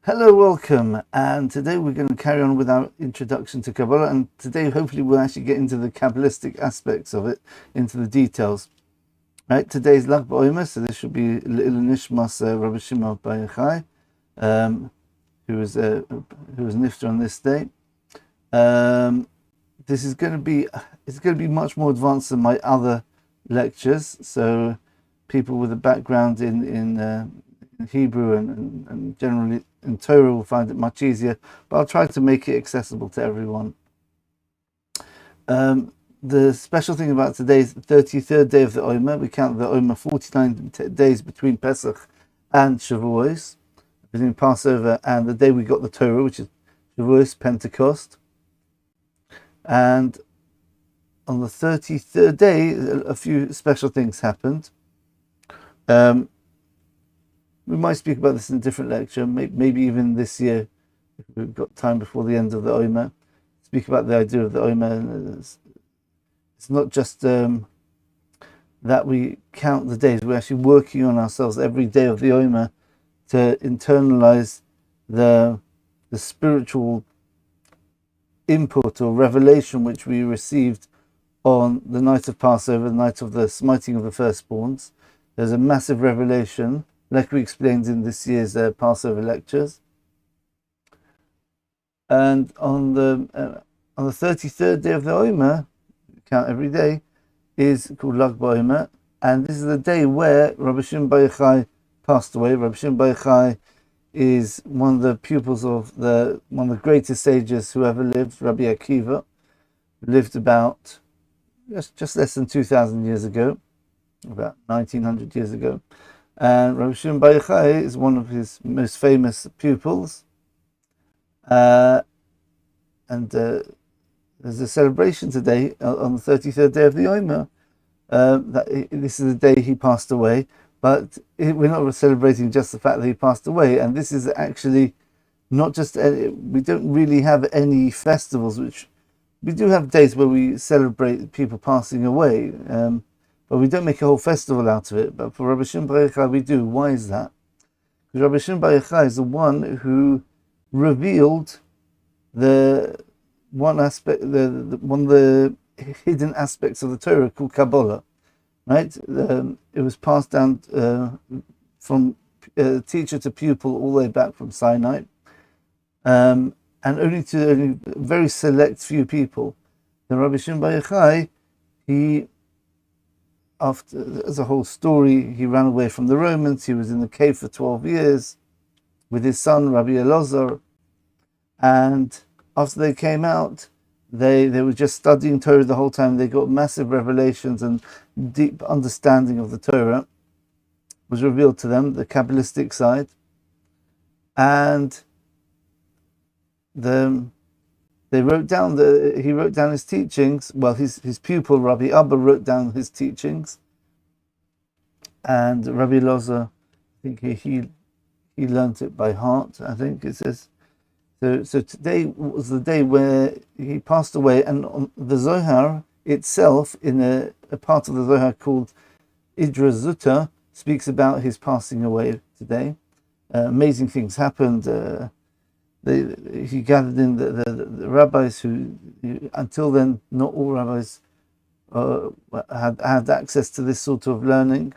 Hello, welcome, and today we're going to carry on with our introduction to Kabbalah, and today hopefully we'll actually get into the Kabbalistic aspects of it, into the details. Right, today's Lag BaOmer, so this should be Little Nishmas Rabbi Shimon bar Yochai, who was nifter on this day. This is going to be much more advanced than my other lectures, so people with a background in Hebrew and generally in Torah will find it much easier, but I'll try to make it accessible to everyone. The special thing about today is the 33rd day of the Omer. We count the Omer 49 days between Pesach and Shavuos, between Passover and the day we got the Torah, which is Shavuos, Pentecost. And on the 33rd day, a few special things happened. We might speak about this in a different lecture, maybe even this year, if we've got time before the end of the Omer. Speak about the idea of the Omer. It's not just that we count the days, we're actually working on ourselves every day of the Omer to internalize the spiritual input or revelation which we received on the night of Passover, the night of the smiting of the firstborns. There's a massive revelation, like we explained in this year's Passover lectures. And on the 33rd day of the Omer, we count every day, is called Lag BaOmer, and this is the day where Rabbi Shimon bar Yochai passed away. Rabbi Shimon bar Yochai is one of the pupils of one of the greatest sages who ever lived, Rabbi Akiva, who lived about just less than 2,000 years ago, about 1,900 years ago. And Rabbi Shimon bar Yochai is one of his most famous pupils. And there's a celebration today on the 33rd day of the Omer. That this is the day he passed away, but we're not celebrating just the fact that he passed away. And this is actually not just, we don't really have any festivals, which we do have days where we celebrate people passing away. But we don't make a whole festival out of it. But for Rabbi Shimon bar Yochai we do. Why is that? Because Rabbi Shimon bar Yochai is the one who revealed the one aspect, one of the hidden aspects of the Torah called Kabbalah. Right? It was passed down from teacher to pupil all the way back from Sinai, and only to a very select few people. The Rabbi Shimon bar Yochai, there's a whole story. He ran away from the Romans. He was in the cave for 12 years with his son, Rabbi Elazar. And after they came out, they were just studying Torah the whole time. They got massive revelations and deep understanding of the Torah was revealed to them, the Kabbalistic side. And he wrote down his teachings. Well, his pupil Rabbi Abba wrote down his teachings, and Rabbi Elazar, I think he learnt it by heart. I think it says. So today was the day where he passed away, and on the Zohar itself, in a part of the Zohar called Idra Zuta, speaks about his passing away today. Amazing things happened. He gathered in the rabbis who, until then, not all rabbis had access to this sort of learning,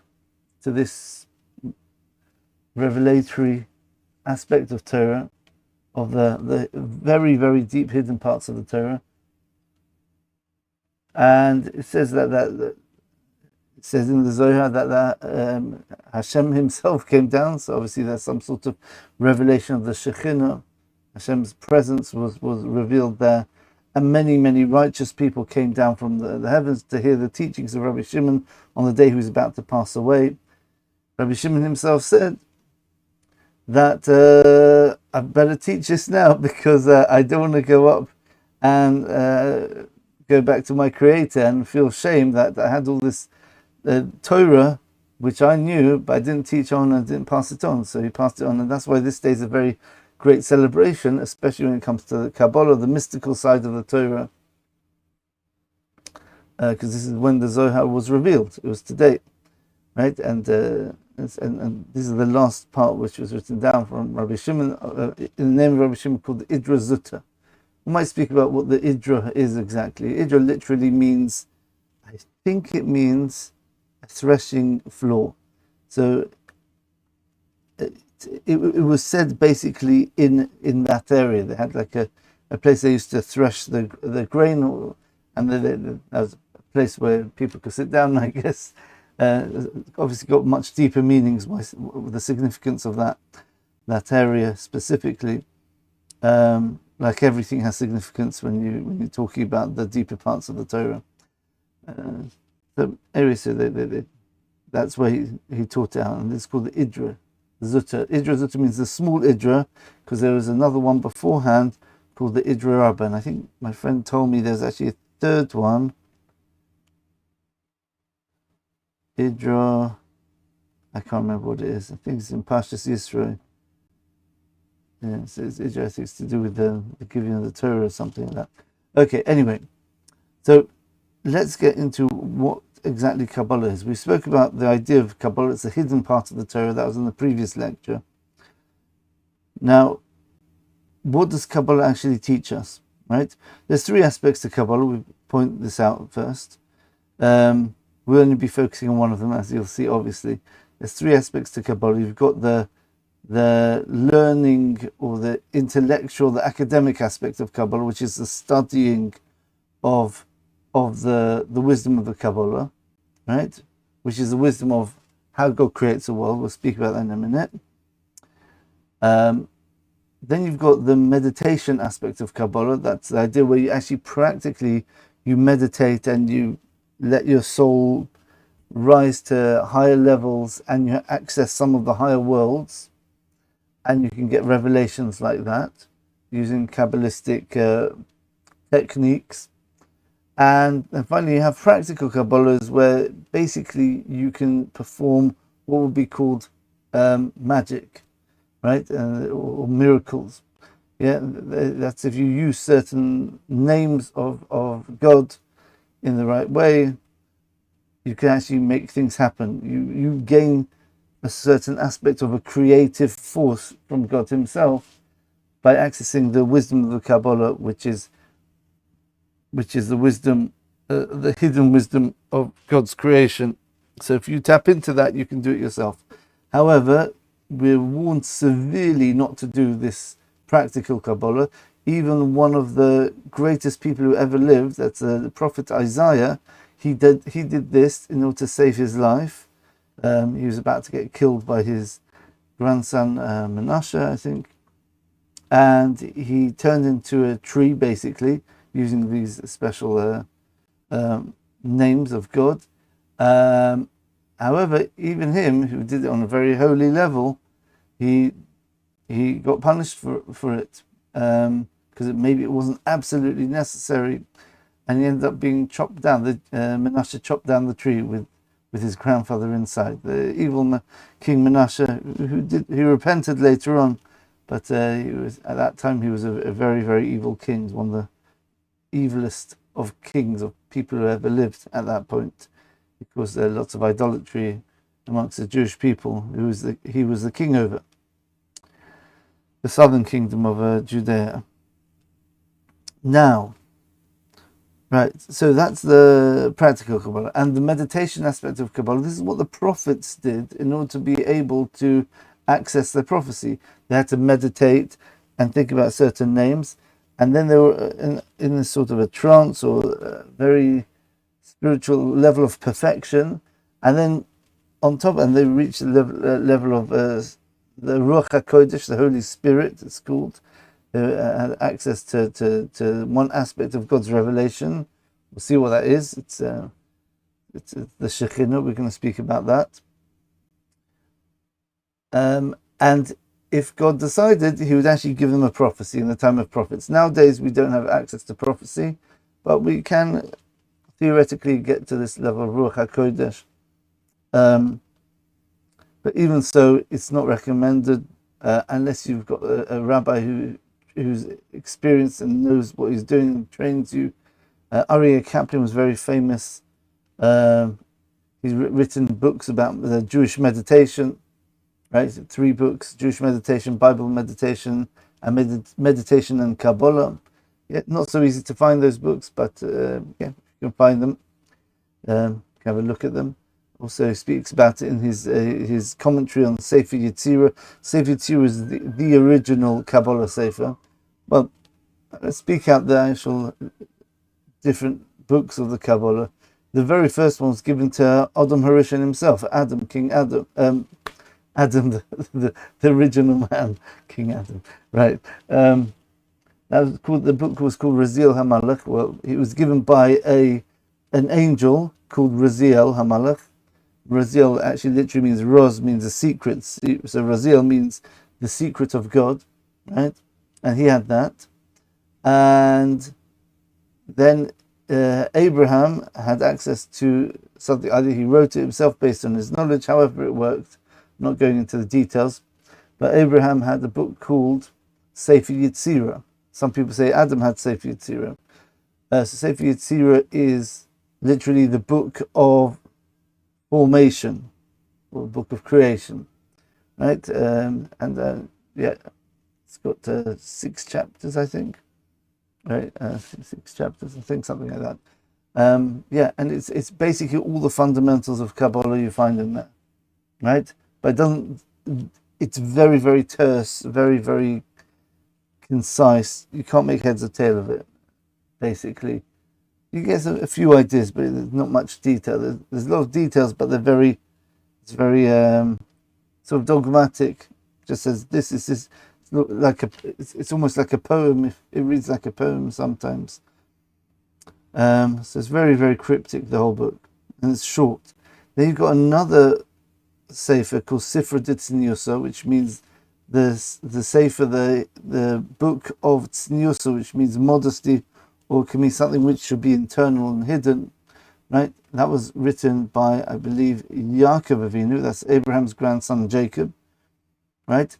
to this revelatory aspect of Torah, of the very, very deep hidden parts of the Torah. And it says that it says in the Zohar that Hashem himself came down, so obviously there's some sort of revelation of the Shekhinah. Hashem's presence was revealed there, and many, many righteous people came down from the heavens to hear the teachings of Rabbi Shimon on the day he was about to pass away. Rabbi Shimon himself said that I better teach this now because I don't want to go up and go back to my Creator and feel shame that I had all this Torah which I knew, but I didn't teach on and didn't pass it on. So he passed it on, and that's why this day is a very great celebration, especially when it comes to the Kabbalah, the mystical side of the Torah, because this is when the Zohar was revealed. It was today, right? And and this is the last part which was written down from Rabbi Shimon, in the name of Rabbi Shimon, called the Idra Zutta. We might speak about what the Idra is exactly. Idra literally means, I think it means a threshing floor. So it was said basically in that area. They had like a place they used to thresh the grain, and that was a place where people could sit down, I guess. Obviously got much deeper meanings with the significance of that area specifically. Like everything has significance when you're talking about the deeper parts of the Torah. So anyway, so that's where he taught it out, and it's called the Idra Zutta. Idra Zutta means the small Idra, because there was another one beforehand called the Idra Rabbah, and I think my friend told me there's actually a third one. Idra, I can't remember what it is. I think it's in Parshas Yisro. Yeah, so it's Idra, I think it's to do with the giving of the Torah or something like that. Okay, anyway, so let's get into what exactly Kabbalah is. We spoke about the idea of Kabbalah. It's a hidden part of the Torah. That was in the previous lecture. Now, what does Kabbalah actually teach us? Right? There's three aspects to Kabbalah. We point this out first. We'll only be focusing on one of them, as you'll see, obviously. There's three aspects to Kabbalah. You've got the learning or the intellectual, the academic aspect of Kabbalah, which is the studying of the wisdom of the Kabbalah, right? Which is the wisdom of how God creates the world. We'll speak about that in a minute. Then you've got the meditation aspect of Kabbalah. That's the idea where you actually practically you meditate and you let your soul rise to higher levels and you access some of the higher worlds, and you can get revelations like that using Kabbalistic techniques. And finally you have practical Kabbalahs where basically you can perform what would be called magic, right? Or miracles. Yeah, that's if you use certain names of God in the right way, you can actually make things happen. You gain a certain aspect of a creative force from God himself by accessing the wisdom of the Kabbalah, which is the wisdom, the hidden wisdom of God's creation. So if you tap into that, you can do it yourself. However, we're warned severely not to do this practical Kabbalah. Even one of the greatest people who ever lived, that's the prophet Isaiah, he did this in order to save his life. He was about to get killed by his grandson Menashe, I think, and he turned into a tree basically using these special names of God. However, even him, who did it on a very holy level, he got punished for it. Because maybe it wasn't absolutely necessary, and he ended up being chopped down. Menashe chopped down the tree with his grandfather inside. The evil King Menashe, who repented later on, but he was at that time he was a very, very evil king, one of the evilest of kings, of people who ever lived at that point, because there are lots of idolatry amongst the Jewish people. He was the king over the southern kingdom of Judea. Now, right, so that's the practical Kabbalah. And the meditation aspect of Kabbalah, this is what the prophets did in order to be able to access their prophecy. They had to meditate and think about certain names, and then they were in this sort of a trance or a very spiritual level of perfection, and then on top, and they reached the level of the Ruach HaKodesh, the Holy Spirit, it's called. Had access to one aspect of God's revelation. We'll see what that is. It's the Shekhinah. We're going to speak about that. And if God decided, he would actually give them a prophecy in the time of prophets. Nowadays, we don't have access to prophecy, but we can theoretically get to this level of Ruach HaKodesh. But even so, it's not recommended unless you've got a rabbi who's experienced and knows what he's doing and trains you. Aryeh Kaplan was very famous. He He's written books about the Jewish meditation, right? 3 books: Jewish meditation, Bible meditation, and meditation and Kabbalah. Yeah, not so easy to find those books, but yeah, you can find them. Have a look at them. Also speaks about it in his commentary on Sefer Yetzirah. Sefer Yetzirah is the original Kabbalah Sefer. Well, let's speak out the actual different books of the Kabbalah. The very first one was given to Adam Harishon himself, Adam, King Adam. Adam, the original man, King Adam. Right. That was called. The book was called Raziel HaMalach. Well, it was given by an angel called Raziel HaMalach. Raziel actually literally means Roz, means a secret. So Raziel means the secret of God, right? And he had that. And then Abraham had access to something. Either he wrote it himself based on his knowledge, however it worked. I'm not going into the details. But Abraham had a book called Sefer Yetzirah. Some people say Adam had Sefer Yetzirah. So Sefer Yetzirah is literally the book of formation, or book of creation, right? Yeah, it's got 6 chapters, I think, right? 6 chapters, I think, something like that. Yeah, and it's basically all the fundamentals of Kabbalah you find in there, right? But it doesn't. It's very, very terse, very, very concise. You can't make heads or tail of it. Basically, you get a few ideas, but there's not much detail. There's a lot of details, but it's very sort of dogmatic. Just says this is this. It's almost like a poem. It reads like a poem sometimes. So it's very, very cryptic, the whole book, and it's short. Then you've got another sefer called Sifra Tzniusa, which means the sefer, the book of Tzniusa, which means modesty, or can mean something which should be internal and hidden, right? That was written by, I believe, Yaakov Avinu. That's Abraham's grandson Jacob, right?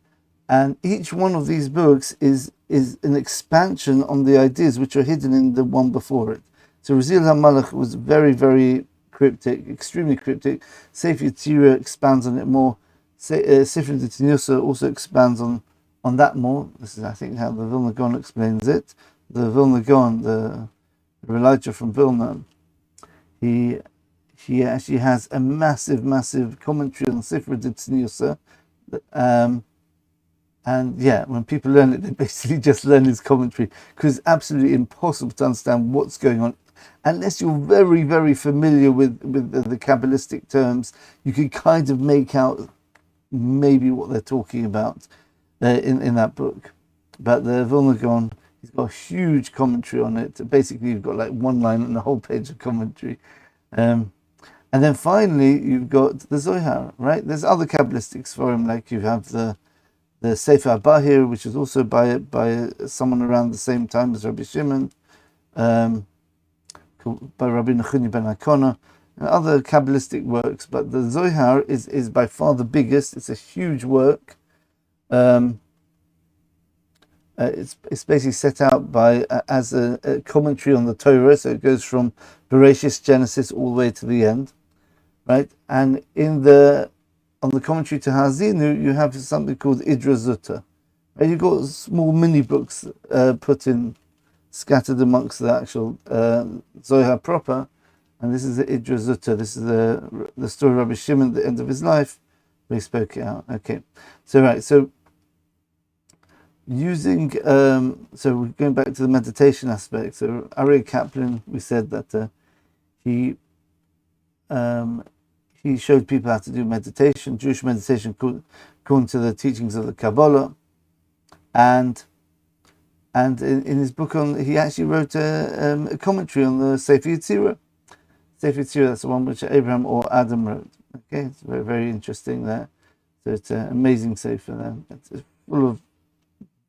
And each one of these books is an expansion on the ideas which are hidden in the one before it. So Raziel HaMalach was very, very cryptic, extremely cryptic. Sefer Yetzirah expands on it more. Sefer Tzniusa also expands on that more. This is, I think, how the Vilna Gaon explains it. The Vilna Gaon, the Elijah from Vilna, he actually has a massive commentary on Sefer Tzniusa. And yeah, when people learn it, they basically just learn his commentary, because it's absolutely impossible to understand what's going on unless you're very, very familiar with the Kabbalistic terms. You can kind of make out maybe what they're talking about in that book. But the Vilna Gaon, he's got a huge commentary on it. Basically, you've got like one line and a whole page of commentary. And then finally, you've got the Zohar, right? There's other Kabbalistic for him, like you have the Sefer Bahir, which is also by someone around the same time as Rabbi Shimon, by Rabbi Nekudim ben Akona, and other Kabbalistic works. But the Zohar is by far the biggest. It's a huge work. It's basically set out as a commentary on the Torah, so it goes from Bereshis, Genesis, all the way to the end, right? And on the commentary to Hazinu, you have something called Idra Zutta. Right? You've got small mini books scattered amongst the actual Zohar proper, and this is the Idra Zutta. This is the story of Rabbi Shimon at the end of his life. We spoke it out. Okay, so using so we're going back to the meditation aspect. So Aryeh Kaplan, we said that he showed people how to do meditation, Jewish meditation, according to the teachings of the Kabbalah, and in his book he actually wrote a commentary on the Sefer Yetzirah. Sefer Yetzirah, that's the one which Abraham or Adam wrote. Okay, it's very, very interesting there. So it's an amazing sefer there. It's full of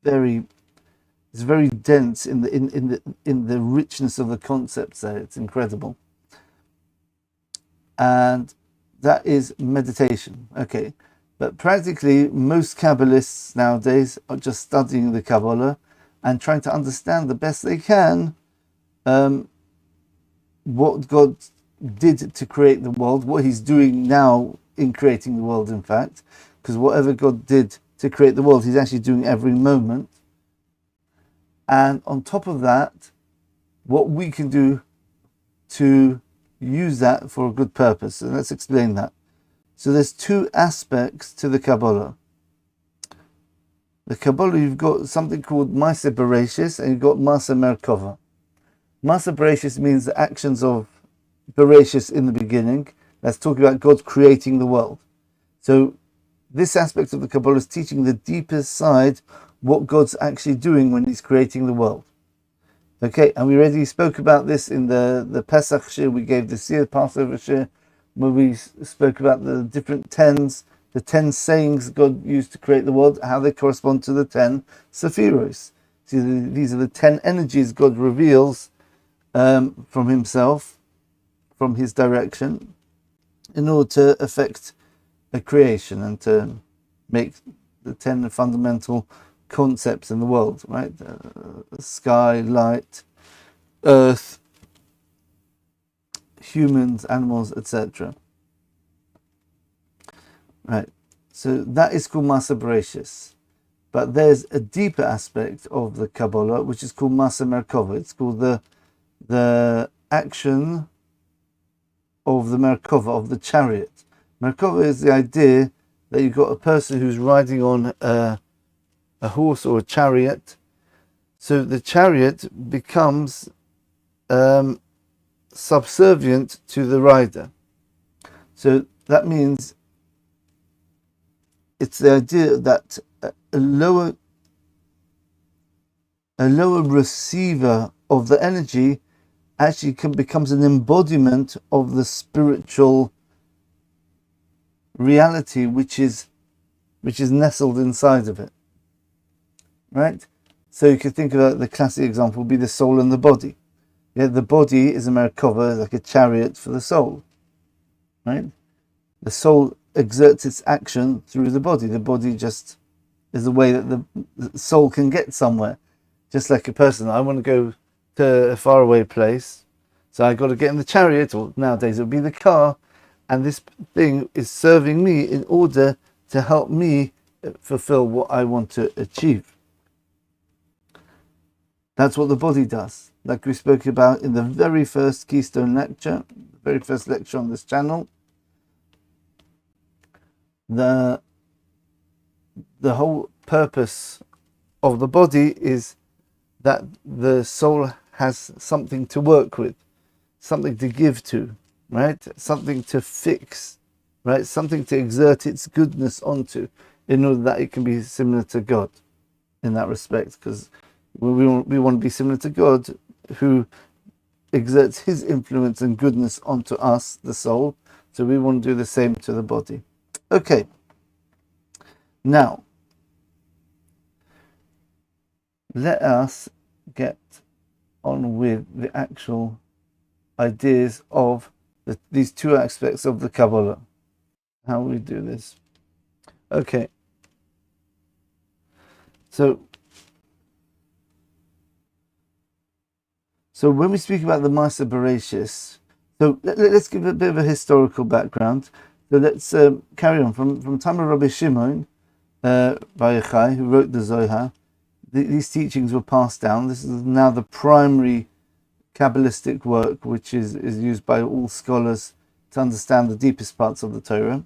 it's very dense in the richness of the concepts there. It's incredible. And that is meditation. Okay. But practically most Kabbalists nowadays are just studying the Kabbalah and trying to understand the best they can what God did to create the world, what he's doing now in creating the world, in fact, because whatever God did to create the world, he's actually doing every moment. And on top of that, what we can do to use that for a good purpose. And let's explain that. So there's two aspects to the Kabbalah. The Kabbalah, you've got something called Maaseh Bereshis, and you've got Maaseh Merkava. Maaseh Bereshis means the actions of Bereshis in the beginning. That's talking about God creating the world. So this aspect of the Kabbalah is teaching the deepest side, what God's actually doing when he's creating the world. Okay, and we already spoke about this in the Pesach Shir. We gave the Seer Passover Shir, where we spoke about the different tens, the 10 sayings God used to create the world, how they correspond to the 10 Sefiros. See, these are the 10 energies God reveals from himself, from his direction, in order to affect a creation and to make the 10 fundamental concepts in the world, right? Sky, light, earth, humans, animals, etc. Right, so that is called Maaseh Bereshis. But there's a deeper aspect of the Kabbalah, which is called Maaseh Merkava. It's called the action of the Merkava, of the chariot. Merkava is the idea that you've got a person who's riding on a horse or a chariot. So the chariot becomes subservient to the rider. So that means it's the idea that a lower receiver of the energy actually becomes an embodiment of the spiritual reality which is nestled inside of it. Right? So you could think about the classic example would be the soul and the body. Yeah, the body is a Merkava, like a chariot for the soul. Right? The soul exerts its action through the body. The body just is the way that the soul can get somewhere. Just like a person, I want to go to a faraway place, so I got to get in the chariot, or nowadays it would be the car, and this thing is serving me in order to help me fulfill what I want to achieve. That's what the body does. Like we spoke about in the very first Keystone lecture, the very first lecture on this channel, the whole purpose of the body is that the soul has something to work with, something to give to, right? Something to fix, right? Something to exert its goodness onto, in order that it can be similar to God in that respect. Because we want to be similar to God, who exerts his influence and goodness onto us, the soul. So we want to do the same to the body. Okay. Now, let us get on with the actual ideas of these two aspects of the Kabbalah. How we do this. Okay. So when we speak about the Maaseh Bereshis, so let's give a bit of a historical background. So let's carry on from time of Rabbi Shimon, by Yochai, who wrote the Zohar. These teachings were passed down. This is now the primary Kabbalistic work, which is used by all scholars to understand the deepest parts of the Torah.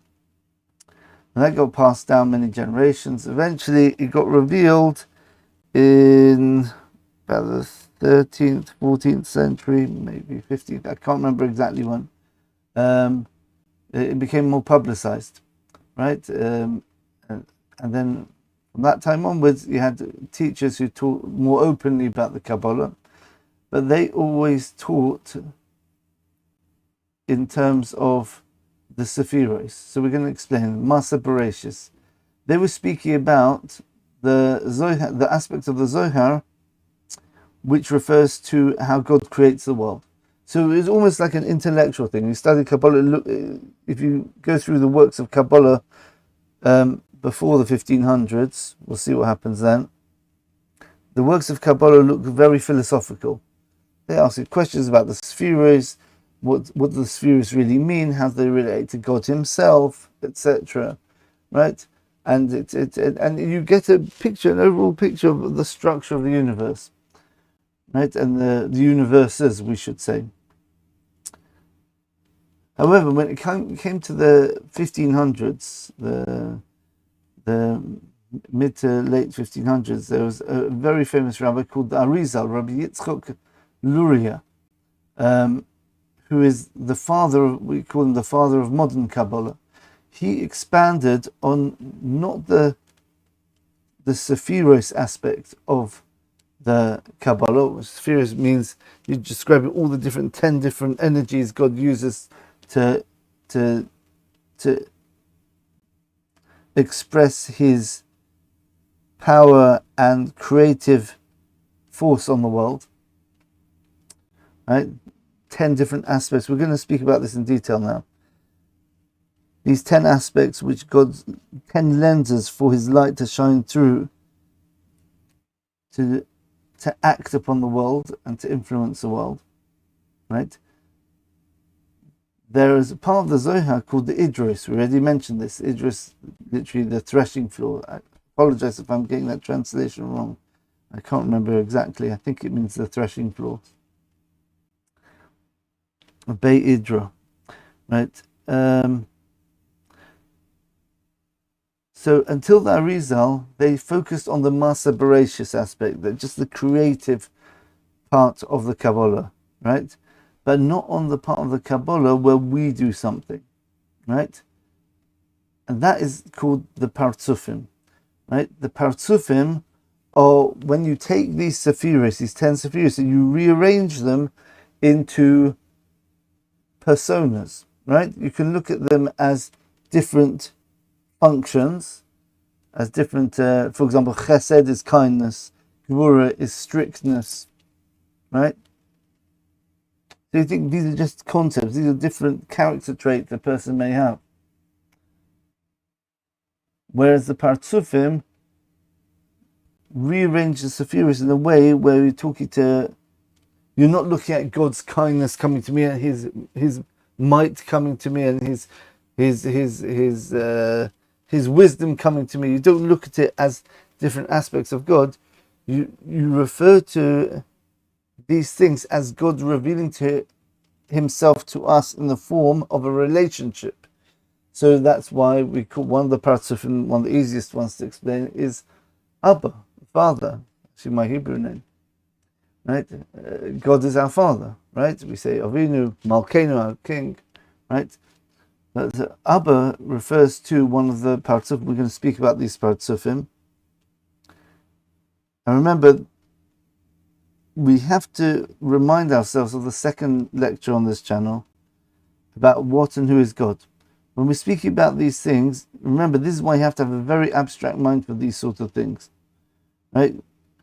And that got passed down many generations. Eventually, it got revealed in about the 13th, 14th century, maybe 15th. I can't remember exactly when. It became more publicized, right? And then from that time onwards, you had teachers who taught more openly about the Kabbalah, but they always taught in terms of the Sefiros. So we're going to explain Maaseh Bereshis. They were speaking about the Zohar, the aspects of the Zohar, which refers to how God creates the world. So it's almost like an intellectual thing. You study Kabbalah, if you go through the works of Kabbalah before the 1500s, we'll see what happens then. The works of Kabbalah look very philosophical. They ask you questions about the Sefiros, what do the Sefiros really mean, how they relate to God Himself, etc. Right? And and you get an overall picture of the structure of the universe, right? And the universes, we should say. However, when it came to the 1500s, the mid to late 1500s, there was a very famous rabbi called Arizal, Rabbi Yitzchok Luria, who is the father of, we call him the father of modern Kabbalah. He expanded on not the Sefiros aspect of the Kabbalah. Sefiros means you describe all the 10 different energies God uses to express His power and creative force on the world. Right? 10 different aspects. We're going to speak about this in detail now. These 10 aspects which God's 10 lenses for His light to shine through to act upon the world and to influence the world. Right? There is a part of the Zohar called the Idris. We already mentioned this. Idris, literally the threshing floor. I apologize if I'm getting that translation wrong. I can't remember exactly. I think it means the threshing floor. Bay Idra. Right? So until the Arizal, they focused on the Masa Bereshis aspect, just the creative part of the Kabbalah, right? But not on the part of the Kabbalah where we do something, right? And that is called the Partzufim, right? The Partzufim are when you take these Sefiros, these 10 Sefiros, and you rearrange them into personas, right? You can look at them as different functions, as different, for example, Chesed is kindness, Gvura is strictness, right? So you think these are just concepts, these are different character traits a person may have. Whereas the Partzufim rearrange the Sefiros in a way where you're not looking at God's kindness coming to me and His might coming to me and His wisdom coming to me. You don't look at it as different aspects of God. You refer to these things as God revealing to Himself to us in the form of a relationship. So that's why we call one of the Partzufim, one of the easiest ones to explain, is Abba, Father. Actually, my Hebrew name. Right? God is our Father. Right? We say Avinu, Malkeinu, our King. Right? But Abba refers to one of the Partzufim. We're going to speak about these Partzufim. And remember, we have to remind ourselves of the second lecture on this channel about what and who is God. When we're speaking about these things, remember, this is why you have to have a very abstract mind for these sort of things. Right?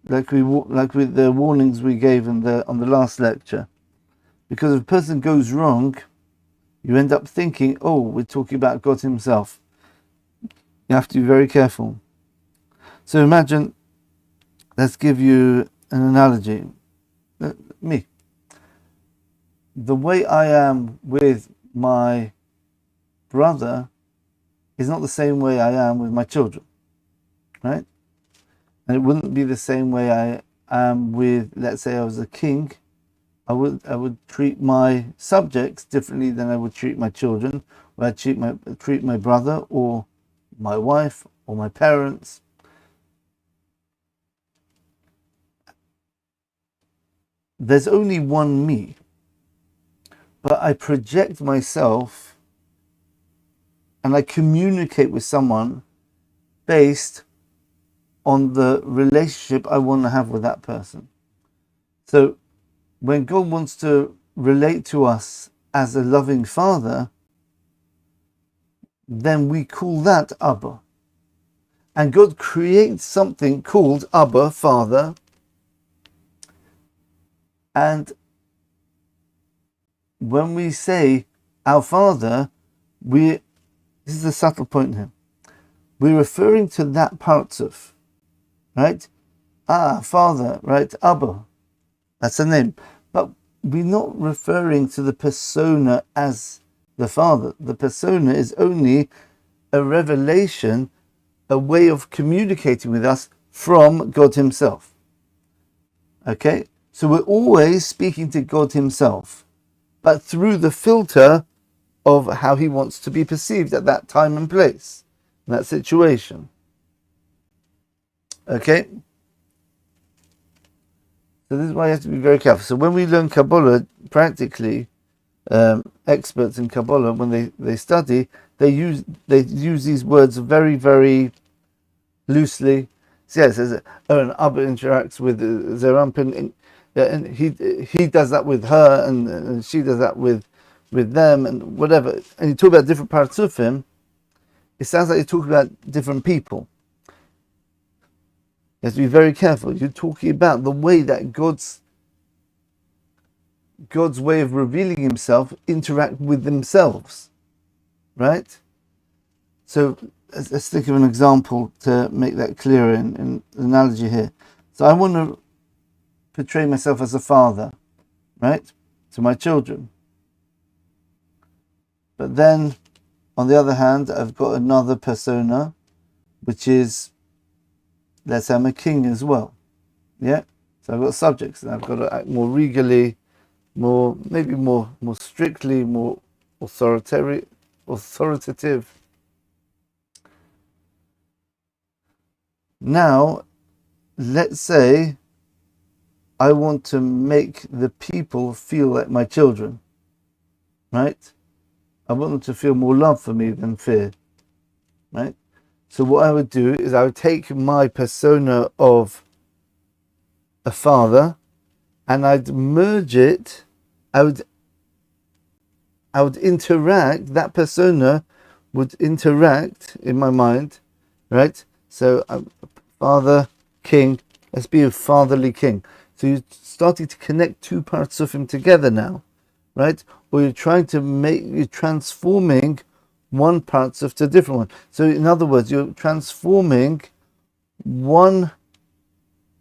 Like with the warnings we gave on the last lecture. Because if a person goes wrong, you end up thinking, oh, we're talking about God Himself. You have to be very careful. So imagine, let's give you an analogy. Me. The way I am with my brother is not the same way I am with my children. Right? And it wouldn't be the same way I am with, let's say I was a king. I would treat my subjects differently than I would treat my children, or I'd treat my brother or my wife or my parents. There's only one me, but I project myself and I communicate with someone based on the relationship I want to have with that person. So when God wants to relate to us as a loving Father, then we call that Abba. And God creates something called Abba, Father. And when we say our Father, this is a subtle point here. We're referring to that Partzuf, right? Father, right? Abba. That's the name. But we're not referring to the persona as the Father. The persona is only a revelation, a way of communicating with us from God Himself. Okay? So we're always speaking to God Himself, but through the filter of how He wants to be perceived at that time and place, in that situation. Okay? So this is why you have to be very careful. So when we learn Kabbalah, practically, experts in Kabbalah, when they study, they use these words very, very loosely. So yeah, it says, an Abba interacts with Zerampin, and he does that with her, and she does that with them, and whatever. And you talk about different Partzufim, it sounds like you're talking about different people. You have to be very careful. You're talking about the way that God's way of revealing Himself interact with themselves, right? So let's think of an example to make that clearer in an analogy here. So I want to portray myself as a father, right, to my children. But then, on the other hand, I've got another persona, which is, let's say I'm a king as well. Yeah? So I've got subjects, and I've got to act more regally, maybe more strictly, more authoritative. Now, let's say I want to make the people feel like my children, right? I want them to feel more love for me than fear, right? So what I would do is I would take my persona of a father and I'd merge it. I would interact, that persona would interact in my mind, right? So father, king, let's be a fatherly king. So you're starting to connect two parts of him together now, right? Or you're transforming one part of to a different one. So in other words, you're transforming one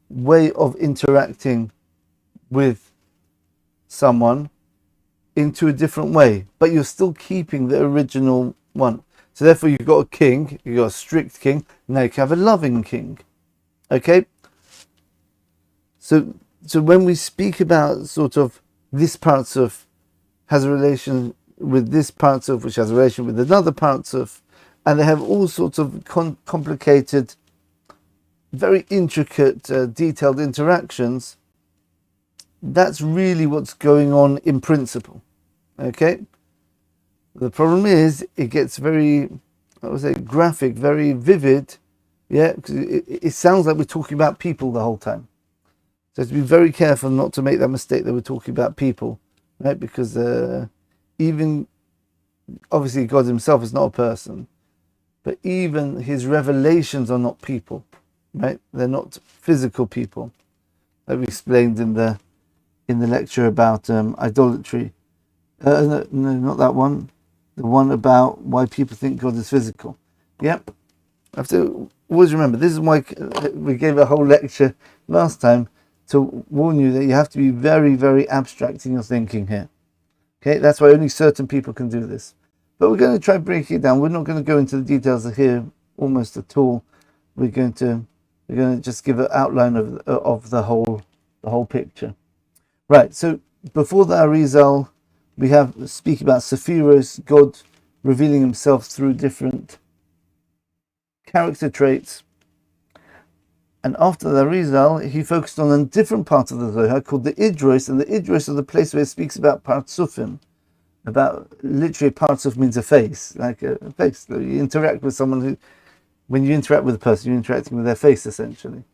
way of interacting with someone into a different way, but you're still keeping the original one. So therefore you've got a king, you've got a strict king, now you can have a loving king. Okay? So when we speak about sort of this parts of has a relation with this parts of, which has a relation with another parts of, and they have all sorts of complicated, very intricate, detailed interactions, that's really what's going on in principle. Okay? The problem is, it gets very, I would say, graphic, very vivid, yeah, because it sounds like we're talking about people the whole time. So to be very careful not to make that mistake that we're talking about people, right? Because even, obviously God Himself is not a person, but even His revelations are not people, right? They're not physical people. Like we explained in the lecture about idolatry. No, not that one. The one about why people think God is physical. Yep. I have to always remember, this is why we gave a whole lecture last time to warn you that you have to be very, very abstract in your thinking here. Okay, that's why only certain people can do this. But we're going to try breaking it down. We're not going to go into the details here almost at all. We're going to just give an outline of the whole picture. Right. So before the Arizal, we have speak about Sefiros, God revealing Himself through different character traits. And after the Arizal, he focused on a different part of the Zohar called the Idros, and the Idros is the place where it speaks about Partzufim, about literally Partzuf means a face, like a face. You interact with someone who, when you interact with a person, you're interacting with their face essentially,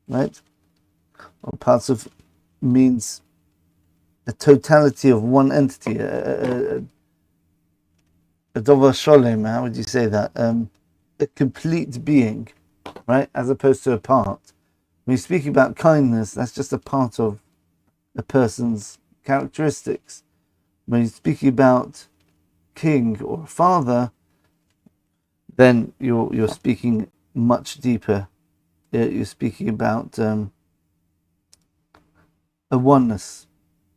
right? Or Partzuf means the totality of one entity, a Dover Sholem, how would you say that? A complete being, right? As opposed to a part. When you're speaking about kindness, that's just a part of a person's characteristics. When you're speaking about king or father, then you're speaking much deeper. You're speaking about a oneness.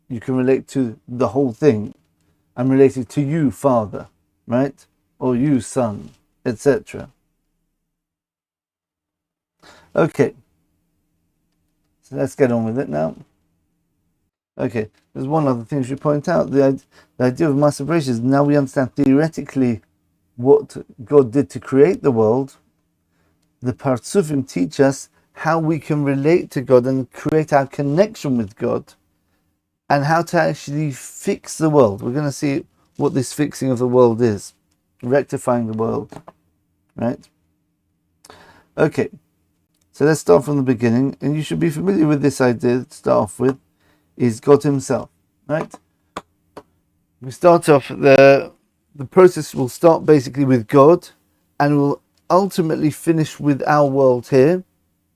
you can relate to the whole thing. I'm related to you, Father, right? Or you, Son, etc. Okay, so let's get on with it now. Okay, there's one other thing we should point out. The idea of master separation is now we understand theoretically what God did to create the world. The Partzufim teach us how we can relate to God and create our connection with God, and how to actually fix the world. We're going to see what this fixing of the world is, rectifying the world, right? Okay, so let's start from the beginning, and you should be familiar with this idea to start off with, is God himself, right? We start off, the process will start basically with God, and will ultimately finish with our world here,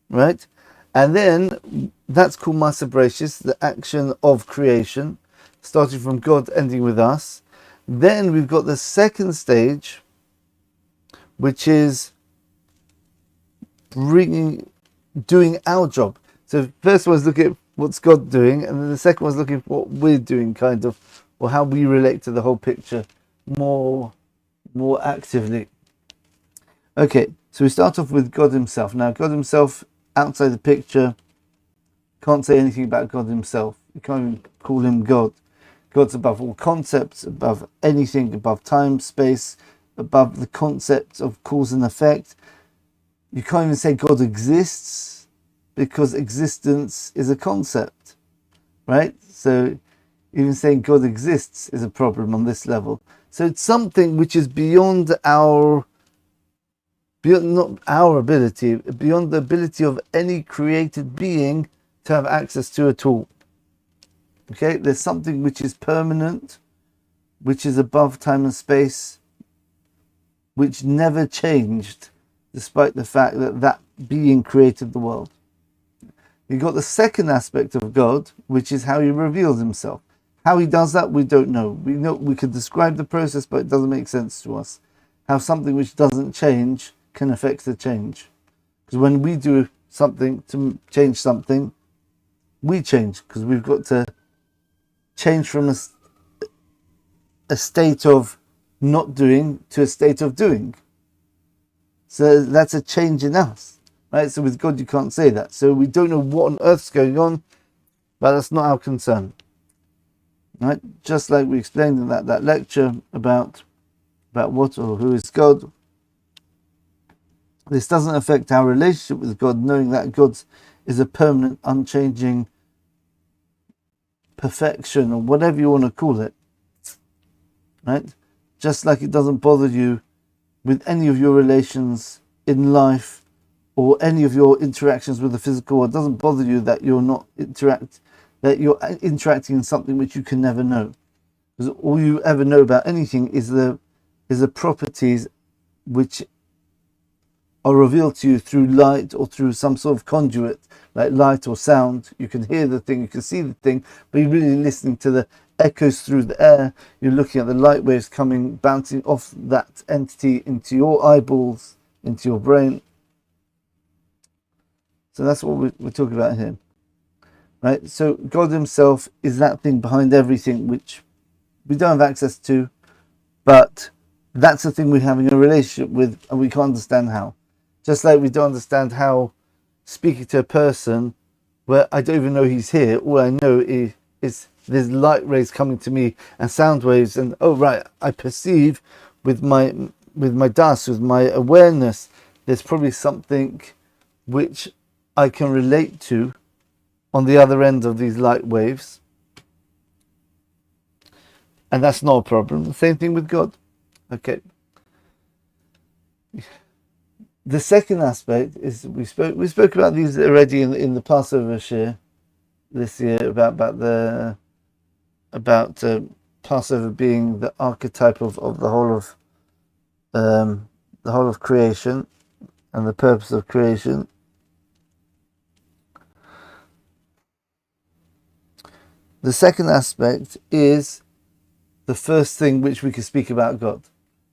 right? And then that's called Maaseh Bereshis, the action of creation, starting from God, ending with us. Then we've got the second stage, which is doing our job. So first one is looking at what's God doing, and then the second one is looking at what we're doing, kind of, or how we relate to the whole picture more actively. Okay, so we start off with God himself. Now, God himself, outside the picture, can't say anything about God himself. You can't even call him God. God's above all concepts, above anything, above time, space, above the concept of cause and effect. You can't even say God exists, because existence is a concept, right? So even saying God exists is a problem on this level. So it's something which is beyond not our ability, beyond the ability of any created being to have access to at all. Okay, there's something which is permanent, which is above time and space, which never changed, despite the fact that that being created the world. You've got the second aspect of God, which is how he reveals himself. How he does that, we don't know. We could describe the process, but it doesn't make sense to us. How something which doesn't change can affect the change. Because when we do something to change something, we change, because we've got to change from a state of not doing to a state of doing. So that's a change in us, right? So with God you can't say that. So we don't know what on earth's going on, but that's not our concern, right? Just like we explained in that lecture about what or who is God. This doesn't affect our relationship with God, knowing that God is a permanent, unchanging perfection, or whatever you want to call it, right? Just like it doesn't bother you with any of your relations in life, or any of your interactions with the physical. It doesn't bother you that you're you're interacting in something which you can never know, because all you ever know about anything is the properties which are revealed to you through light, or through some sort of conduit, like light or sound. You can hear the thing, you can see the thing, but you're really listening to the echoes through the air. You're looking at the light waves bouncing off that entity into your eyeballs, into your brain. So that's what we're talking about here, right? So God himself is that thing behind everything which we don't have access to, but that's the thing we're having a relationship with, and we can't understand how. Just like we don't understand how speaking to a person where I don't even know he's here, all I know is there's light rays coming to me and sound waves, and oh right, I perceive with my das, with my awareness, there's probably something which I can relate to on the other end of these light waves, and that's not a problem. The same thing with God. Okay. The second aspect is we spoke about these already in the Passover shir this year, about Passover being the archetype of the whole of creation and the purpose of creation. The second aspect is the first thing which we can speak about God.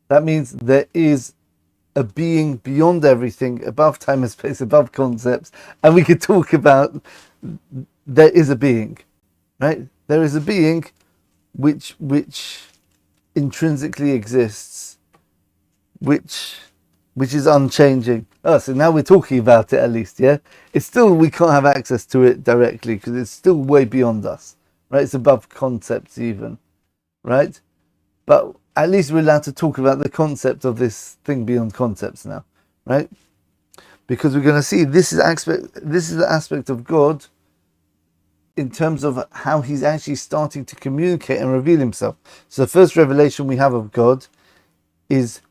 That means there is a being beyond everything, above time and space, above concepts, and we could talk about there is a being, right? there is a being which intrinsically exists, which is unchanging. Oh, so now we're talking about it at least, yeah? It's still, we can't have access to it directly because it's still way beyond us, right? It's above concepts even, right? But at least we're allowed to talk about the concept of this thing beyond concepts now, right? Because we're going to see this is the aspect of God in terms of how he's actually starting to communicate and reveal himself. So the first revelation we have of God is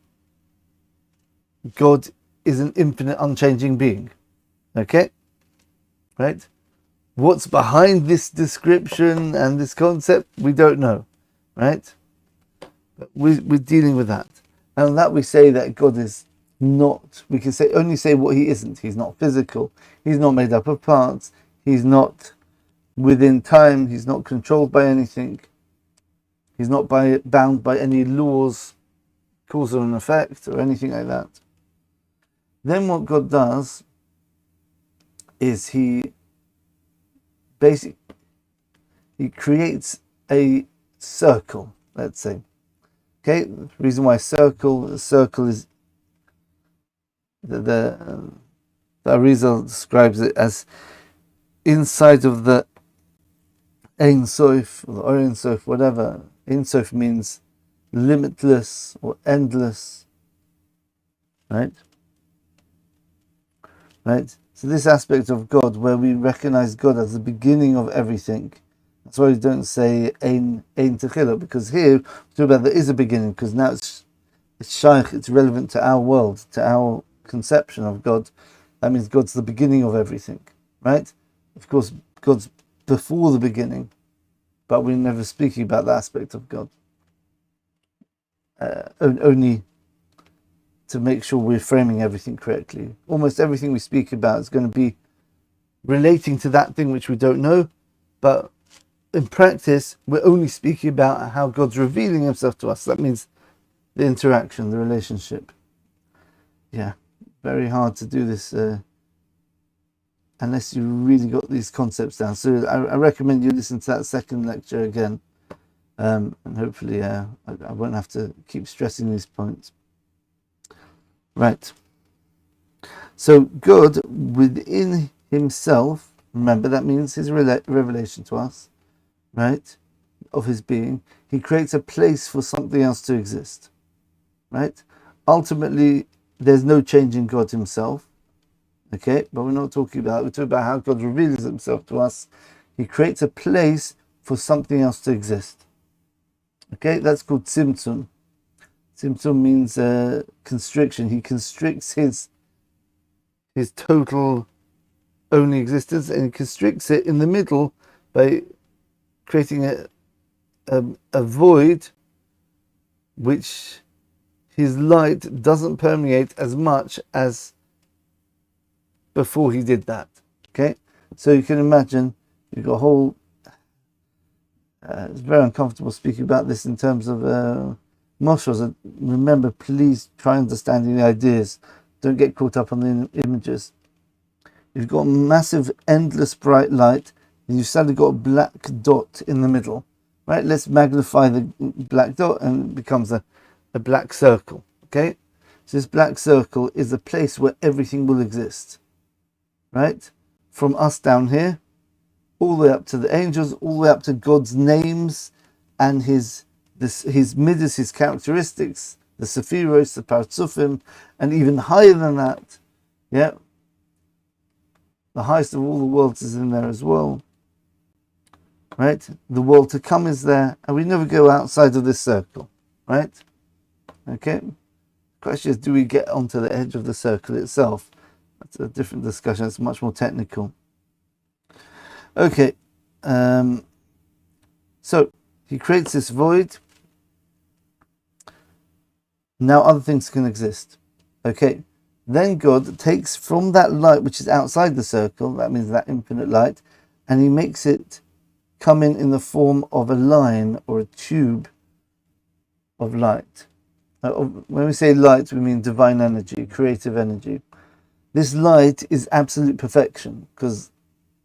God is an infinite, unchanging being. Okay? Right? What's behind this description and this concept, we don't know. Right? But we're dealing with that. And on that we say that God is not, we can only say what he isn't. He's not physical. He's not made up of parts. He's not within time. He's not controlled by anything. He's not bound by any laws, cause and effect, or anything like that. Then what God does is he creates a circle, let's say. Okay, the reason why circle is the Arizal describes it as inside of the Ein Sof or the Oren Sof, whatever. Ein Sof means limitless or endless, right? Right? So this aspect of God where we recognize God as the beginning of everything. That's why we don't say Ein Techila, because here we talk about there is a beginning, because now it's shaykh, it's relevant to our world, to our conception of God. That means God's the beginning of everything, right? Of course, God's before the beginning, but we're never speaking about that aspect of God. Only to make sure we're framing everything correctly. Almost everything we speak about is going to be relating to that thing which we don't know, but in practice, we're only speaking about how God's revealing himself to us. That means the interaction, the relationship. Yeah, very hard to do this unless you really got these concepts down. So I recommend you listen to that second lecture again, and hopefully I won't have to keep stressing these points. Right. So God within himself, remember that means his revelation to us, right, of his being, he creates a place for something else to exist, right? Ultimately, there's no change in God himself, okay? But we're not talking about, we're talking about how God reveals himself to us. He creates a place for something else to exist, okay? That's called Tzimtzum. Tzimtzum means constriction. He constricts his total only existence, and he constricts it in the middle by creating a void which his light doesn't permeate as much as before he did that. Okay, so you can imagine you've got a whole. It's very uncomfortable speaking about this in terms of moshos. Remember, please try understanding the ideas. Don't get caught up on the images. You've got massive, endless bright light, and you've suddenly got a black dot in the middle. Right? Let's magnify the black dot, and it becomes a black circle. Okay? So this black circle is a place where everything will exist. Right? From us down here, all the way up to the angels, all the way up to God's names and his midas, his characteristics, the Sefiros, the Partzufim, and even higher than that, yeah, the highest of all the worlds is in there as well, right? The world to come is there, and we never go outside of this circle, right? Okay. The question is, do we get onto the edge of the circle itself? That's a different discussion. It's much more technical. Okay. So he creates this void. Now other things can exist. Okay. Then God takes from that light which is outside the circle, that means that infinite light, and he makes it come in the form of a line or a tube of light. When we say light, we mean divine energy, creative energy. This light is absolute perfection, because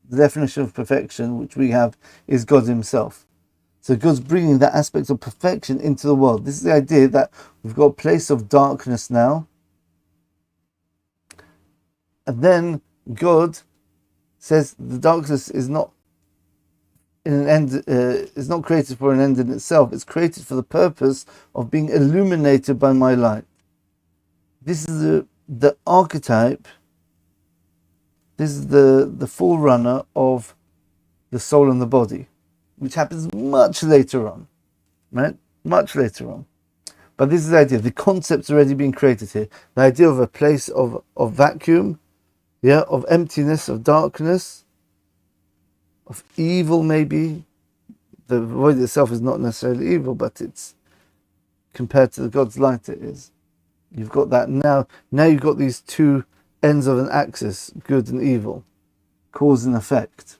the definition of perfection which we have is God himself. So God's bringing that aspect of perfection into the world. This is the idea that we've got a place of darkness now, and then God says the darkness is not in an end. Is not created for an end in itself. It's created for the purpose of being illuminated by my light. This is the archetype. This is the forerunner of the soul and the body, which happens much later on, right? Much later on. But this is the idea. The concept's already been created here. The idea of a place of vacuum, of emptiness, of darkness, of evil maybe. The void itself is not necessarily evil, but it's compared to the God's light it is. You've got that now. Now you've got these two ends of an axis, good and evil, cause and effect.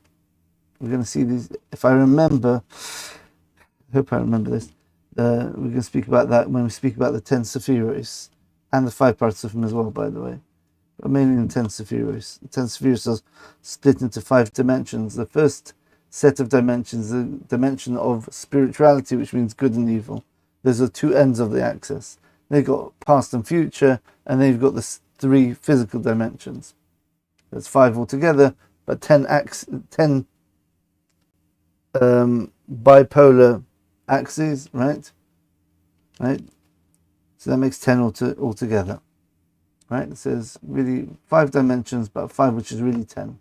We're going to see these. If I remember, I hope I remember this. We're going to speak about that when we speak about the 10 Sefiros and the 5 Partzufim as well, by the way. But mainly the 10 Sefiros. The 10 Sefiros are split into 5 dimensions. The first set of dimensions, the dimension of spirituality, which means good and evil. Those are 2 ends of the axis. They've got past and future, and then you've got the 3 physical dimensions. There's 5 altogether, but 10 bipolar axes, right? So that makes 10 altogether, right? It says really 5 dimensions, but 5 which is really 10.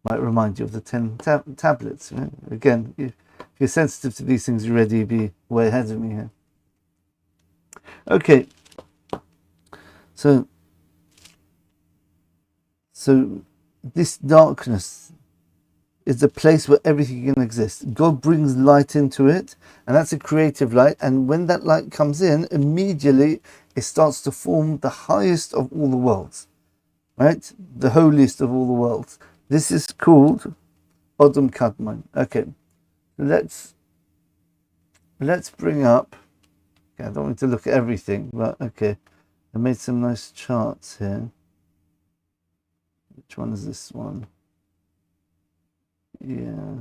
Might remind you of the 10 tablets. Right? Again, if you're sensitive to these things, you'll already be way ahead of me here. Okay, so this darkness is the place where everything can exist. God brings light into it, and that's a creative light. And when that light comes in, immediately it starts to form the highest of all the worlds, right? The holiest of all the worlds. This is called Odom Kadmon. Okay, let's bring up. Okay, I don't want to look at everything, but okay, I made some nice charts here. Which one is this one? Yeah.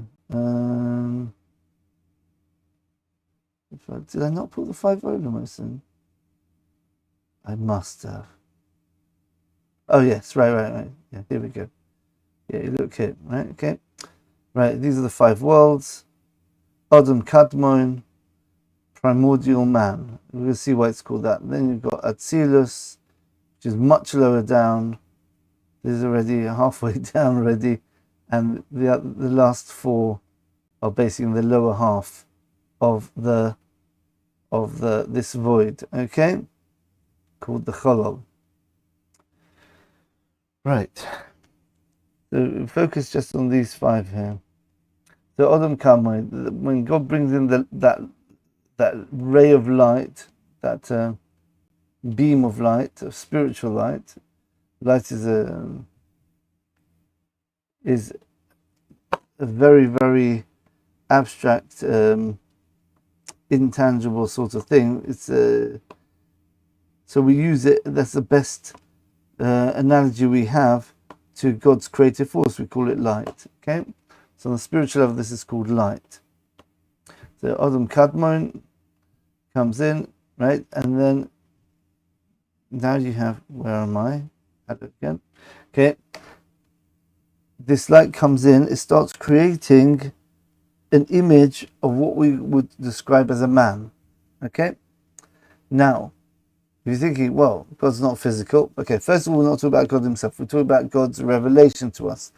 Did I not put the 5 Olamos in? I must have. Oh yes, right. Yeah, here we go. Yeah, you look here, right? Okay. Right, these are the 5 worlds. Odom Kadmon, primordial man. We're going to see why it's called that. Then you've got ATZILUS, which is much lower down. This is already halfway down already. And the last 4 are basically in the lower half of this void, okay? Called the Cholol. Right. So focus just on these 5 here. So Odom Kadmon, when God brings in that ray of light, that beam of light, of spiritual light. Light is a very, very abstract, intangible sort of thing. It's so we use it. That's the best analogy we have to God's creative force. We call it light. Okay, so on the spiritual level, this is called light. So Odom Kadmon comes in, right, and then now you have, where am I? Add it again. Okay. This light comes in, it starts creating an image of what we would describe as a man. Okay? Now, if you're thinking, well, God's not physical. Okay, first of all, we're not talking about God himself. We're talking about God's revelation to us.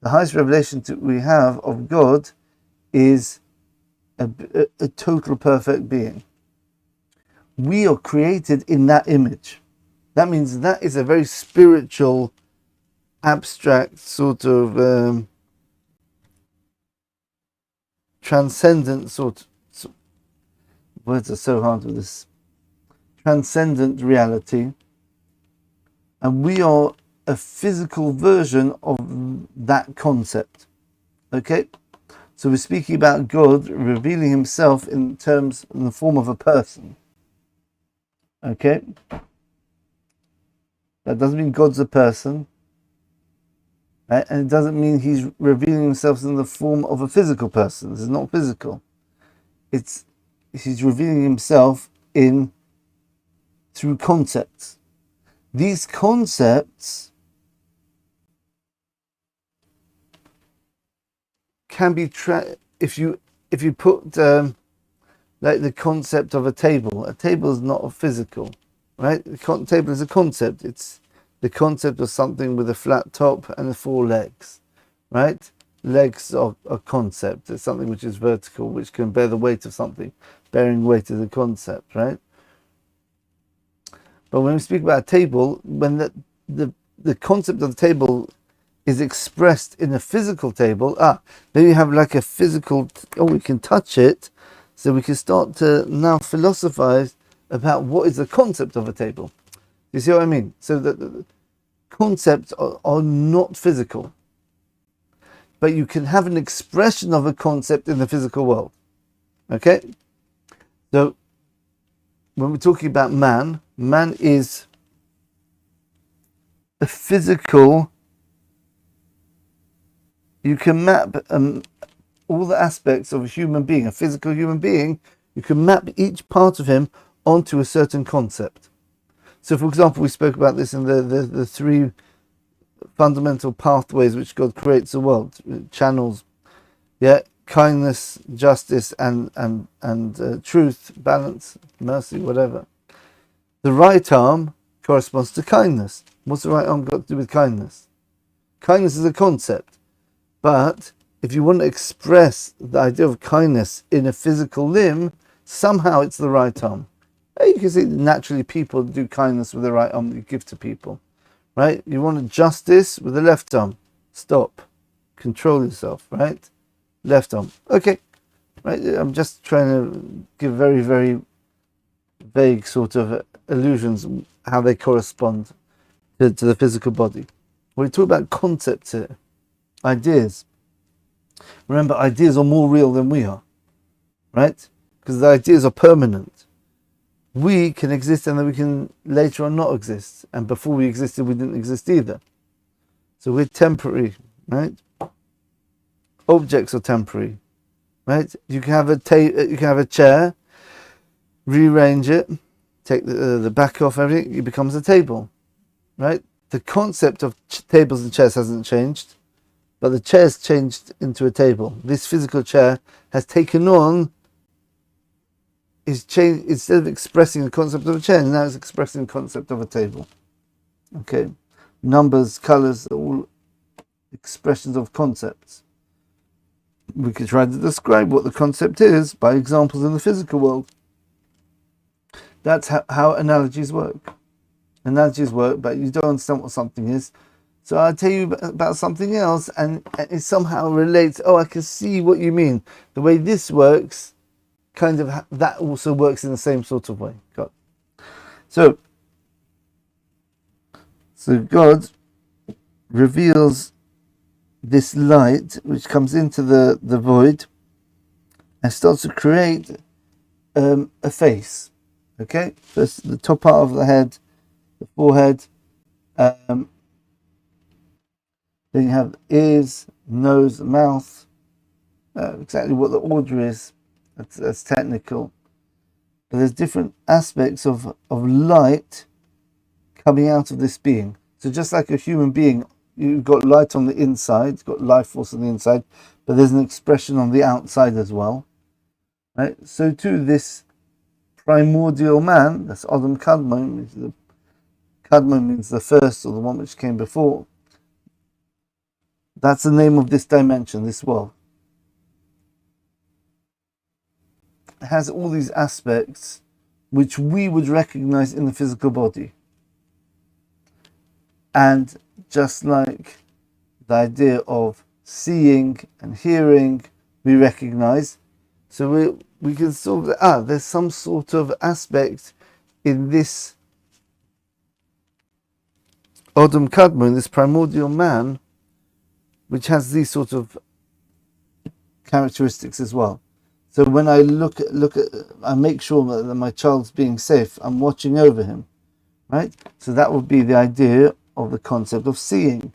The highest revelation we have of God is a total perfect being. We are created in that image. That means that is a very spiritual, abstract sort of transcendent sort of, words are so hard with this, transcendent reality, and we are a physical version of that concept. Okay, so we're speaking about God revealing himself in the form of a person. Okay, that doesn't mean God's a person. right? And it doesn't mean he's revealing himself in the form of a physical person. This is not physical. He's revealing himself through concepts. These concepts can be if you put like the concept of a table. A table is not a physical, right? The table is a concept. It's the concept of something with a flat top and the 4 legs, right? Legs are a concept. It's something which is vertical, which can bear the weight of something. Bearing weight is a concept, right? But when we speak about a table, when the concept of the table is expressed in a physical table, then you have like a physical, we can touch it, so we can start to now philosophize about what is the concept of a table. You see what I mean? So the concepts are not physical, but you can have an expression of a concept in the physical world. Okay? So when we're talking about man is a physical. You can map all the aspects of a human being, a physical human being. You can map each part of him onto a certain concept. So, for example, we spoke about this in the 3 fundamental pathways which God creates the world, channels, kindness, justice, and truth, balance, mercy, whatever. The right arm corresponds to kindness. What's the right arm got to do with kindness? Kindness is a concept, but if you want to express the idea of kindness in a physical limb, somehow it's the right arm. You can see naturally people do kindness with the right arm that you give to people, right? You want justice with the left arm. Stop. Control yourself, right? Left arm. Okay. Right? I'm just trying to give very, very vague sort of allusions, how they correspond to the physical body. We talk about concepts here, ideas. Remember, ideas are more real than we are, right? Because the ideas are permanent. We can exist and then we can later on not exist. And before we existed, we didn't exist either. So we're temporary, right? Objects are temporary, right? You can have a chair, rearrange it, take the back off everything, it becomes a table, right? The concept of tables and chairs hasn't changed, but the chair's changed into a table. This physical chair has taken on, is changed, instead of expressing the concept of a chair, now it's expressing the concept of a table. Okay, numbers, colors, are all expressions of concepts. We could try to describe what the concept is by examples in the physical world. That's how analogies work. Analogies work, but you don't understand what something is. So I'll tell you about something else, and it somehow relates. I can see what you mean. The way this works, kind of, that also works in the same sort of way. So God reveals this light which comes into the void and starts to create a face. Okay, first the top part of the head, the forehead. Then you have ears, nose, mouth. Exactly what the order is, that's technical. But there's different aspects of light coming out of this being. So just like a human being, you've got light on the inside, you've got life force on the inside, but there's an expression on the outside as well. Right? So too, this primordial man, that's Adam Kadmon. Kadmon means the first, or the one which came before. That's the name of this dimension, this world. It has all these aspects which we would recognize in the physical body. And just like the idea of seeing and hearing, we recognize. So we can sort of, there's some sort of aspect in this Adam Kadmon, this primordial man, which has these sort of characteristics as well. So when I look at, I make sure that my child's being safe. I'm watching over him, right? So that would be the idea of the concept of seeing.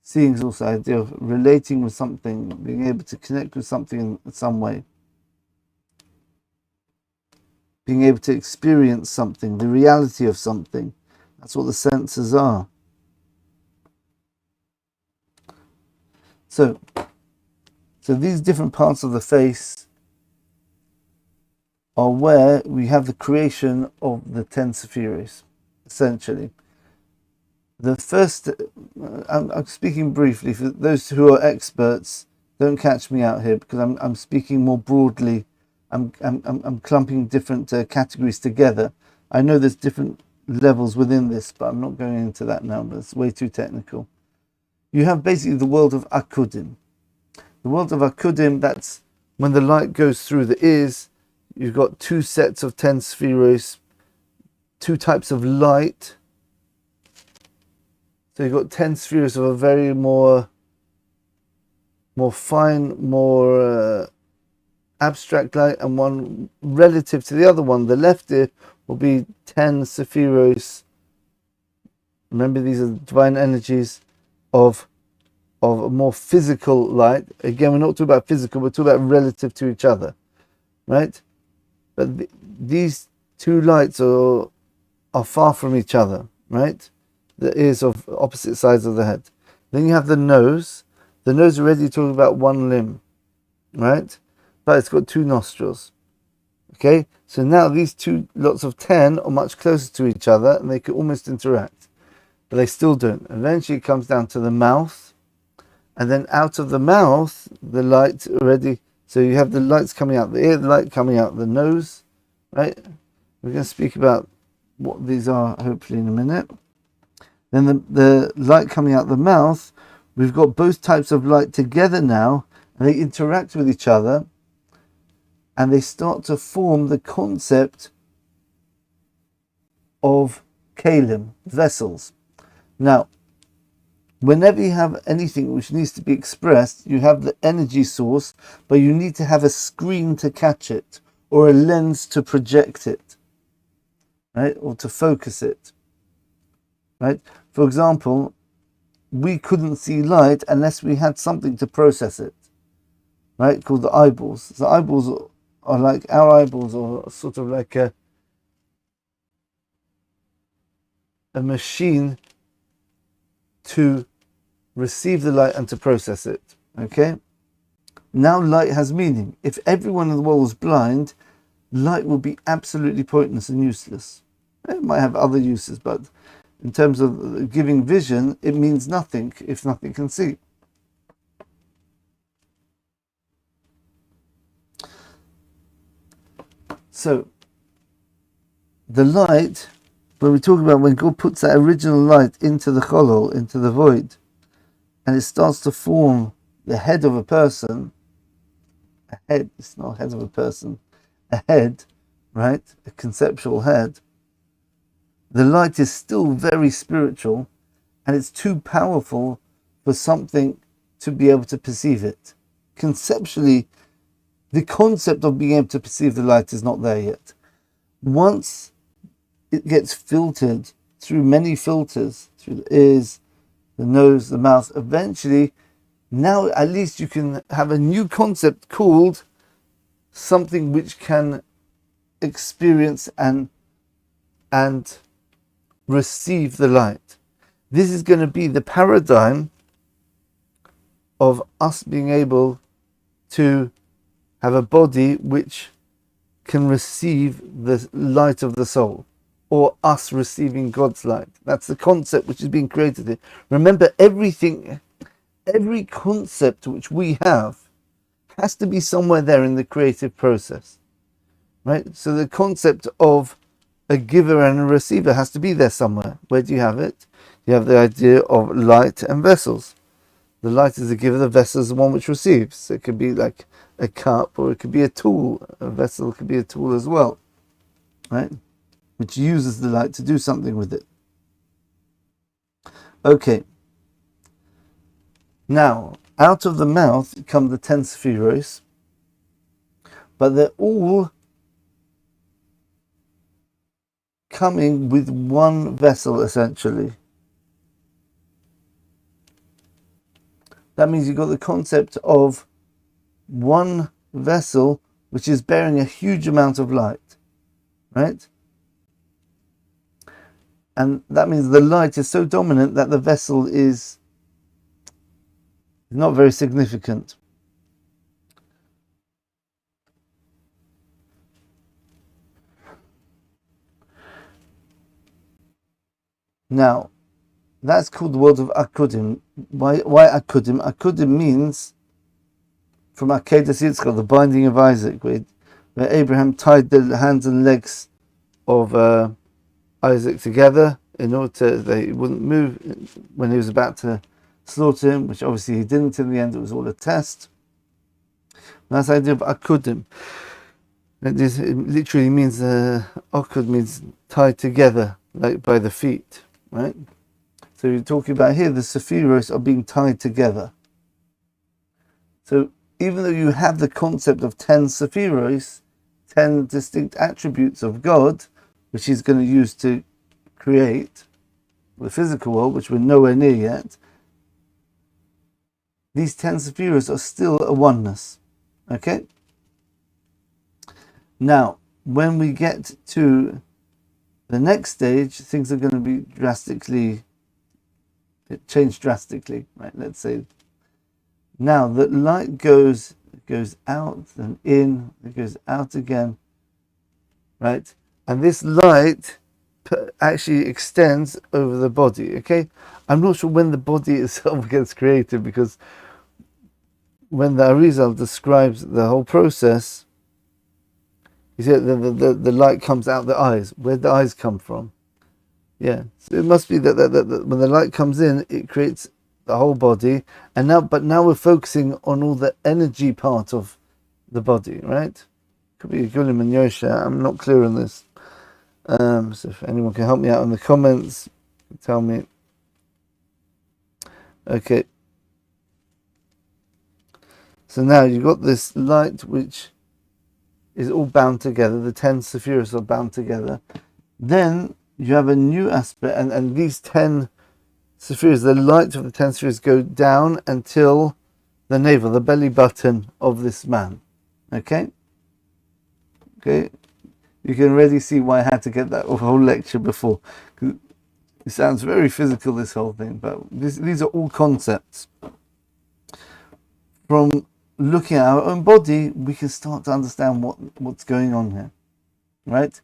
seeing is also the idea of relating with something, being able to connect with something in some way. Being able to experience something, the reality of something. That's what the senses are. So these different parts of the face are where we have the creation of the 10 Sefiros, essentially. The first, I'm speaking briefly, for those who are experts, don't catch me out here, because I'm speaking more broadly. I'm clumping different categories together. I know there's different levels within this, but I'm not going into that now. That's way too technical. You have basically the world of Akudim. The world of Akudim, that's when the light goes through the ears. You've got two sets of 10 Sefiros, two types of light. So you've got 10 Sefiros of a very more fine, more abstract light, and one relative to the other one. The left ear will be 10 Sefiros. Remember, these are divine energies of a more physical light. Again, we're not talking about physical, we're talking about relative to each other, right? But these two lights are far from each other, right? The ears of opposite sides of the head. Then you have the nose. The nose already talking about one limb, right? But it's got two nostrils. Okay, so now these two lots of 10 are much closer to each other, and they could almost interact, but they still don't. Eventually, it comes down to the mouth, and then out of the mouth, the light already. So you have the lights coming out the ear, the light coming out the nose, right? We're going to speak about what these are hopefully in a minute. Then the light coming out the mouth, we've got both types of light together now, and they interact with each other, and they start to form the concept of kalim, vessels. Now, whenever you have anything which needs to be expressed, you have the energy source, but you need to have a screen to catch it, or a lens to project it, right? Or to focus it, right? For example, we couldn't see light unless we had something to process it, right? Called the eyeballs. The eyeballs are like, our eyeballs are sort of like a machine to receive the light and to process it. Okay? Now light has meaning. If everyone in the world was blind, light would be absolutely pointless and useless. It might have other uses, but in terms of giving vision, it means nothing if nothing can see. So, the light, when we talk about when God puts that original light into the cholol, into the void, and it starts to form the head of a person, a head, it's not a head of a person, a head, right? A conceptual head. The light is still very spiritual, and it's too powerful for something to be able to perceive it. Conceptually, the concept of being able to perceive the light is not there yet. Once it gets filtered through many filters, through the ears, the nose, the mouth, eventually, now at least you can have a new concept called something which can experience and receive the light. This is going to be the paradigm of us being able to have a body which can receive the light of the soul, or us receiving God's light. That's the concept which is being created here. Remember, every concept which we have has to be somewhere there in the creative process, right? So the concept of a giver and a receiver has to be there somewhere. Where do you have it? You have the idea of light and vessels. The light is the giver, the vessel is the one which receives. So it could be like a cup, or it could be a tool. A vessel could be a tool as well, right? Which uses the light to do something with it. Okay. Now, out of the mouth come the 10 Sefiros, but they're all coming with one vessel, essentially. That means you've got the concept of one vessel which is bearing a huge amount of light, right? And that means the light is so dominant that the vessel is not very significant. Now, that's called the world of Akudim. Why Akudim? Akudim means from Akedah Yitzchak, the binding of Isaac, where Abraham tied the hands and legs of Isaac together in order to, they wouldn't move when he was about to slaughter him, which obviously he didn't in the end. It was all a test. And that's the idea of Akudim. It literally means, Akud means tied together, like by the feet, right? So you're talking about here, the Sefiros are being tied together. So even though you have the concept of 10 Sefiros, 10 distinct attributes of God, which he's going to use to create the physical world, which we're nowhere near yet, these 10 Sefiros are still a oneness. Okay? Now, when we get to the next stage, things are going to be change drastically, right? Let's say now the light goes out and in, it goes out again, right? And this light actually extends over the body. Okay, I'm not sure when the body itself gets created, because when the Arizal describes the whole process, he said the light comes out the eyes. Where'd the eyes come from? Yeah, so it must be that when the light comes in, it creates the whole body. And now we're focusing on all the energy part of the body, right? Could be Gulim and Yochai. I'm not clear on this. So if anyone can help me out in the comments, tell me. Okay. So now you've got this light which is all bound together. The 10 Sefiros are bound together. Then you have a new aspect, and these 10 Sefiros, the light of the 10 Sefiros go down until the navel, the belly button of this man. Okay? Okay? You can already see why I had to get that whole lecture before. It sounds very physical, this whole thing, but these are all concepts. From looking at our own body, we can start to understand what's going on here. Right?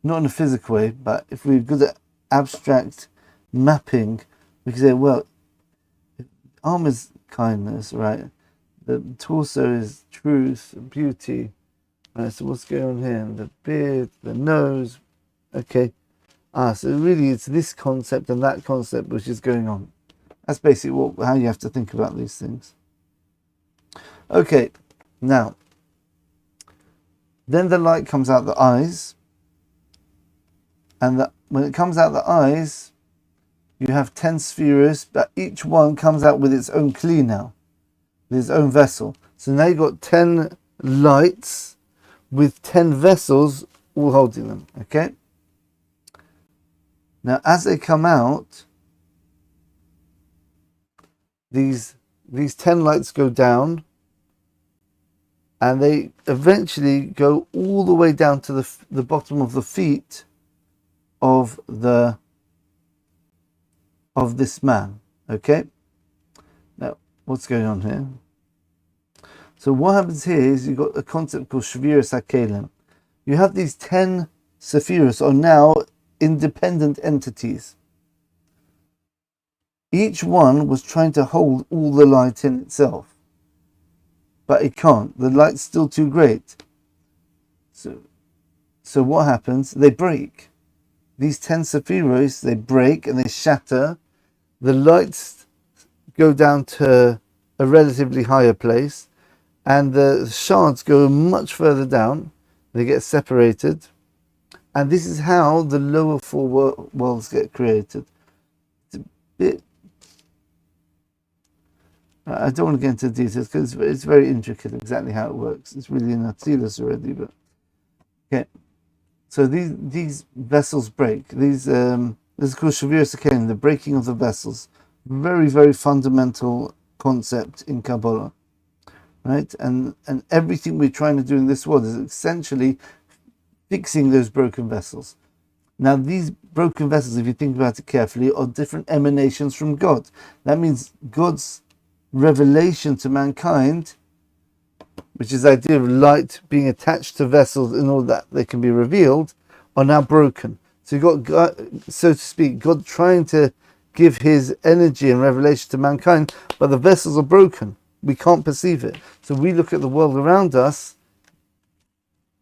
Not in a physical way, but if we're good at abstract mapping, we can say, well, arm is kindness, right? The torso is truth, beauty. Right, so what's going on here? The beard, the nose. Okay. So really it's this concept and that concept which is going on. That's basically how you have to think about these things. Okay, now, then the light comes out the eyes, and when it comes out the eyes, you have 10 Sefiros, but each one comes out with its own kli now, with its own vessel. So now you've got 10 lights with 10 vessels all holding them, okay? Now, as they come out, these 10 lights go down, and they eventually go all the way down to the bottom of the feet of this man. Okay? Now, what's going on here? So what happens here is you've got a concept called Shviras HaKelim. You have these 10 Sefiros are now independent entities. Each one was trying to hold all the light in itself, but it can't. The light's still too great. So what happens? They break. These 10 Sefiros, they break and they shatter. The lights go down to a relatively higher place, and the shards go much further down. They get separated. And this is how the lower four worlds get created. It's a bit... I don't want to get into details because it's very intricate exactly how it works. It's really in ATZILUS already, but okay. So these vessels break. This is called Shviras HaKelim, the breaking of the vessels. Very, very fundamental concept in Kabbalah, right? And everything we're trying to do in this world is essentially fixing those broken vessels. Now, these broken vessels, if you think about it carefully, are different emanations from God. That means God's revelation to mankind, which is the idea of light being attached to vessels in order that they can be revealed, are now broken. So you've got God, so to speak, God trying to give his energy and revelation to mankind, but the vessels are broken. We can't perceive it. So we look at the world around us.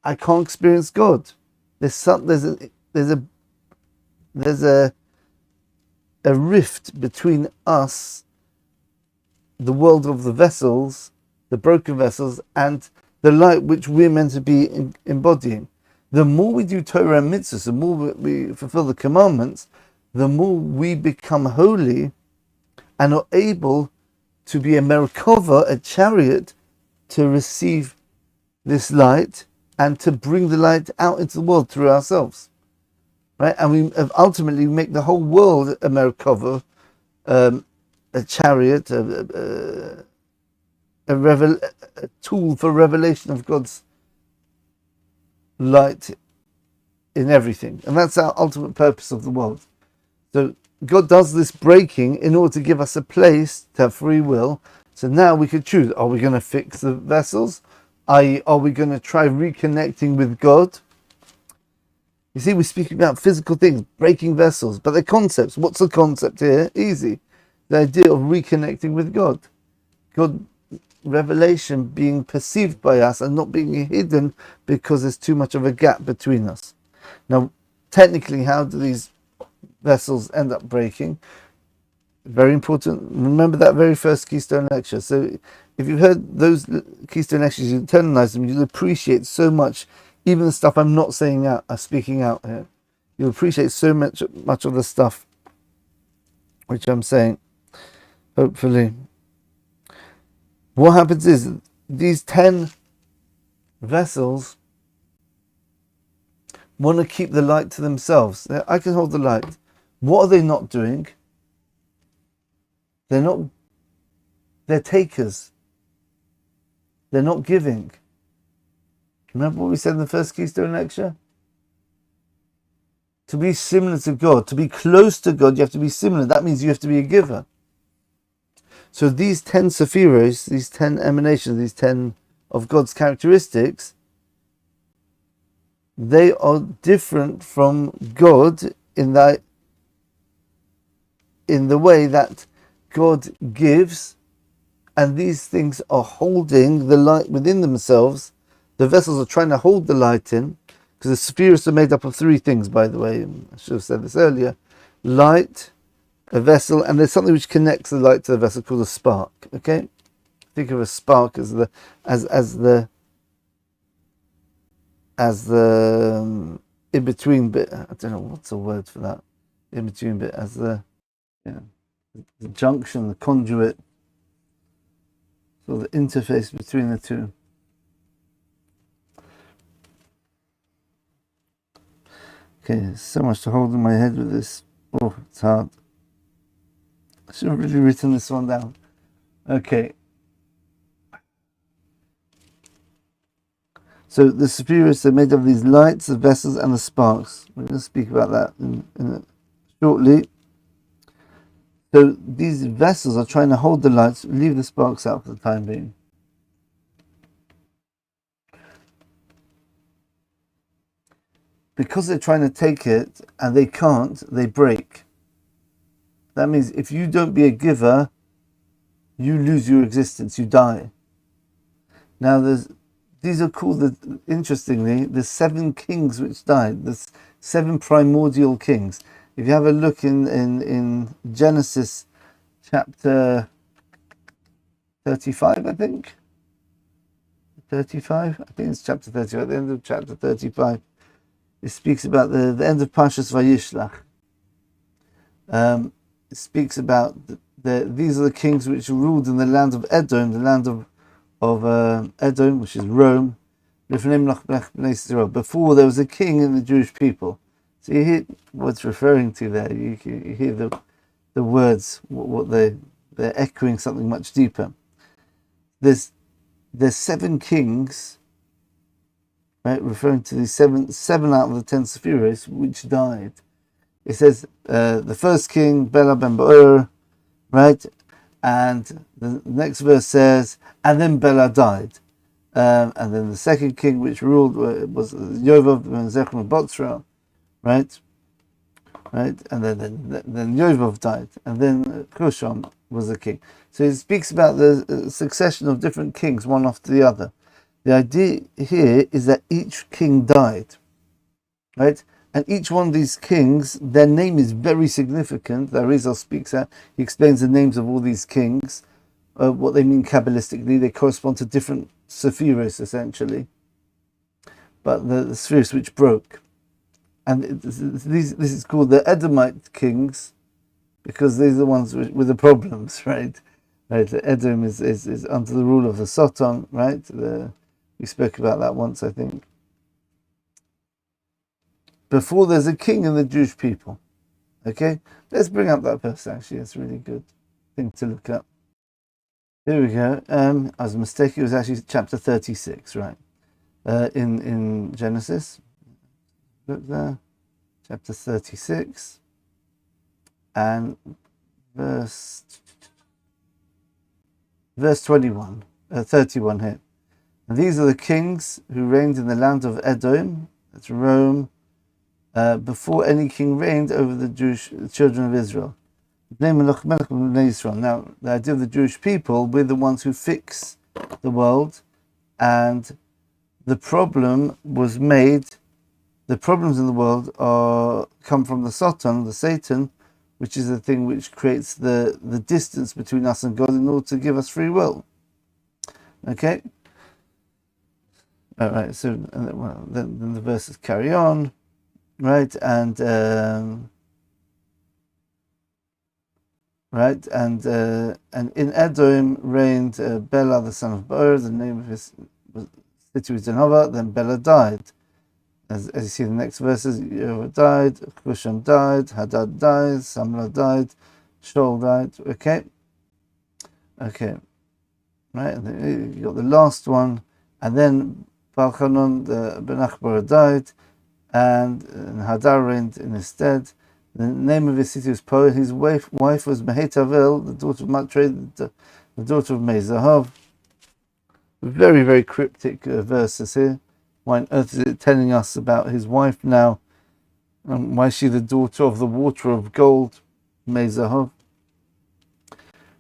I can't experience God. There's a rift between us, the world of the vessels, the broken vessels, and the light which we're meant to be embodying. The more we do Torah and mitzvahs, the more we fulfill the commandments, the more we become holy and are able to be a Merkava, a chariot, to receive this light and to bring the light out into the world through ourselves. Right? And we ultimately make the whole world a Merkava, a chariot, a tool for revelation of God's light in everything. And that's our ultimate purpose of the world. So God does this breaking in order to give us a place to have free will. So now we could choose, are we going to fix the vessels? i.e., are we going to try reconnecting with God? You see, we're speaking about physical things, breaking vessels, but they're concepts. What's the concept here? Easy. The idea of reconnecting with God. God, revelation being perceived by us and not being hidden because there's too much of a gap between us. Now, technically, how do these vessels end up breaking? Very important. Remember that very first Keystone lecture. So if you've heard those Keystone lectures, you internalize them, you'll appreciate so much, even the stuff I'm not saying out, speaking out here. You'll appreciate so much of the stuff which I'm saying, hopefully. What happens is, these 10 vessels want to keep the light to themselves. I can hold the light. What are they not doing? They're takers. They're not giving. Remember what we said in the first Keystone lecture? To be similar to God, to be close to God, you have to be similar. That means you have to be a giver. So these 10 Sefiros, these 10 emanations, these 10 of God's characteristics, they are different from God in the way that God gives, and these things are holding the light within themselves. The vessels are trying to hold the light in, because the Sefiros are made up of 3 things, by the way. I should have said this earlier. Light, a vessel, and there's something which connects the light to the vessel called a spark. Okay? Think of a spark as the in-between bit. I don't know what's the word for that. In-between bit, as the junction, the conduit, so the interface between the two. Okay, there's so much to hold in my head with this. Oh, it's hard. I should have really written this one down. Okay. So the Sefiros are made of these lights, the vessels, and the sparks. We're going to speak about that shortly. So these vessels are trying to hold the lights, leave the sparks out for the time being. Because they're trying to take it and they can't, they break. That means if you don't be a giver, you lose your existence, you die. Now these are called, interestingly, the 7 kings which died, the 7 primordial kings. If you have a look in Genesis chapter 35, I think. 35? I think it's chapter 35, at the end of chapter 35. It speaks about the end of Parshas Vayishlach. It speaks about these are the kings which ruled in the land of Edom, the land of Edom, which is Rome. Before there was a king in the Jewish people. So you hear what it's referring to there. You hear the words, what they they're echoing something much deeper. There's 7 kings, right, referring to these seven out of the 10 Sefiros which died. It says the first king, Bela ben Be'er, right, and the next verse says, and then Bela died. And then the second king which ruled was Yovav ben Zechron Botzra, right, and then Yovav died, and then Kusham was the king. So he speaks about the succession of different kings, one after the other. The idea here is that each king died, right? And each one of these kings, their name is very significant. The Arizal speaks out, he explains the names of all these kings, what they mean Kabbalistically. They correspond to different Sefiros, essentially. But the Sefiros which broke. And this is called the Edomite kings, because these are the ones with the problems, right? Right, the Edom is under the rule of the Soton, right? We spoke about that once, I think. Before there's a king in the Jewish people. Okay? Let's bring up that verse, actually. That's a really good thing to look up. Here we go. I was mistaken. It was actually chapter 36, right? In Genesis. Look there. Chapter 36. And verse 21. 31 here. And these are the kings who reigned in the land of Edom. That's Rome. Before any king reigned over the children of Israel. Now, the idea of the Jewish people, we're the ones who fix the world, and the problem was made. The problems in the world come from the Satan, the Satan, which is the thing which creates the distance between us and God in order to give us free will. Okay? Alright, so then the verses carry on, right? And in Edom reigned Bela the son of Be'er. The name of his city was Jehovah. Then Bela died. As you see in the next verses, Yovav died, Kusham died, Hadad died, Samla died, Shaul died. Okay, right. And then you got the last one, and then Balchanon the Ben Achbar died, and Hadar reigned in his stead. The name of his city was Poel. His wife was Mehetavel, the daughter of Matre, the daughter of Mezahov. Very, very cryptic verses here. Why on earth is it telling us about his wife now? Why is she the daughter of the water of gold, Mezahov?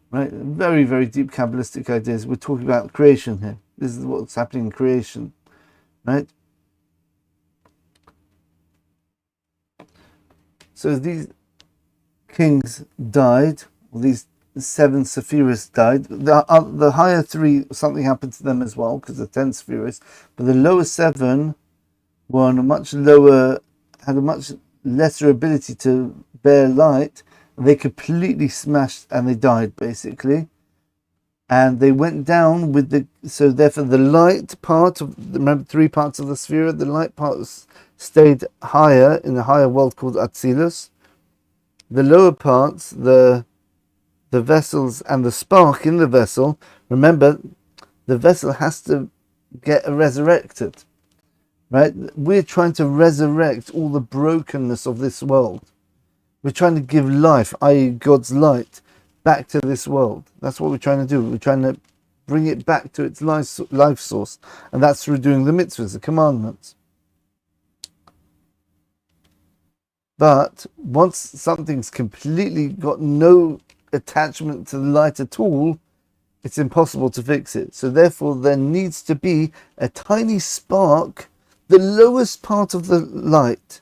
Right, very, very deep Kabbalistic ideas. We're talking about creation here. This is what's happening in creation, right? So these kings died, these 7 Sefiros died. The higher 3, something happened to them as well, because the 10 Sefiros, but the lower 7 were on a much lower, had a much lesser ability to bear light. They completely smashed and they died, basically. And they went down with so therefore the light part of, remember 3 parts of the sphere, the light part stayed higher in a higher world called ATZILUS. The lower parts, the vessels and the spark in the vessel, remember, the vessel has to get resurrected, right? We're trying to resurrect all the brokenness of this world. We're trying to give life, i.e. God's light, back to this world. That's what we're trying to do. We're trying to bring it back to its life source, and that's through doing the mitzvahs, the commandments. But once something's completely got no attachment to the light at all, it's impossible to fix it. So therefore there needs to be a tiny spark. The lowest part of the light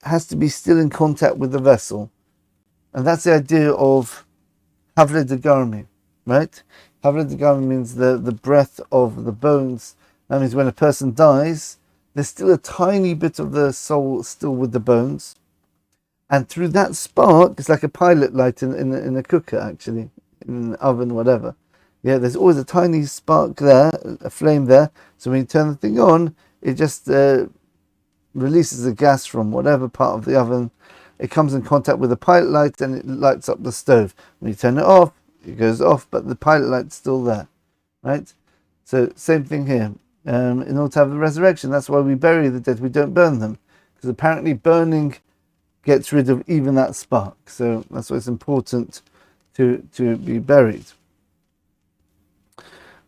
has to be still in contact with the vessel. And that's the idea of Havle de Garmi, right? Havle de Garmi means the breath of the bones. That means when a person dies, there's still a tiny bit of the soul still with the bones. And through that spark, it's like a pilot light in a cooker, actually, in an oven, whatever. Yeah, there's always a tiny spark there, a flame there. So when you turn the thing on, it just releases the gas from whatever part of the oven it comes in contact with the pilot light and it lights up the stove. When you turn it off, it goes off, but the pilot light's still there, right? So same thing here. In order to have the resurrection, that's why we bury the dead. We don't burn them, because apparently burning gets rid of even that spark. So that's why it's important to be buried,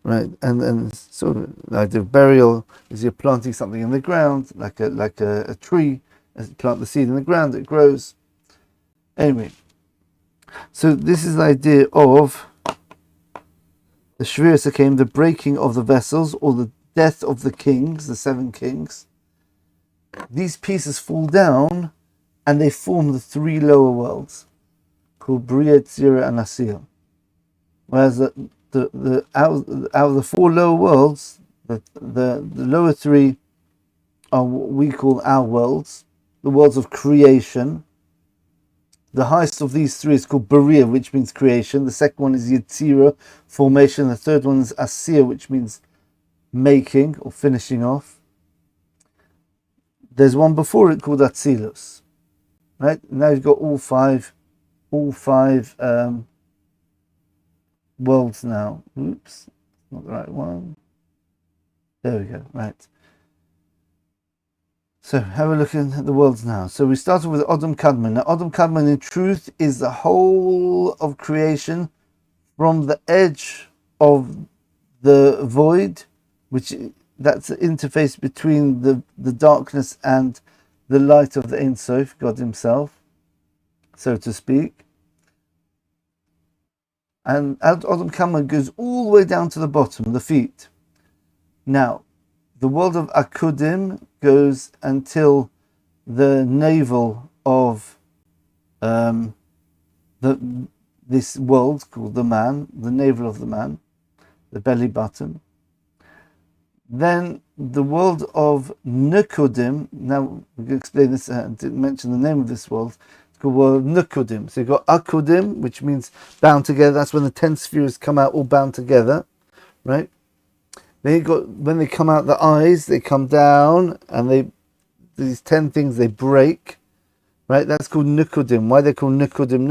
right? And sort of the idea of burial is you're planting something in the ground, like a tree. As you plant the seed in the ground, it grows. Anyway, so this is the idea of the Sefiros came, the breaking of the vessels, or the death of the kings, the 7 kings. These pieces fall down and they form the 3 lower worlds called Bria, Tzira, and Asiya. Whereas out of the 4 lower worlds, the lower 3 are what we call our worlds, the worlds of creation. The highest of these 3 is called Beria, which means creation. The second one is Yetzira, formation. The third one is Asiya, which means making or finishing off. There's one before it called ATZILUS, right? Now you've got all five worlds now. Oops, not the right one. There we go. Right. So have a look at the worlds now. So we started with Adam Kadmon. Now Adam Kadmon in truth is the whole of creation from the edge of the void, which that's the interface between the darkness and the light of the Ein Sof, God himself, so to speak. And Adam Kadmon goes all the way down to the bottom, the feet. Now, the world of Akudim goes until the navel of this world called the man, the navel of the man, the belly button. Then the world of Nekudim. Now we can explain this. I didn't mention the name of this world. It's called world Nekudim. So you've got Akudim, which means bound together. That's when the 10 spheres come out all bound together, right? Then you got, when they come out the eyes, they come down, and these 10 things they break, right? That's called Nekudim. Why they call Nekudim?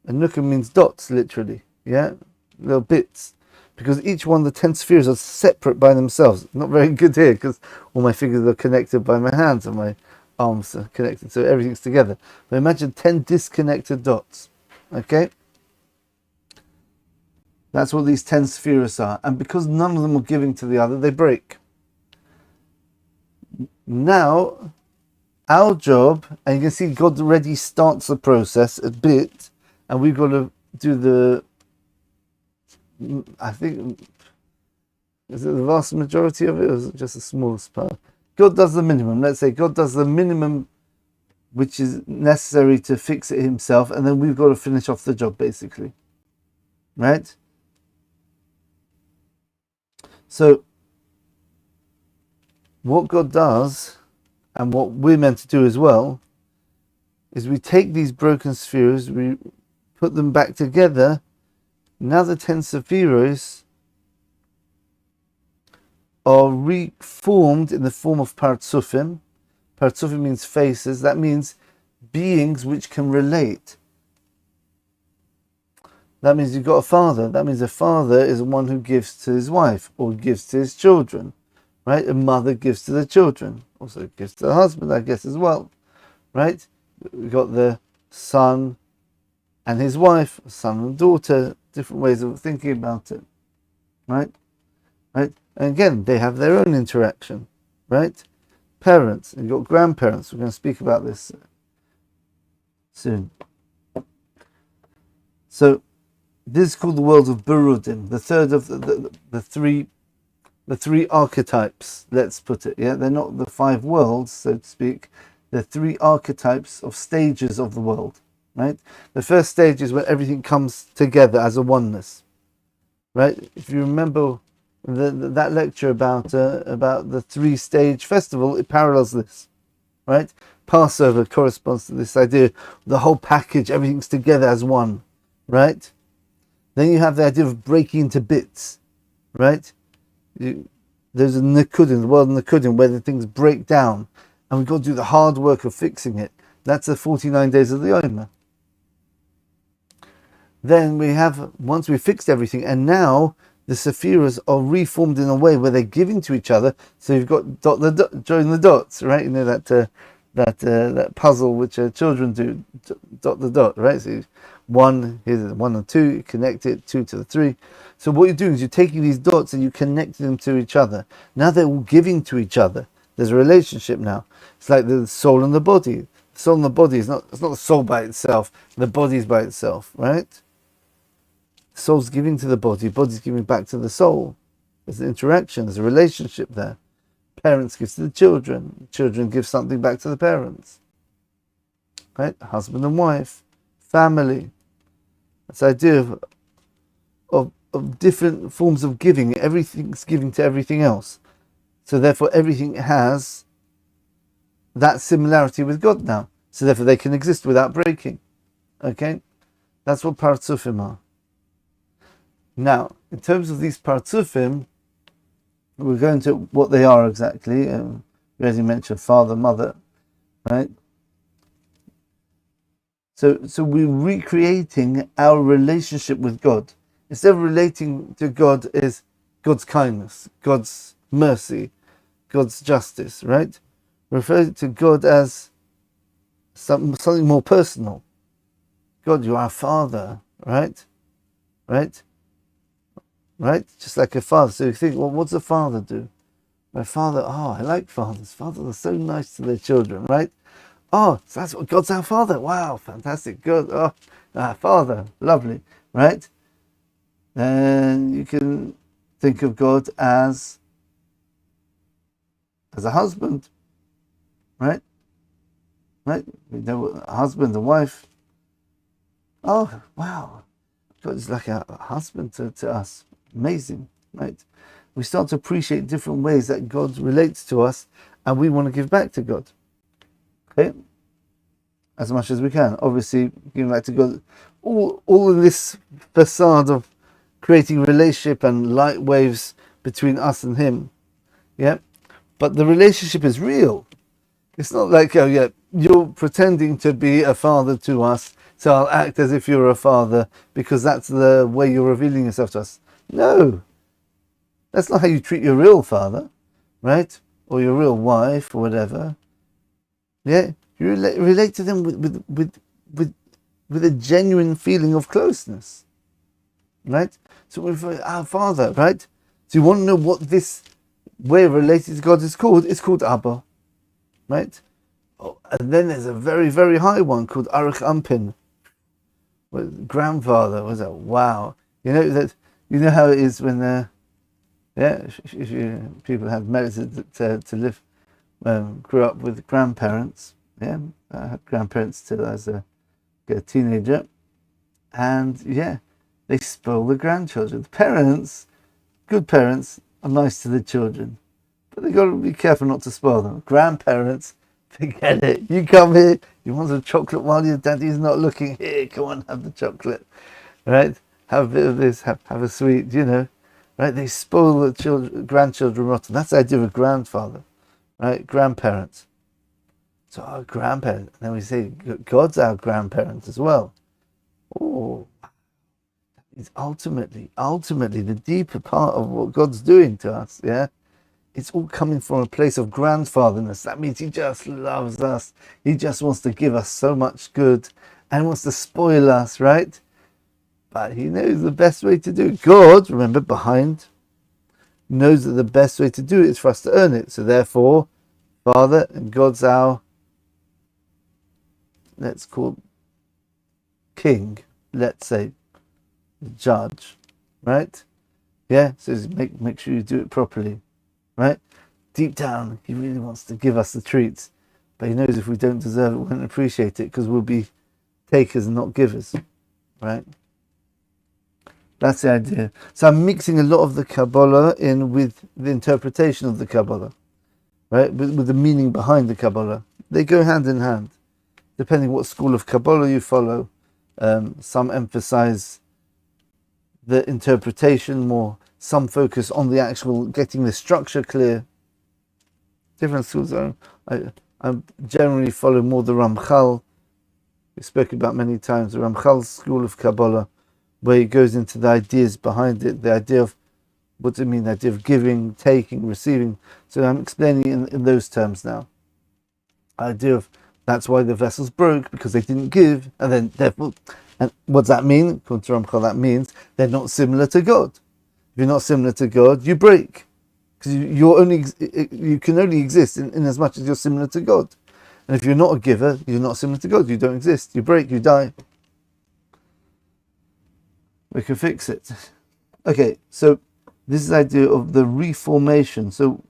Nekudim means dots, literally, yeah, little bits, because each one of the 10 spheres are separate by themselves. Not very good here, because all my fingers are connected by my hands and my arms are connected, so everything's together. But imagine 10 disconnected dots, okay? That's what these 10 Sefiros are. And because none of them are giving to the other, they break. Now, our job, and you can see God already starts the process a bit, and we've got to do I think, is it the vast majority of it, or is it just the smallest part? God does the minimum. Let's say God does the minimum which is necessary to fix it himself, and then we've got to finish off the job, basically. Right? So, what God does, and what we're meant to do as well, is we take these broken spheres, we put them back together. Now the 10 Sefiros are reformed in the form of Partzufim. Partzufim means faces. That means beings which can relate. That means you've got a father. That means a father is one who gives to his wife or gives to his children, right? A mother gives to the children, also gives to the husband, I guess, as well, right? We've got the son and his wife, son and daughter, different ways of thinking about it, right? Right? And again, they have their own interaction, right? Parents, you've got grandparents. We're going to speak about this soon. So, this is called the world of Berudim, the third of the three archetypes, let's put it. Yeah, they're not the 5 worlds, so to speak. They're 3 archetypes of stages of the world, right? The first stage is when everything comes together as a oneness, right? If you remember that lecture about the 3-stage festival, it parallels this, right? Passover corresponds to this idea, the whole package, everything's together as one, right? Then you have the idea of breaking into bits, right? There's a Nekudim, the world of Nekudim, where the things break down, and we've got to do the hard work of fixing it. That's the 49 days of the Omer. Then we have, once we fixed everything, and now the Sefiros are reformed in a way where they're giving to each other. So you've got join the dots, right? You know that puzzle which children do, dot the dot, right? So one, here's 1 and 2, you connect it, 2 to the 3. So what you're doing is you're taking these dots and you connect them to each other. Now they're all giving to each other. There's a relationship now. It's like the soul and the body. The soul and the body it's not the soul by itself. The body is by itself, right? The soul's giving to the body's giving back to the soul. There's an interaction, there's a relationship there. Parents give to the children give something back to the parents. Right? Husband and wife, family. This idea of different forms of giving. Everything's giving to everything else. So therefore everything has that similarity with God now. So therefore they can exist without breaking. Okay? That's what Partzufim are. Now, in terms of these Partzufim, we're going to what they are exactly. We already mentioned father, mother, right? So we're recreating our relationship with God. Instead of relating to God as God's kindness, God's mercy, God's justice, right? Refer to God as something more personal. God, you are our Father, right? Right? Right? Just like a father. So you think, well, what's a father do? My father, I like fathers. Fathers are so nice to their children, right? Oh, so that's what God's our Father. Wow, fantastic. God, our Father, lovely, right? Then you can think of God as a husband, right? Right? We know a husband and wife. Oh, wow. God is like a husband to us. Amazing, right? We start to appreciate different ways that God relates to us and we want to give back to God. Okay? As much as we can. Obviously, giving back to God. All of this facade of creating relationship and light waves between us and Him. Yeah? But the relationship is real. It's not like, oh yeah, you're pretending to be a father to us, so I'll act as if you're a father because that's the way you're revealing yourself to us. No. That's not how you treat your real father, right? Or your real wife or whatever. Yeah? You relate to them with a genuine feeling of closeness. Right? So with our Father, right? So you want to know what this way of relating to God is called? It's called Abba. Right? Oh, and then there's a very, very high one called Aruch Ampin. Grandfather. Was that? Wow. You know how it is when if people have merited to live, grew up with grandparents. Yeah, I had grandparents till I was a teenager, and yeah, they spoil the grandchildren. The parents, good parents, are nice to the children, but they got to be careful not to spoil them. Grandparents, forget it. You come here, you want some chocolate while your daddy's not looking. Here, come on, have the chocolate, right? Have a bit of this, have a sweet, right? They spoil the grandchildren rotten. That's the idea of a grandfather, right? Grandparents. So our grandparents, and then we say God's our grandparents as well. Oh, it's ultimately the deeper part of what God's doing to us, yeah? It's all coming from a place of grandfatherness. That means He just loves us. He just wants to give us so much good and wants to spoil us, right? But He knows the best way to do it. God, remember, behind, knows that the best way to do it is for us to earn it. So therefore, Father, and God's our, let's call king, let's say, judge, right? Yeah, so make sure you do it properly, right? Deep down, He really wants to give us the treats, but He knows if we don't deserve it, we won't appreciate it because we'll be takers and not givers, right? That's the idea. So I'm mixing a lot of the Kabbalah in with the interpretation of the Kabbalah, right? With the meaning behind the Kabbalah. They go hand in hand. Depending what school of Kabbalah you follow, some emphasize the interpretation more, some focus on the actual getting the structure clear. Different schools are. I generally follow more the Ramchal. We spoke about many times the Ramchal's school of Kabbalah, where he goes into the ideas behind it, the idea of what does it mean, the idea of giving, taking, receiving. So I'm explaining in those terms now. The idea of that's why the vessels broke, because they didn't give, and then therefore, and what does that mean? According to Ramchal, that means they're not similar to God. If you're not similar to God, you break. Because you can only exist in as much as you're similar to God. And if you're not a giver, you're not similar to God. You don't exist. You break, you die. We can fix it. Okay, so this is the idea of the reformation. So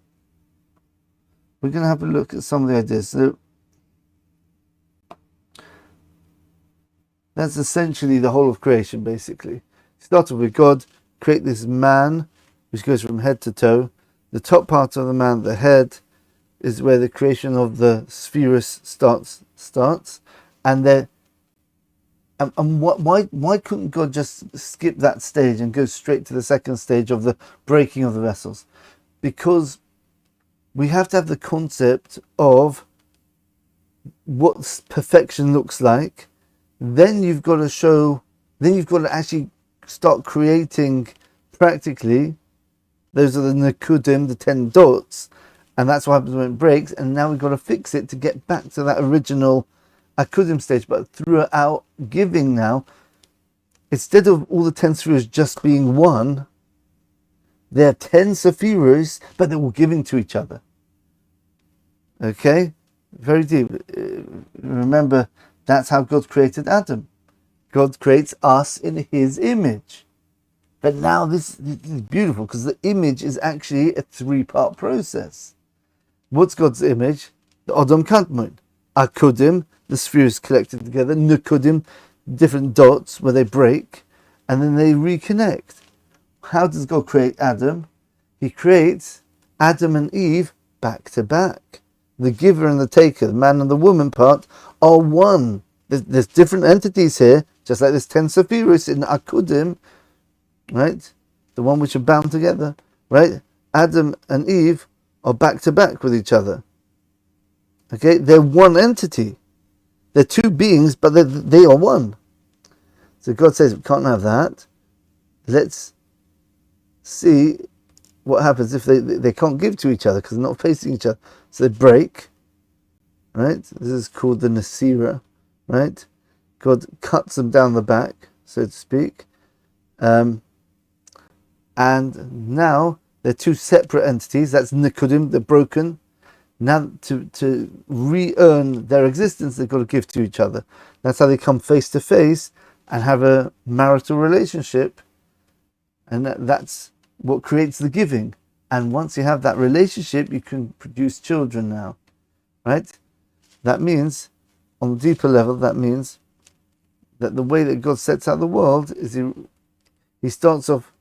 we're going to have a look at some of the ideas. So that's essentially the whole of creation, basically. Started with God, create this man, which goes from head to toe. The top part of the man, the head, is where the creation of the Sefiros starts. And why couldn't God just skip that stage and go straight to the second stage of the breaking of the vessels? Because we have to have the concept of what perfection looks like. Then you've got to actually start creating practically. Those are the Nekudim, the 10 dots, and that's what happens when it breaks. And now we've got to fix it to get back to that original Akudim stage. But throughout giving now, instead of all the 10 Sefiros just being one, there are 10 Sefiros, but they're all giving to each other. Okay? Very deep. Remember, that's how God created Adam. God creates us in His image. But now this is beautiful, because the image is actually a 3-part process. What's God's image? The Adam Kadmon. Akudim, the spheres collected together. Nekudim, different dots where they break, and then they reconnect. How does God create Adam? He creates Adam and Eve back to back. The giver and the taker, the man and the woman part, are one. There's different entities here, just like there's 10 Sefiros in Akudim, right? The one which are bound together, right? Adam and Eve are back to back with each other. Okay, they're one entity. They're two beings, but they are one. So God says, we can't have that. Let's see what happens if they can't give to each other because they're not facing each other. So they break, right? This is called the Nasira, right? God cuts them down the back, so to speak. And now they're two separate entities. That's Nekudim, they're broken. Now to re-earn their existence, they've got to give to each other. That's how they come face to face and have a marital relationship. And that's what creates the giving. And once you have that relationship, you can produce children now. Right? That means, on the deeper level, that means that the way that God sets out the world is he starts off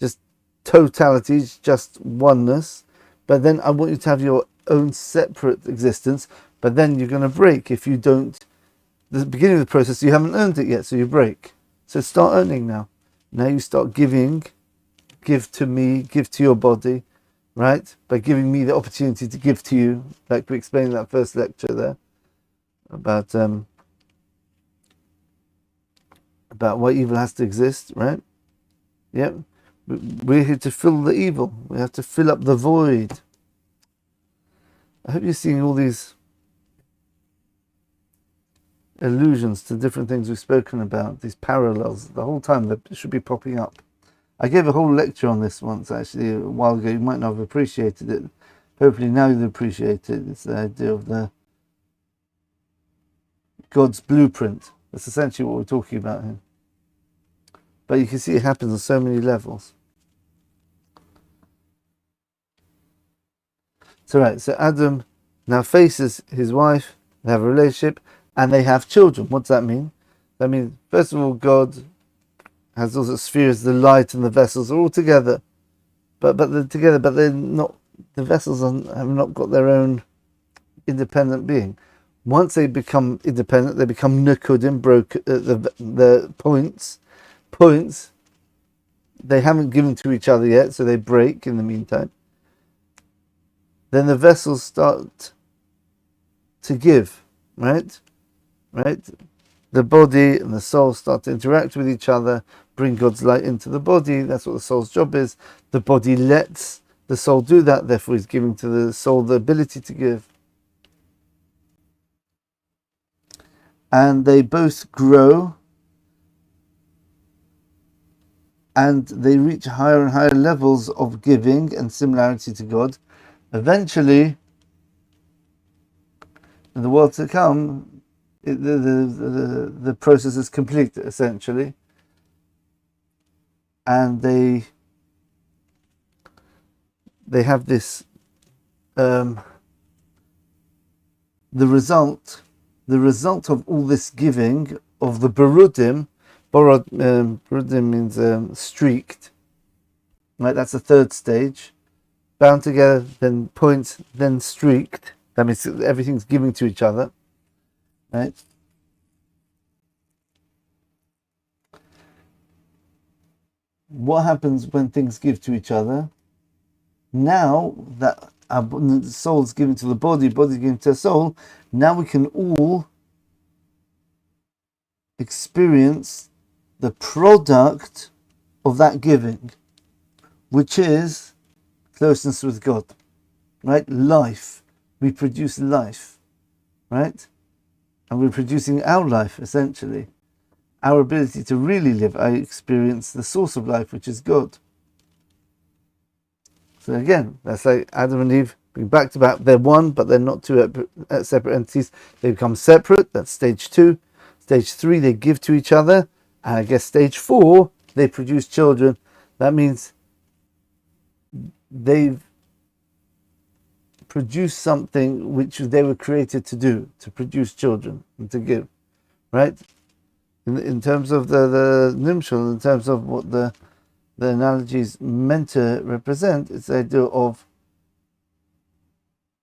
just totality, just oneness, but then I want you to have your own separate existence, but then you're going to break if you don't. The beginning of the process, you haven't earned it yet, so you break. So start earning now. Now you start giving. Give to me, give to your body, right? By giving me the opportunity to give to you, like we explained in that first lecture there, about why evil has to exist, right? Yep. We're here to fill the evil. We have to fill up the void. I hope you're seeing all these allusions to different things we've spoken about, these parallels, the whole time that should be popping up. I gave a whole lecture on this once, actually, a while ago. You might not have appreciated it. Hopefully now you'll appreciate it. It's the idea of the God's blueprint. That's essentially what we're talking about here. But you can see it happens on so many levels. So right, so Adam now faces his wife, they have a relationship, and they have children. What does that mean? That means, first of all, God has those spheres, the light and the vessels are all together. But they're together, but they're not, the vessels have not got their own independent being. Once they become independent, they become Nekudim, the points, they haven't given to each other yet, so they break in the meantime. Then the vessels start to give, right? Right? The body and the soul start to interact with each other, bring God's light into the body. That's what the soul's job is. The body lets the soul do that, therefore he's giving to the soul the ability to give. And they both grow and they reach higher and higher levels of giving and similarity to God. Eventually, in the world to come, the process is complete, essentially. And they have this, the result of all this giving of the Berudim. Berudim means streaked, right? That's the third stage. Bound together, then points, then streaked. That means everything's giving to each other, right? What happens when things give to each other? Now that our soul's given to the body's given to the soul, now we can all experience the product of that giving, which is closeness with God, right? Life. We produce life, right? And we're producing our life, essentially. Our ability to really live. I experience the source of life, which is God. So again, that's like Adam and Eve being back to back. They're one, but they're not two separate entities. They become separate. That's stage 2. Stage 3, they give to each other. And I guess stage 4, they produce children. That means they've produced something which they were created to do, to produce children and to give, right? In terms of the nimshal, in terms of what the analogy is meant to represent, it's the idea of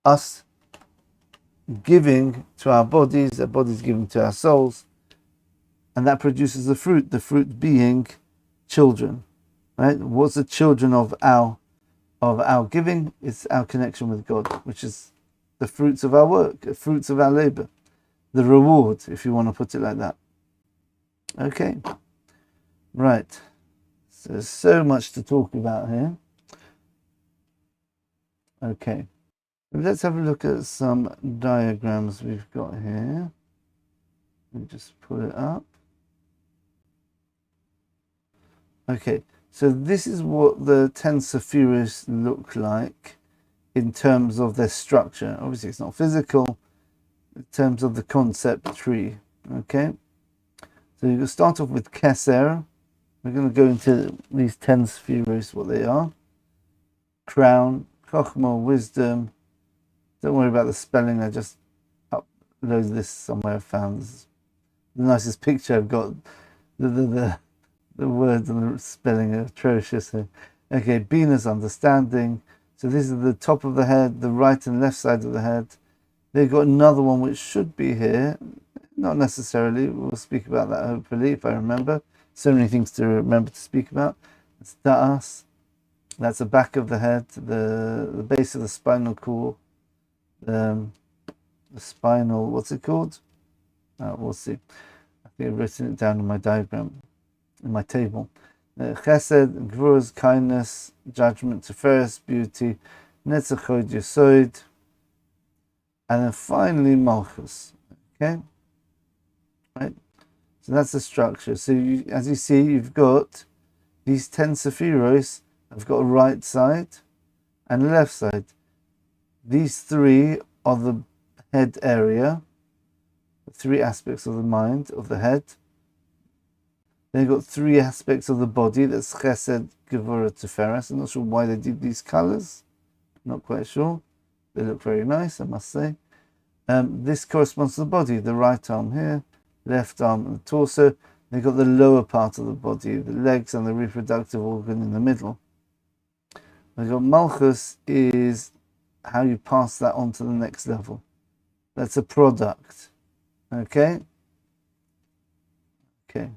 us giving to our bodies giving to our souls, and that produces the fruit being children, right? What's the children of our giving? It's our connection with God, which is the fruits of our work, the fruits of our labor, the reward, if you want to put it like that. Okay, right. So there's so much to talk about here. Okay, let's have a look at some diagrams we've got here. Let me just pull it up. Okay, so this is what the 10 Sefiros look like in terms of their structure. Obviously, it's not physical. In terms of the concept tree, okay? So you can start off with Keser. We're going to go into these 10 Sefiros, what they are. Crown, Chokhmah, wisdom. Don't worry about the spelling. I just uploaded this somewhere. I found this. The nicest picture I've got. The words and the spelling are atrocious here. Okay, Bina's understanding. So this is the top of the head, the right and left side of the head. They've got another one which should be here. Not necessarily. We'll speak about that hopefully if I remember. So many things to remember to speak about. It's Da'as. That's the back of the head, the base of the spinal cord. The spinal, what's it called? We'll see. I think I've written it down in my diagram, in my table. Chesed, Gvur's, kindness, judgment, Sefiros, beauty, Netzachod, Yesod, and then finally Malchus. Okay? Right? So that's the structure. So as you see, you've got these 10 Sefiros have got a right side and a left side. These 3 are the head area, 3 aspects of the mind, of the head. Then you've got 3 aspects of the body, that's Chesed, Gevurah, Sefiros. I'm not sure why they did these colors, not quite sure. They look very nice, I must say. This corresponds to the body, the right arm here, left arm and the torso. They've got the lower part of the body, the legs and the reproductive organ in the middle. We've got Malchus is how you pass that on to the next level. That's a product. Okay? Okay.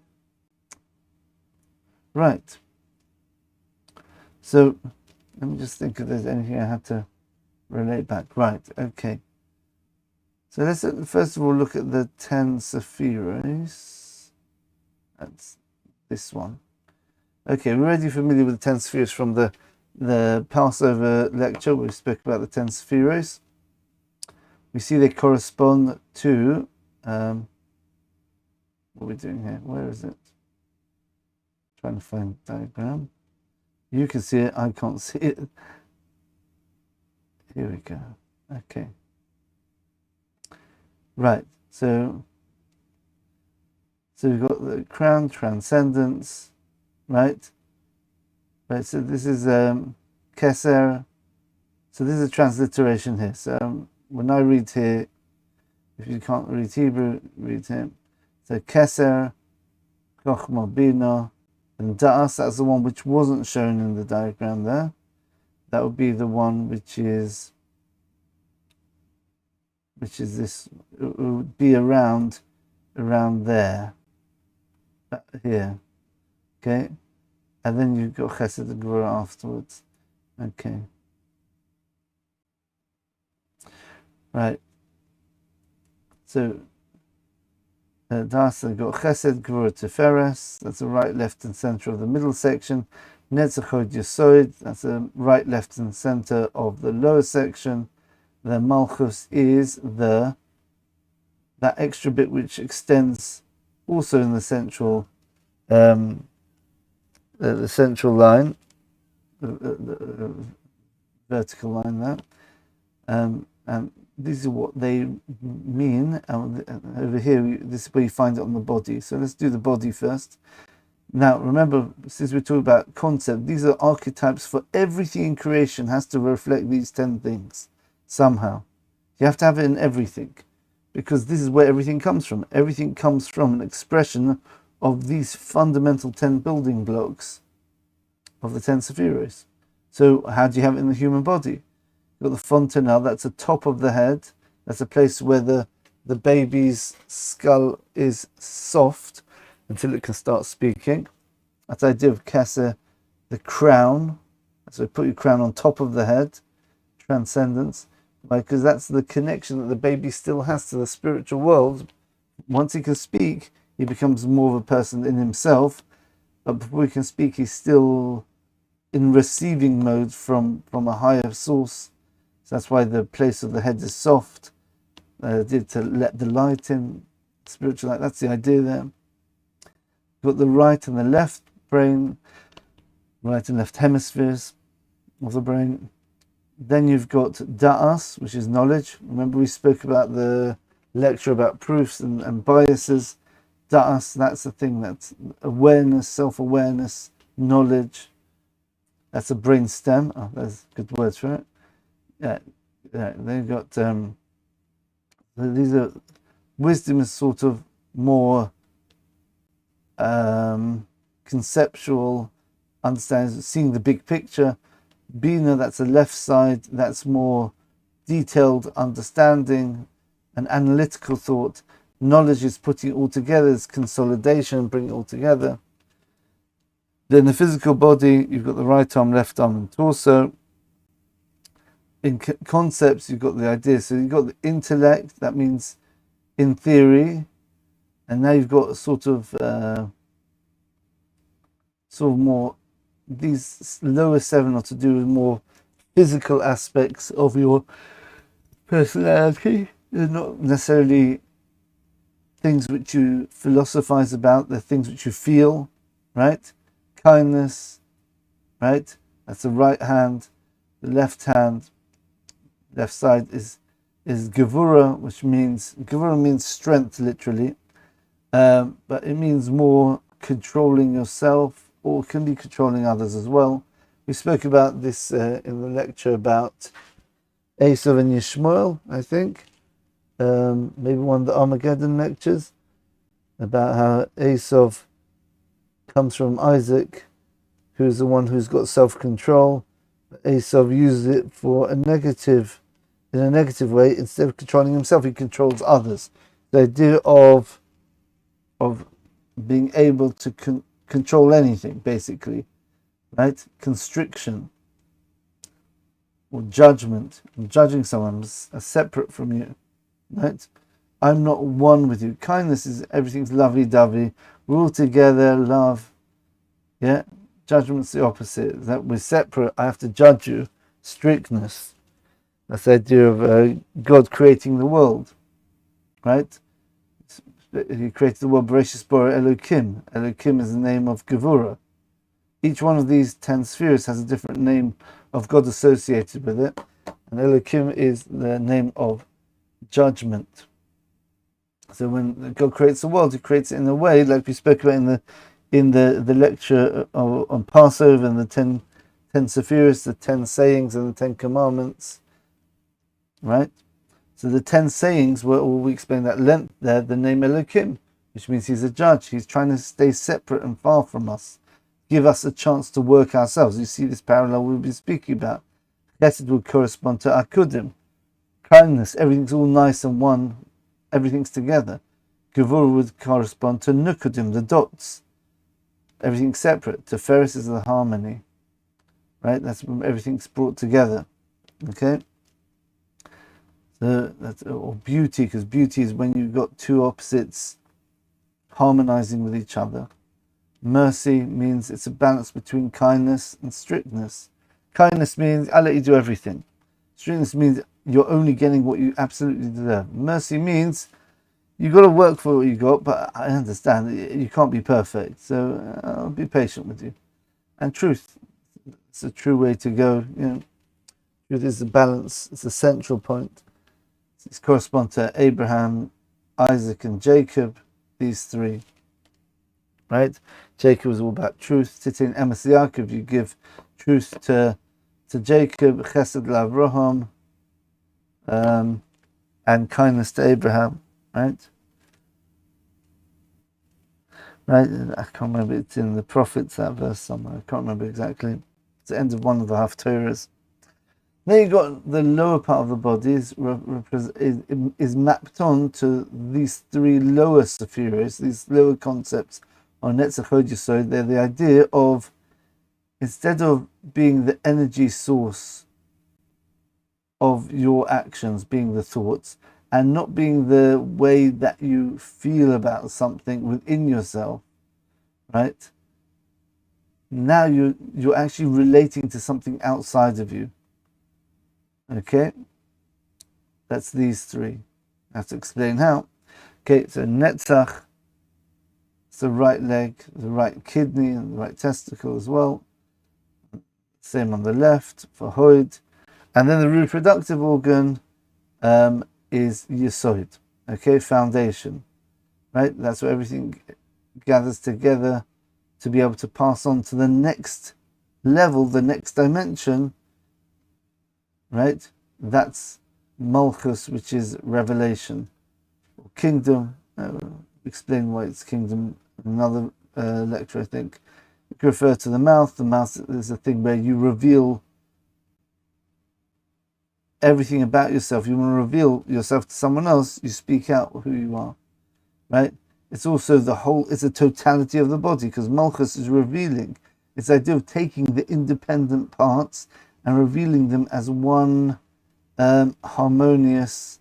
Right. So, let me just think if there's anything I have to relate back. Right, okay. So let's first of all look at the 10 Sefiros. That's this one. Okay, we're already familiar with the 10 Sefiros from the Passover lecture where we spoke about the 10 Sefiros. We see they correspond to what are we doing here? Where is it? Trying to find the diagram. You can see it, I can't see it. Here we go. Okay. Right, so we've got the crown, transcendence, right? Right, so this is Keser. So this is a transliteration here. So when I read here, if you can't read Hebrew, read him. So Keser, Chochmah Bina, and Da'as, that's the one which wasn't shown in the diagram there. That would be the one which is this, it would be around there, here, okay? And then you've got Chesed and Gvura afterwards, okay? Right, so Dasa got Chesed, Gvura, Tiferes, that's the right, left and center of the middle section. Netzachod Yesod, that's the right, left and center of the lower section. The Malchus is that extra bit which extends also in the central line, the vertical line there, and these are what they mean. Over here, this is where you find it on the body. So let's do the body first. Now, remember, since we're talking about concept, these are archetypes for everything in creation has to reflect these 10 things. Somehow. You have to have it in everything, because this is where everything comes from. Everything comes from an expression of these fundamental 10 building blocks of the 10 Sefiros. So how do you have it in the human body? You've got the fontanelle, that's the top of the head. That's a place where the baby's skull is soft until it can start speaking. That's the idea of Keser, the crown. So put your crown on top of the head, transcendence. Because that's the connection that the baby still has to the spiritual world. Once he can speak, he becomes more of a person in himself. But before he can speak, he's still in receiving mode from a higher source. So that's why the place of the head is soft. To let the light in, spiritual light. That's the idea there. You've got the right and the left brain, right and left hemispheres of the brain. Then you've got Da'as, which is knowledge. Remember we spoke about the lecture about proofs and biases. Da'as, that's the thing, that's awareness, self-awareness, knowledge. That's a brain stem. Oh, there's good words for it. Yeah. Then you've got, these are, wisdom is sort of more conceptual, understanding, seeing the big picture. Bina, that's the left side, that's more detailed understanding and analytical thought. Knowledge is putting it all together, it's consolidation, bringing it all together. Then the physical body, you've got the right arm, left arm, and torso. In concepts, you've got the idea. So you've got the intellect, that means in theory, and now you've got sort of more. These lower 7 are to do with more physical aspects of your personality. They're not necessarily things which you philosophize about, they're things which you feel, right? Kindness, right? That's the right hand. The left hand, left side is Gevura, which means, Gevura means strength literally, but it means more controlling yourself, or can be controlling others as well. We spoke about this in the lecture about Esav and Yishmael, I think. Maybe one of the Armageddon lectures, about how Esav comes from Isaac, who's the one who's got self-control. Esav uses it in a negative way. Instead of controlling himself, he controls others. The idea of being able to control anything, basically, right? Constriction or judgment, judging someone as separate from you, right? I'm not one with you. Kindness is everything's lovey-dovey. We're all together, love. Yeah? Judgment's the opposite. That we're separate. I have to judge you. Strictness. That's the idea of God creating the world, right? He created the world, Bereshis bara Elokim. Elokim is the name of Gevurah. Each one of these 10 spheres has a different name of God associated with it. And Elokim is the name of judgment. So when God creates the world, He creates it in a way, like we spoke about in the lecture on Passover and the 10 Sefiros, the 10 sayings and the 10 commandments, right? So the 10 sayings were, we explained at length there, the name Elokim, which means He's a judge. He's trying to stay separate and far from us, give us a chance to work ourselves. You see this parallel we'll be speaking about. Chesed would correspond to Akudim. Kindness, everything's all nice and one, everything's together. Gevurah would correspond to Nekudim, the dots. Everything's separate. Sefiros is the harmony. Right? That's when everything's brought together. Okay? So that's, or beauty, because beauty is when you've got two opposites harmonizing with each other. Mercy means it's a balance between kindness and strictness. Kindness means I'll let you do everything. Strictness means you're only getting what you absolutely deserve. Mercy means you've got to work for what you got, but I understand that you can't be perfect, so I'll be patient with you. And truth, it's a true way to go. You know, truth is the balance. It's the central point. It corresponds to Abraham, Isaac, and Jacob. These three, right? Jacob was all about truth. Titin emes Yaakov, you give truth to Jacob, Chesed l'Avraham, and kindness to Abraham, right? Right? I can't remember, it's in the prophets, that verse somewhere. I can't remember exactly. It's the end of one of the Haftorahs. Then you got the lower part of the body is mapped on to these three lower Sefiros, these lower concepts on Netzach Hod Yesod. They're the idea of, instead of being the energy source of your actions, being the thoughts, and not being the way that you feel about something within yourself, right? Now you're actually relating to something outside of you. Okay? That's these three. I have to explain how. Okay, so Netzach, it's the right leg, the right kidney, and the right testicle as well. Same on the left for Hod. And then the reproductive organ is Yesod, okay, foundation, right? That's where everything gathers together to be able to pass on to the next level, the next dimension, right? That's Malchus, which is revelation, or kingdom. Explain why it's kingdom in another lecture, I think. You can refer to the mouth. The mouth is a thing where you reveal everything about yourself. You want to reveal yourself to someone else, you speak out who you are, right? It's also it's a totality of the body, because Malchus is revealing. It's the idea of taking the independent parts and revealing them as one harmonious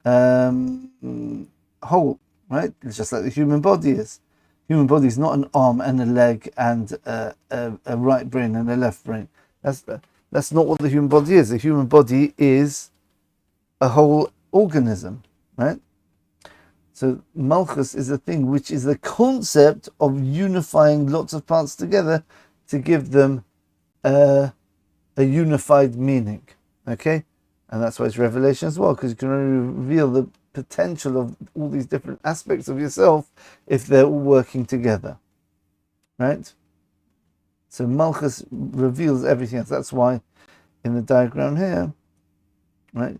whole, right? It's just like the human body is. Human body is not an arm and a leg and a right brain and a left brain. That's not what the human body is. The human body is a whole organism, right? So Malchus is a thing which is the concept of unifying lots of parts together to give them a unified meaning, okay? And that's why it's revelation as well, because you can only reveal the potential of all these different aspects of yourself if they're all working together, right? So Malchus reveals everything else. That's why in the diagram here, right,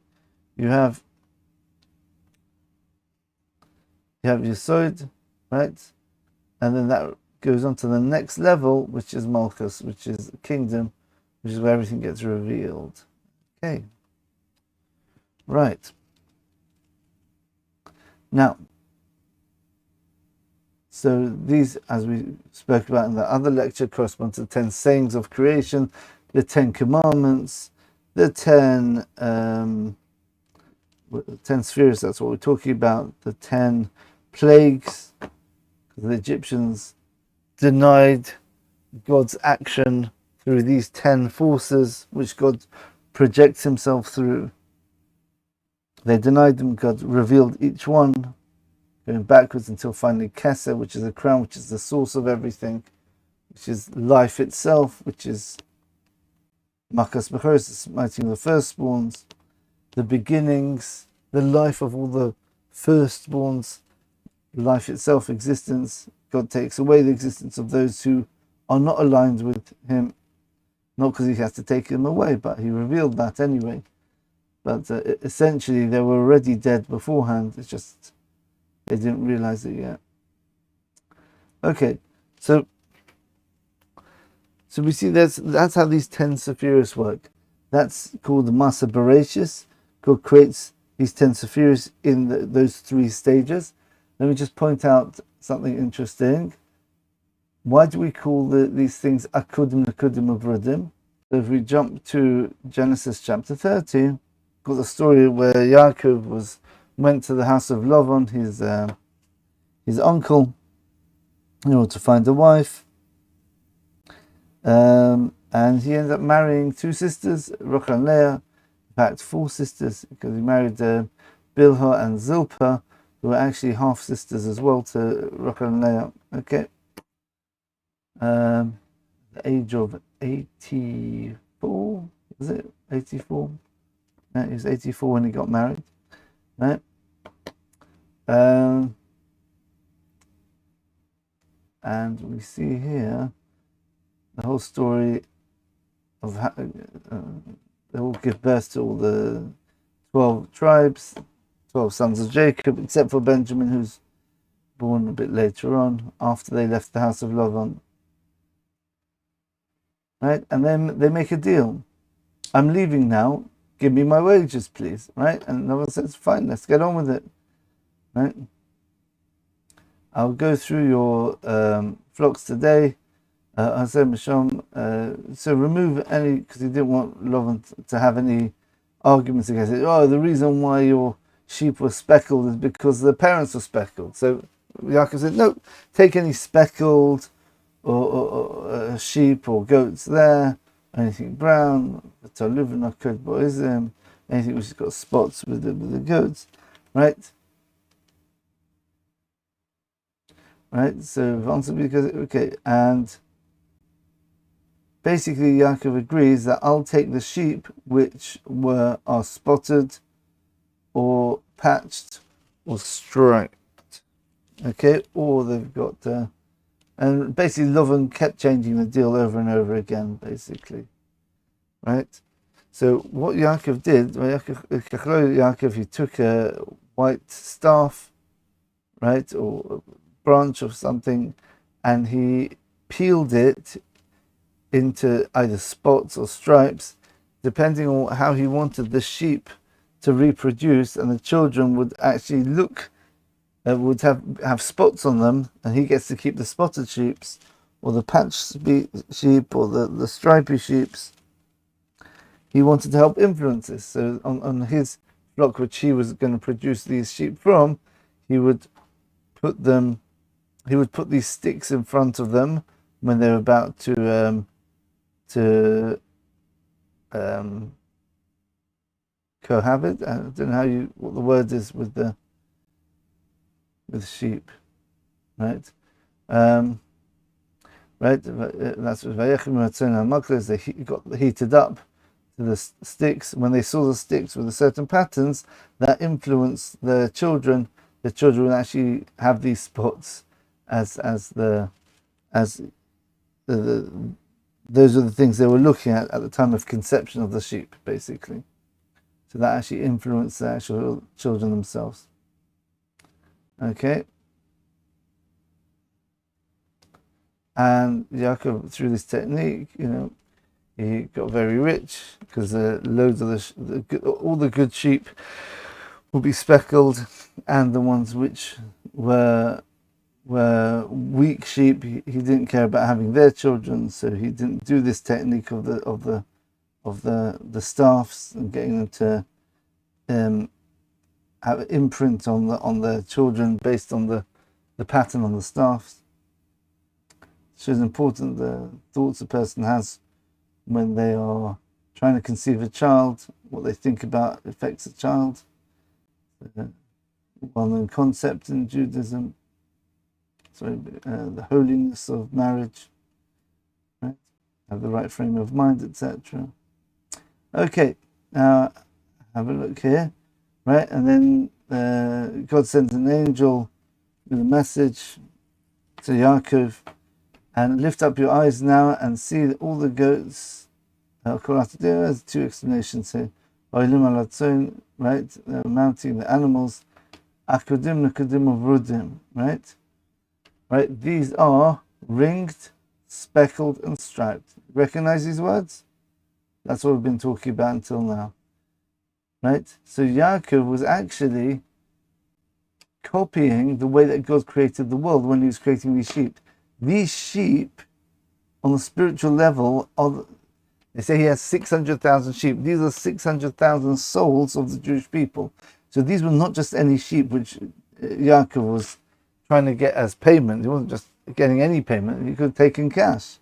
you have Yesod, right? And then that goes on to the next level, which is Malchus, which is kingdom, which is where everything gets revealed. Okay. Right. Now, so these, as we spoke about in the other lecture, correspond to the 10 sayings of creation, the 10 commandments, the 10 10 Sefiros, that's what we're talking about, the 10 plagues. The Egyptians denied God's action through these 10 forces which God projects himself through. They denied them, God revealed each one, going backwards until finally Keser, which is a crown, which is the source of everything, which is life itself, which is Makas Bechoros, the smiting of the firstborns, the beginnings, the life of all the firstborns, life itself, existence. God takes away the existence of those who are not aligned with him, not because he has to take them away, but he revealed that anyway. But essentially they were already dead beforehand, it's just they didn't realize it yet. Okay, so we see that's how these 10 Sefiros work. That's called the Masa Bereshis. God creates these 10 Sefiros in those 3 stages. Let me just point out something interesting. Why do we call these things Akudim, Nekudim, Berudim? So if we jump to Genesis chapter 30, got the story where Yaakov went to the house of Lavan, his uncle, in order to find a wife. And he ended up marrying 2 sisters, Rachel and Leah, in fact 4 sisters, because he married Bilhah and Zilpah, who were actually half sisters as well to Rachel and Leah. Okay. The age of 84, was it 84? No, he was 84 when he got married, right? And we see here the whole story of how they all give birth to all the 12 tribes, 12 sons of Jacob, except for Benjamin, who's born a bit later on, after they left the house of Lavan. Right? And then they make a deal. I'm leaving now, give me my wages, please. Right? And Lavan says, fine, let's get on with it. Right? I'll go through your flocks today. So remove any, because he didn't want Lavan to have any arguments against it. Oh, the reason why your sheep were speckled is because the parents were speckled. So Yaakov said, no, take any speckled or sheep or goats there, anything brown, anything which has got spots with the goats, right? Right, so okay, and basically Yaakov agrees that I'll take the sheep which are spotted or patched or striped, okay, or they've got and basically Lavan kept changing the deal over and over again, basically, right? So what Yaakov did, Yaakov, he took a white staff, right, or branch of something, and he peeled it into either spots or stripes, depending on how he wanted the sheep to reproduce, and the children would actually would have spots on them, and he gets to keep the spotted sheeps, or the patched sheep, or the stripy sheeps. He wanted to help influence this. So on his flock, which he was going to produce these sheep from, he would put these sticks in front of them when they're about to cohabit. I don't know what the word is with sheep, right? Right. That's what they got heated up to the sticks. When they saw the sticks with the certain patterns that influenced the children would actually have these spots as those are the things they were looking at the time of conception of the sheep, basically. So that actually influenced the actual children themselves. Okay. And Yaakov, through this technique, he got very rich, because loads of all the good sheep would be speckled, and the ones which were weak sheep, he didn't care about having their children, so he didn't do this technique of the staffs and getting them to have an imprint on their children based on the pattern on the staffs. It shows important the thoughts a person has when they are trying to conceive a child, what they think about affects a child. Well-known concept in Judaism. The holiness of marriage, right? Have the right frame of mind, etc. Okay, now have a look here, right? And then God sends an angel with a message to Yaakov, and lift up your eyes now and see that all the goats. There's two explanations here. Right? They're mounting the animals. Akudim, Nekudim, Berudim, right? Right? These are ringed, speckled, and striped. Recognize these words? That's what we've been talking about until now. Right? So Yaakov was actually copying the way that God created the world when he was creating these sheep. These sheep, on the spiritual level, they say he has 600,000 sheep. These are 600,000 souls of the Jewish people. So these were not just any sheep which Yaakov was trying to get as payment. He wasn't just getting any payment. He could have taken cash,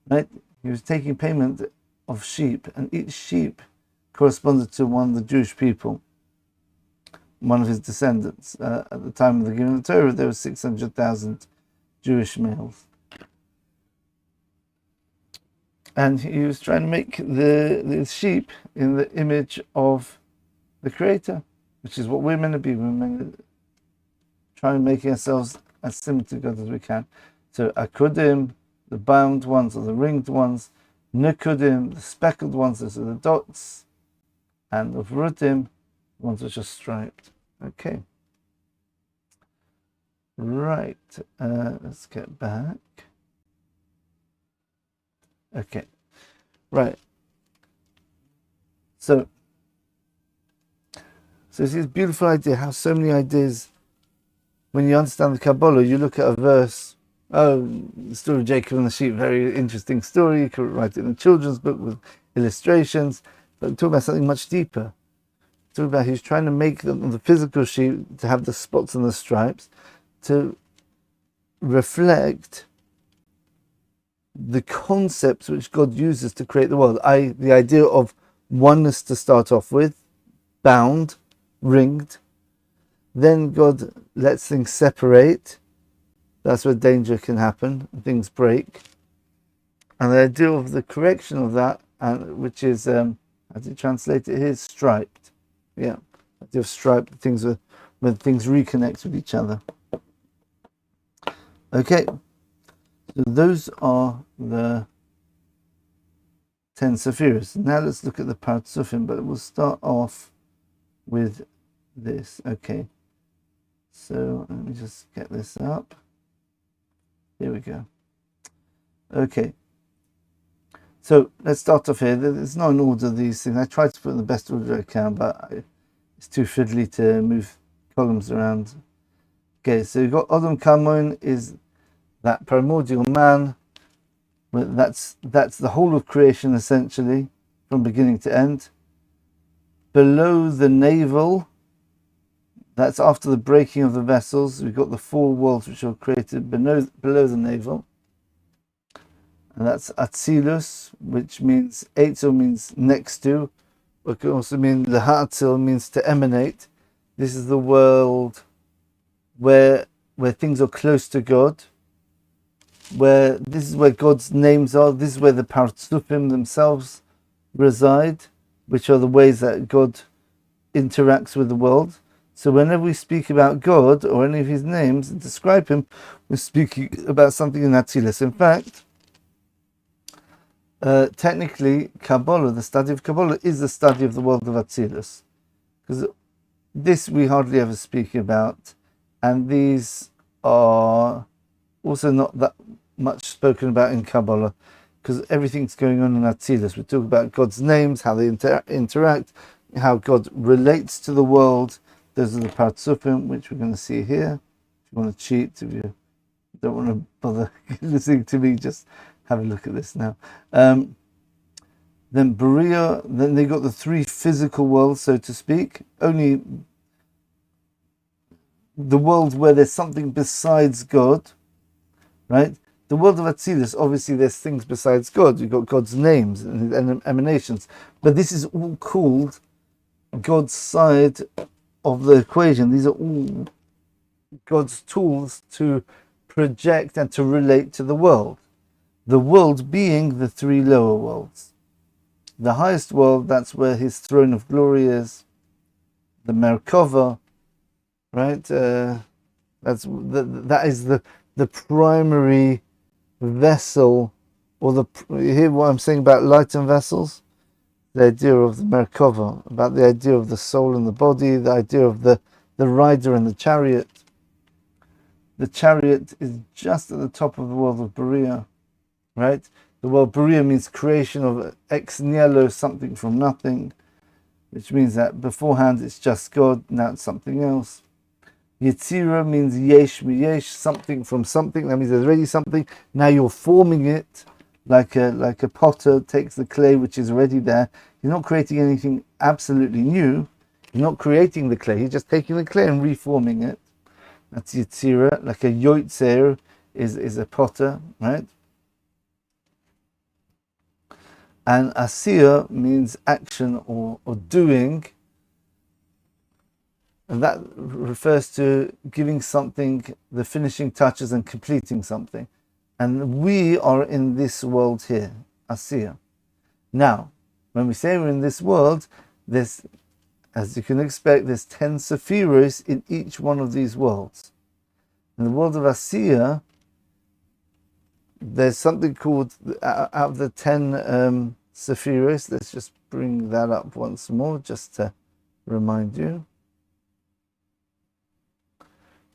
right? He was taking payment of sheep, and each sheep corresponded to one of the Jewish people, one of his descendants. At the time of the giving of the Torah, there were 600,000 Jewish males. And he was trying to make the sheep in the image of the Creator, which is what we're meant to be. We're meant to try and make ourselves as similar to God as we can. So Akudim, the bound ones or the ringed ones, Nekudim, the speckled ones, those are the dots, and the Berudim, the ones which are striped. Okay. Right. Let's get back. Okay. Right. So it's this beautiful idea, how so many ideas, when you understand the Kabbalah, you look at a verse, the story of Jacob and the sheep, very interesting story, you could write it in a children's book with illustrations, but talk about something much deeper. Talk about he's trying to make the physical sheep to have the spots and the stripes, to reflect the concepts which God uses to create the world. The idea of oneness to start off with, bound, ringed. Then God lets things separate. That's where danger can happen, things break. And the idea of the correction of that, which is, how do you translate it here? Striped. Yeah, the idea of striped, things when things reconnect with each other. Okay, so those are the 10 Sefiros. Now let's look at the Partzufim, but we'll start off with this. Okay, so let me just get this up. Here we go. Okay, so let's start off here. There's no order of these things. I tried to put in the best order I can, but it's too fiddly to move columns around. Okay, so you've got Adam Kadmon is that primordial man. That's the whole of creation essentially, from beginning to end. Below the navel, that's after the breaking of the vessels. We've got the four worlds which are created below the navel. And that's ATZILUS, which means ATZIL means next to. It can also mean the ATZIL means to emanate. This is the world where things are close to God. This is where God's names are. This is where the Partzufim themselves reside, which are the ways that God interacts with the world. So whenever we speak about God or any of his names and describe him, we're speaking about something in ATZILUS. In fact, technically, Kabbalah, the study of Kabbalah, is the study of the world of ATZILUS. Because this we hardly ever speak about, and these are also not that much spoken about in Kabbalah, because everything's going on in ATZILUS. We talk about God's names, how they interact, how God relates to the world. Those are the Partzufim, which we're going to see here. If you want to cheat, if you don't want to bother listening to me, just have a look at this now. Then Beria, then they got the three physical worlds, so to speak. Only the world where there's something besides God, right? The world of ATZILUS, obviously there's things besides God. You've got God's names and emanations. But this is all called God's side of the equation. These are all God's tools to project and to relate to the world. The world being the three lower worlds. The highest world, that's where his throne of glory is. The Merkava, right? That is the primary vessel, or you hear what I'm saying about light and vessels? The idea of the Merkava, about the idea of the soul and the body, the idea of the rider and the chariot. The chariot is just at the top of the world of Beria, right? The word Beria means creation of ex nihilo, something from nothing, which means that beforehand it's just God, now it's something else. Yetzira means yesh miyesh, something from something. That means there's already something. Now you're forming it like a potter takes the clay which is already there. You're not creating anything absolutely new. You're not creating the clay. You're just taking the clay and reforming it. That's Yetzira. Like a yoitzer is a potter, right? And asiya means action or doing. And that refers to giving something the finishing touches and completing something. And we are in this world here, asiya. Now, when we say we're in this world, there's, as you can expect, there's 10 sefiros in each one of these worlds. In the world of asiya, there's something called, out of the 10 sefiros, let's just bring that up once more, just to remind you.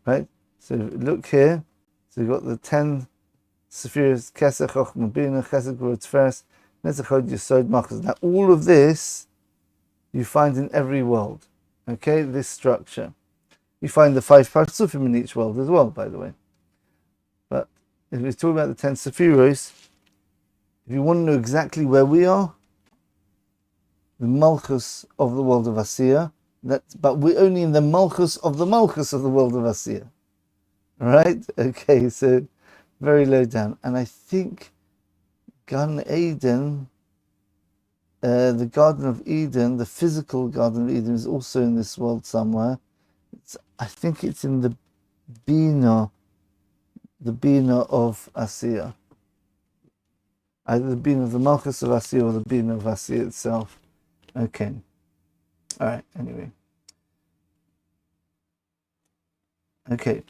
Right? So look here. So you've got the 10 sefiros, Kesach, Chochmah, Bina, Chesed, Gvura, Tiferes, Netzach, Hod, Yesod, Malchus. Now all of this you find in every world. Okay, this structure. You find the 5 Partzufim in each world as well, by the way. But if we're talking about the 10 sefiros, if you want to know exactly where we are, the Malchus of the world of Asiya, but we're only in the Malchus of the Malchus of the world of Asiya. Right? Okay, so very low down. And I think Gan Eden, the Garden of Eden, the physical Garden of Eden, is also in this world somewhere. I think it's in the Bina of Asiya. Either the Bina of the Malchus of Asiya or the Bina of Asiya itself. Okay. All right, anyway. Okay,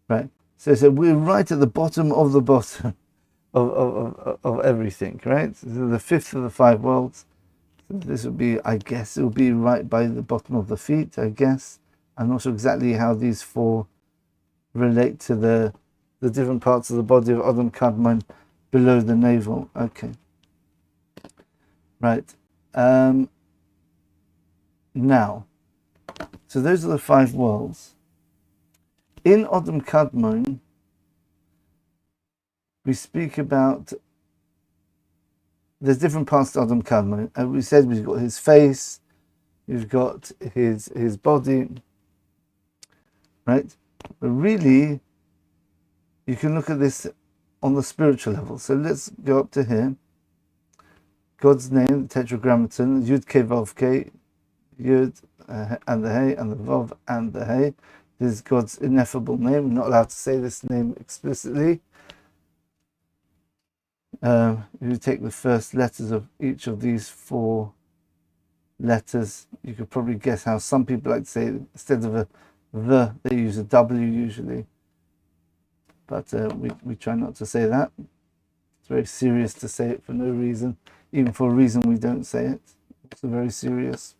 right. So we're right at the bottom of the bottom of everything, right? So the fifth of the 5 worlds. So this would be, I guess, it will be right by the bottom of the feet, I guess. I'm not sure exactly how these 4 relate to the different parts of the body of Adam Kadmon below the navel. Okay. Right. Now, so those are the 5 worlds. In Adam Kadmon, we speak about, there's different parts to Adam Kadmon. And we said we've got his face, we've got his body, right? But really, you can look at this on the spiritual level. So let's go up to here. God's name, the Tetragrammaton, Yud Ke Vav Ke, Yud and the Hey, and the Vav and the Hey. This is God's ineffable name. We're not allowed to say this name explicitly. If you take the first letters of each of these 4 letters, you could probably guess how some people like to say, instead of the, they use a W usually. But we try not to say that. It's very serious to say it for no reason. Even for a reason we don't say it. It's very serious.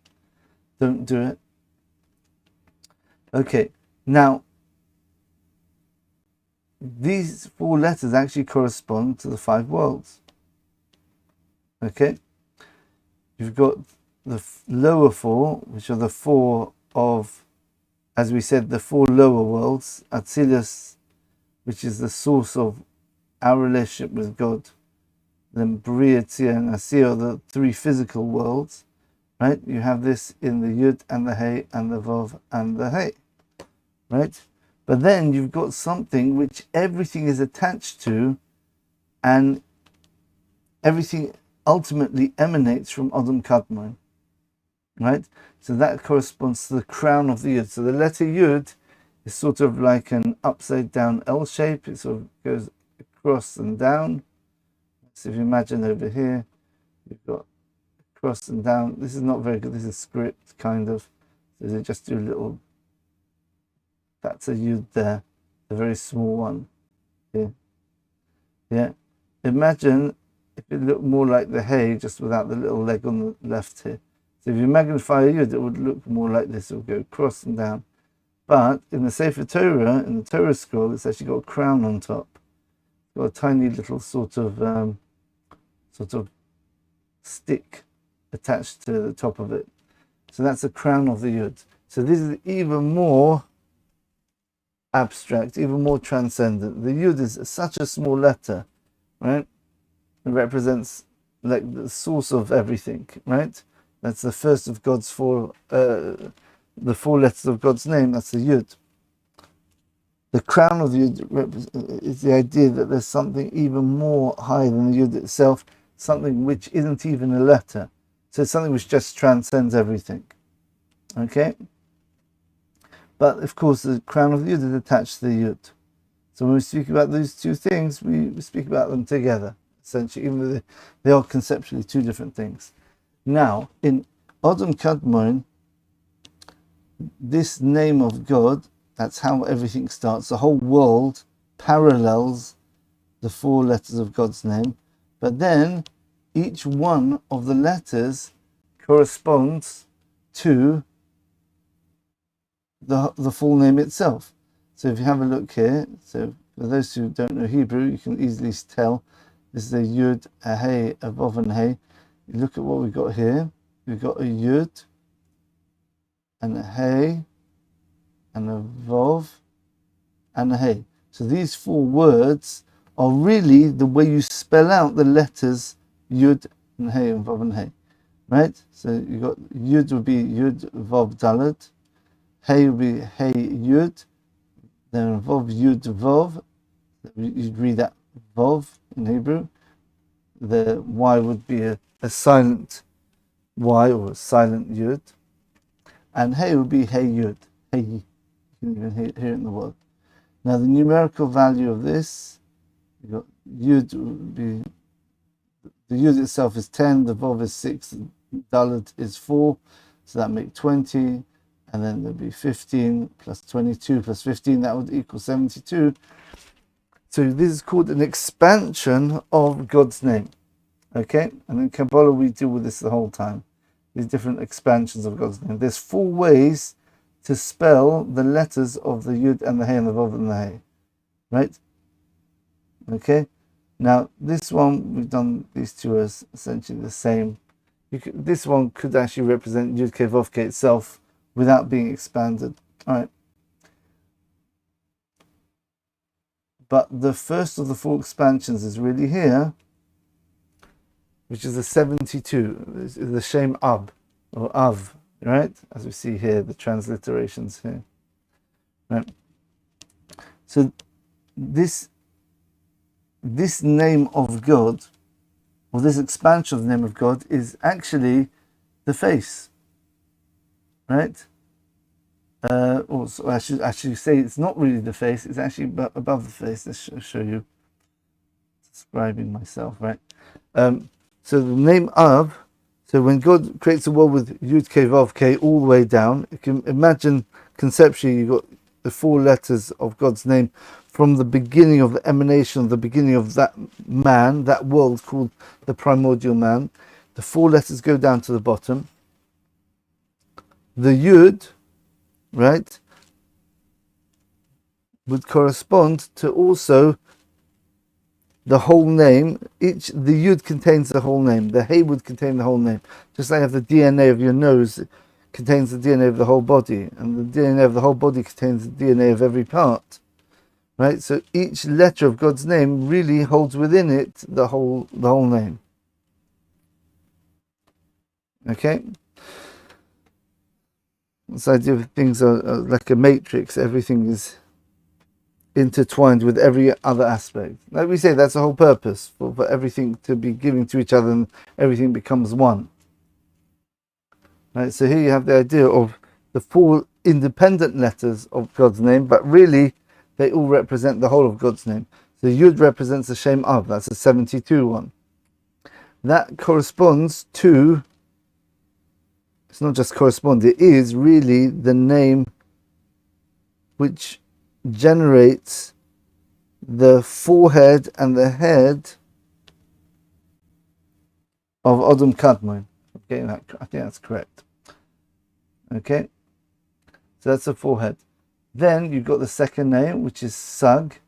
Don't do it. Okay, now these 4 letters actually correspond to the 5 worlds. Okay, you've got the lower 4, which are the 4 of, as we said, the 4 lower worlds. ATZILUS, which is the source of our relationship with God. Then Beria, Tzia, and Asiya are the 3 physical worlds. Right? You have this in the Yud and the Hey and the Vav and the Hey. right? But then you've got something which everything is attached to, and everything ultimately emanates from Adam Kadmon, right? So that corresponds to the crown of the Yud. So the letter Yud is sort of like an upside down L shape. It sort of goes across and down. So if you imagine over here, you've got across and down. This is not very good. This is script, kind of. So they just do a little, that's a Yud there, a very small one here. Yeah. Imagine if it looked more like the hay, just without the little leg on the left here. So if you magnify a Yud, it would look more like this. It would go across and down. But in the Sefer Torah, in the Torah scroll, it's actually got a crown on top. It's got a tiny little sort of stick attached to the top of it. So that's the crown of the Yud. So this is even more abstract, even more transcendent. The Yud is such a small letter, right? It represents like the source of everything, right? That's the first of God's the 4 letters of God's name. That's the Yud. The crown of the Yud is the idea that there's something even more higher than the Yud itself, something which isn't even a letter. So it's something which just transcends everything. Okay? But of course, the crown of the Yud is attached to the Yud. So when we speak about these two things, we speak about them together, essentially, even though they are conceptually two different things. Now, in Adam Kadmon, this name of God, that's how everything starts. The whole world parallels the 4 letters of God's name, but then each one of the letters corresponds to the full name itself. So if you have a look here, so for those who don't know Hebrew, you can easily tell this is a Yud, a Hey, a Vav, and Hey. You look at what we've got here. We've got a Yud, and a Hey, and a Vav, and a Hey. So these 4 words are really the way you spell out the letters Yud, and Hey, and Vav, and Hey. Right? So you got Yud would be Yud, Vav, Dalet. Hey would be Hey, Yud. Then Vav, Yud, Vav. You'd read that Vav in Hebrew. The Y would be a silent Y or a silent Yud. And Hey would be Hey, Yud. Hey, you can even hear it in the word. Now the numerical value of this, you got Yud would be, the Yud itself is 10, the Vav is 6, the Dalet is 4, so that makes 20, and then there'll be 15 plus 22 plus 15, that would equal 72. So this is called an expansion of God's name. Okay? And in Kabbalah we deal with this the whole time. These different expansions of God's name. There's 4 ways to spell the letters of the Yud and the Hey and the Vav and the Hey. Right? Okay? Now this one, we've done these two as essentially the same. This one could actually represent Yud K Vav K itself without being expanded. Alright. But the first of the 4 expansions is really here, which is the 72, the Shem Ab, or Av, right? As we see here, the transliterations here. Right? So this name of God, or this expansion of the name of God, is actually the face, right? I should actually say it's not really the face, it's actually above the face. Let's show you. Describing myself, right? So the name of, so when God creates a world with Yud K Vav K all the way down, you can imagine conceptually you've got the 4 letters of God's name from the beginning of the emanation, the beginning of that man, that world called the primordial man. The 4 letters go down to the bottom. The Yud, right, would correspond to also the whole name. The Yud contains the whole name. The Hey would contain the whole name. Just like the DNA of your nose contains the DNA of the whole body, and the DNA of the whole body contains the DNA of every part. Right? So each letter of God's name really holds within it the whole name. Okay? This idea of things are like a matrix. Everything is intertwined with every other aspect. Like we say, that's the whole purpose, for everything to be giving to each other and everything becomes one. Right? So here you have the idea of the 4 independent letters of God's name, but really they all represent the whole of God's name. So Yud represents the Shem Av, that's a 72 one. That corresponds to, it's not just correspond, it is really the name which generates the forehead and the head of Adam Kadmon. Okay, I think that's correct. Okay, so that's the forehead. Then you've got the second name, which is Sag,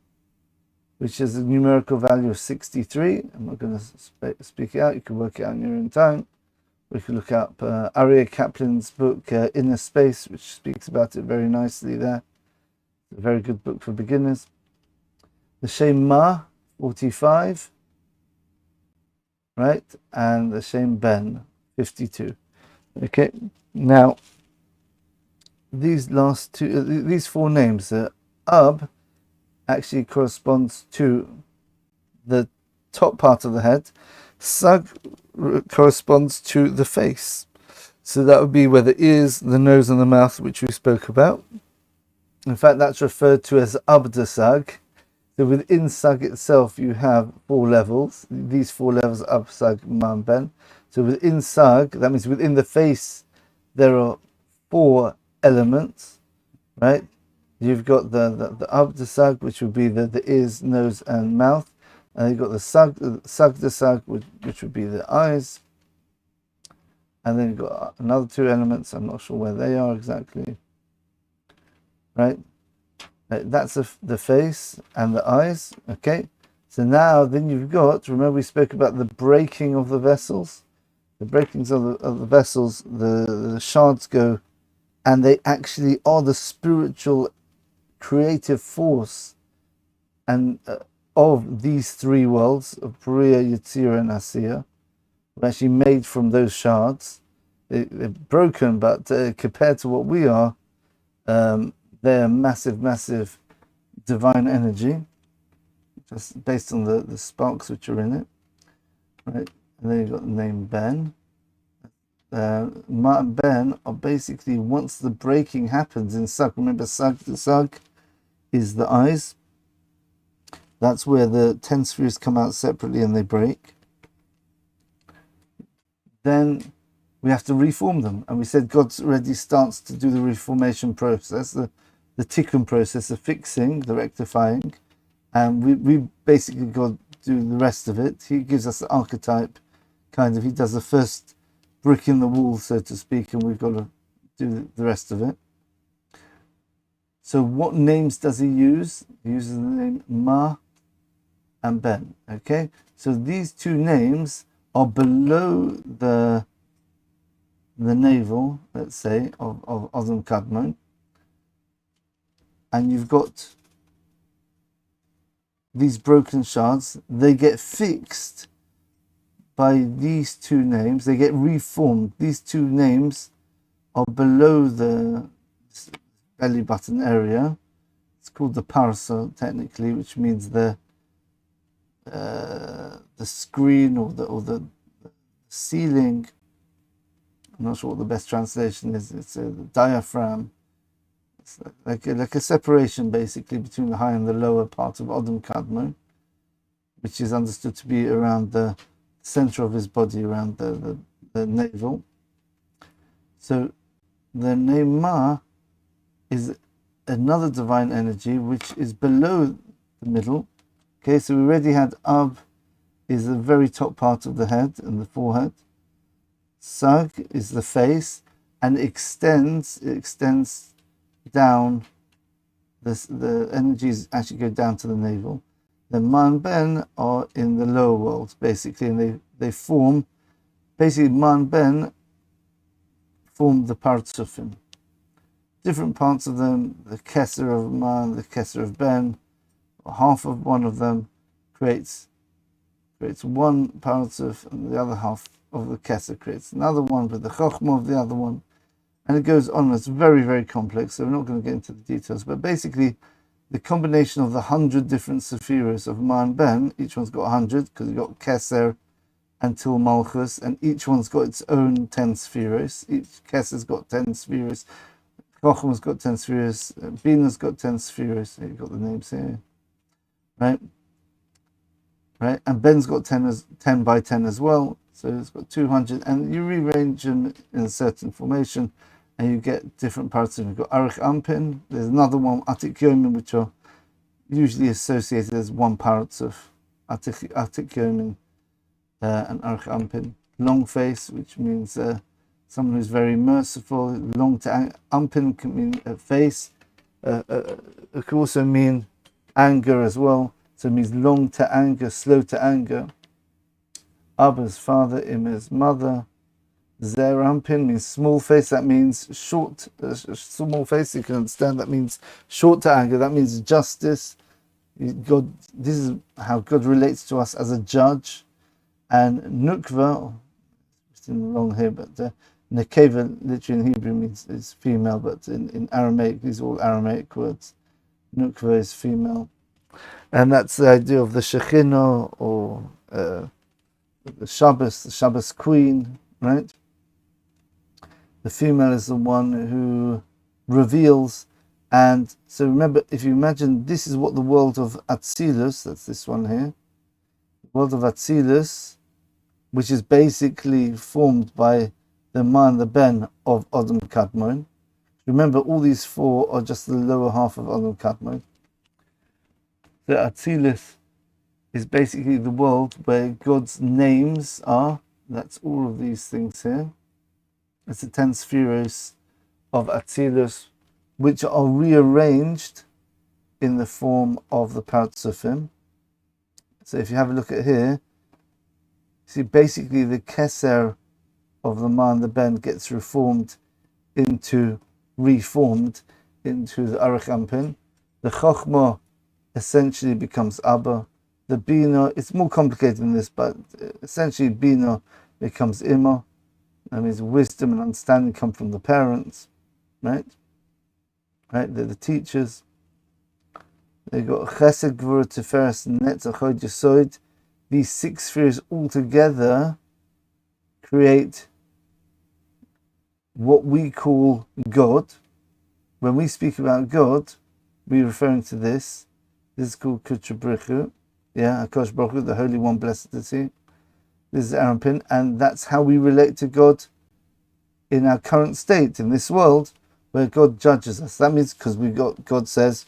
which is a numerical value of 63. I'm not going to speak it out. You can work it out in your own time. We can look up Aryeh Kaplan's book, Inner Space, which speaks about it very nicely there. It's a very good book for beginners. The Shem Ma, 45, right? And the Shem Ben, 52. Okay, now these last two, these 4 names, Ab actually corresponds to the top part of the head. Sag corresponds to the face. So that would be where the ears, the nose, and the mouth, which we spoke about. In fact, that's referred to as Abda Sag. So within Sag itself, you have 4 levels. These 4 levels, Ab, Sag, Ma, and Ben. So within Sag, that means within the face, there are 4 elements, right? You've got the Abda Sag, which would be the ears, nose, and mouth. And you've got the Sagda Sag, which would be the eyes. And then you've got another 2 elements. I'm not sure where they are exactly. Right? That's the face and the eyes. Okay? So now then you've got, remember we spoke about the breaking of the vessels? The breakings of the vessels, the shards go, and they actually are the spiritual creative force and of these 3 worlds of Bria, Yetzirah, and Asiya, were actually made from those shards. They're broken, but compared to what we are, they're massive divine energy, just based on the sparks which are in it. Right? And then you've got the name Ben. Ma and Ben are basically, once the breaking happens in Sag, remember the Sag is the eyes. That's where the 10 spheres come out separately and they break. Then we have to reform them. And we said God already starts to do the reformation process, the tikkun process, the fixing, the rectifying. And we basically got to do the rest of it. He gives us the archetype, kind of. He does the first brick in the wall, so to speak, and we've got to do the rest of it. So what names does he use? He uses the name Ma and Ben. Okay, so these 2 names are below the navel, let's say, of Adam Kadmon, and you've got these broken shards. They get fixed by these 2 names. They get reformed. These 2 names are below the belly button area. It's called the parsa, technically, which means the screen or the ceiling. I'm not sure what the best translation is. It's a diaphragm. It's like a separation, basically, between the high and the lower part of Adam Kadmon, which is understood to be around the center of his body, around the navel. So the name Ma is another divine energy which is below the middle. Okay, so we already had Ab is the very top part of the head and the forehead. Sag is the face, and it extends down. The energies actually go down to the navel. The Ma and Ben are in the lower world, basically, and they form, basically Ma and Ben form the Partzufim. Different parts of them, the Kesser of Ma and the Kesser of Ben, half of one of them creates one Partzuf, and the other half of the Kesser creates another one with the Chochmah of the other one, And it goes on. It's very, very complex, so we're not going to get into the details. But basically, the combination of the 100 different Sefiros of Ma and Ben, each one's got 100, because you've got Keser until Malchus, and each one's got its own 10 Sefiros. Each Keser's got 10 Sefiros, Chochma's got 10 Sefiros, Bina's got 10 Sefiros. You've got the names here, right? Right, and Ben's got 10 by 10 as well, so it's got 200, and you rearrange them in a certain formation, and you get different parts of it. You've got Arich Ampin, there's another one, Atik Yomin, which are usually associated as one parts of Atik Yomin and Arich Ampin. Long face, which means someone who's very merciful. Long to Ampin can mean a face. It can also mean anger as well. So it means long to anger, slow to anger. Abba's father, Ima's mother. Zerampin means small face. That means short, small face. You can understand. That means short to anger. That means justice. God. This is how God relates to us as a judge. And Nukva, it's in long here, but Nekeva, literally in Hebrew, means is female, but in Aramaic, these are all Aramaic words. Nukva is female. And that's the idea of the Shekhinah, or the Shabbos queen, right? The female is the one who reveals. And so remember, if you imagine, this is what the world of ATZILUS, that's this one here, the world of ATZILUS, which is basically formed by the Ma and the Ben of Adam Kadmon. Remember, all these four are just the lower half of Adam Kadmon. The ATZILUS is basically the world where God's names are. That's all of these things here. It's the 10 Sefiros of ATZILUS, which are rearranged in the form of the Partzufim. So if you have a look at here, see basically the Keser of the Ma and the Ben gets reformed into the Arich Ampin. The Chochmah essentially becomes Abba. The Bina, it's more complicated than this, but essentially Bina becomes Ima. That means wisdom and understanding come from the parents, right? Right, they're the teachers. They got Chesed, Gvura, Sefiros, and Netzach, Hod, Yesod. These 6 spheres all together create what we call God. When we speak about God, we're referring to this. This is called Kutra Brichu. Yeah, Akash Baruch Hu, the Holy One, blessed is He. This is Arampin, and that's how we relate to God in our current state, in this world, where God judges us. That means because God says,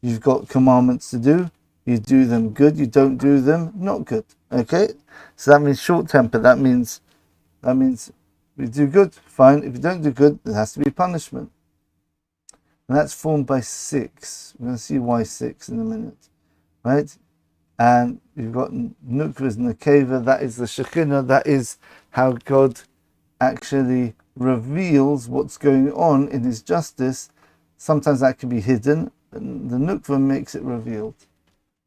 you've got commandments to do, you do them good, you don't do them not good. Okay? So that means short temper. That means we do good, fine. If you don't do good, there has to be punishment. And that's formed by 6. We're going to see why 6 in a minute. Right? And you've got Nukva's Nekeva, that is the Shekhinah, that is how God actually reveals what's going on in His justice. Sometimes that can be hidden, and the Nukva makes it revealed.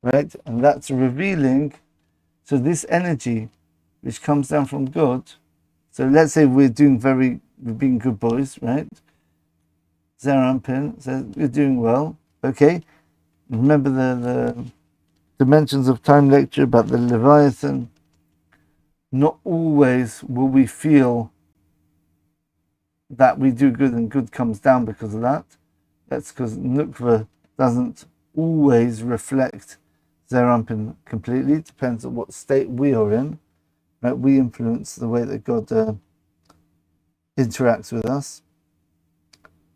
Right? And that's revealing. So this energy which comes down from God, so let's say we're being good boys, right? Zerampin says we're doing well. Okay. Remember the Dimensions of Time lecture about the Leviathan. Not always will we feel that we do good and good comes down because of that. That's because Nukva doesn't always reflect Zerampin completely. It depends on what state we are in. Right? We influence the way that God interacts with us.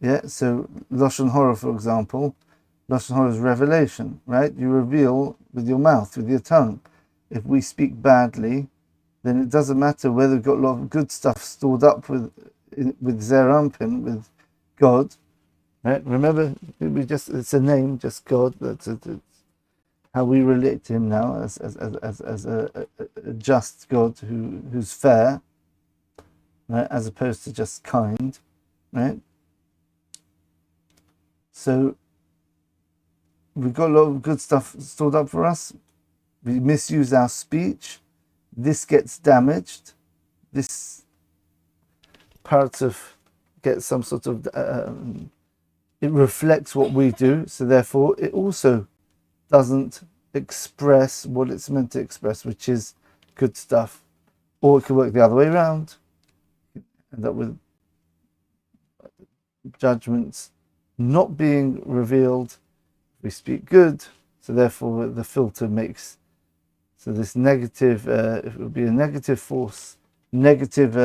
Yeah, so Lashon Hora, for example, Lashon Hora is revelation, right? You reveal with your mouth, with your tongue. If we speak badly, then it doesn't matter whether we've got a lot of good stuff stored up with Zerampin, with God. Right? Remember, it's a name, just God. That's how we relate to Him now as a just God who's fair, right? As opposed to just kind, right? So we've got a lot of good stuff stored up for us. We misuse our speech. This gets damaged. This parts of gets some sort of, it reflects what we do, so therefore it also doesn't express what it's meant to express, which is good stuff. Or it could work the other way around, end up with judgments not being revealed. We speak good, so therefore the filter makes, so this negative, it would be a negative force, negative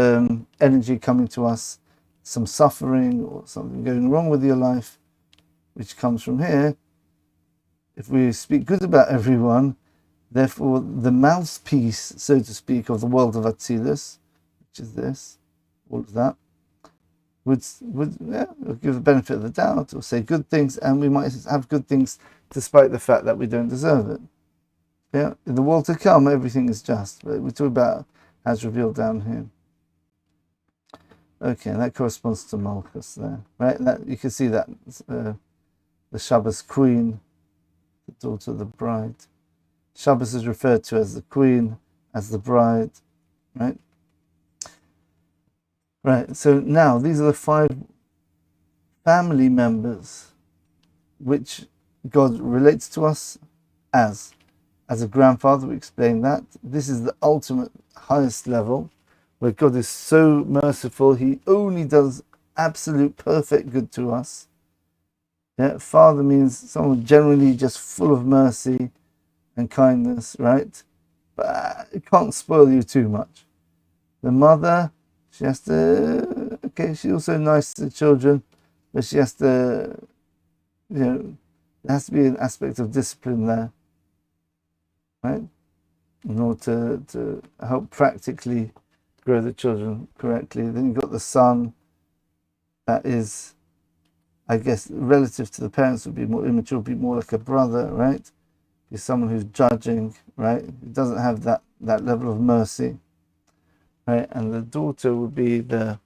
energy coming to us, some suffering or something going wrong with your life, which comes from here. If we speak good about everyone, therefore the mouthpiece, so to speak, of the world of ATZILUS, which is this, all of that, would give the benefit of the doubt, or say good things, and we might have good things despite the fact that we don't deserve it. Yeah, in the world to come, everything is just. But we talk about as revealed down here. Okay, that corresponds to Malchus there, right? That you can see that the Shabbos queen, the daughter of the bride. Shabbos is referred to as the queen, as the bride, right? Right, so now these are the 5 family members which God relates to us as a grandfather. We explained that. This is the ultimate highest level where God is so merciful, he only does absolute perfect good to us. Yeah, father means someone generally just full of mercy and kindness, right? But it can't spoil you too much. The mother, she has to, okay, she's also nice to the children, but she has to, there has to be an aspect of discipline there, right? In order to help practically grow the children correctly. Then you've got the son, that is, I guess, relative to the parents would be more immature, would be more like a brother, right? He's someone who's judging, right? He doesn't have that level of mercy. Right, and the daughter would be the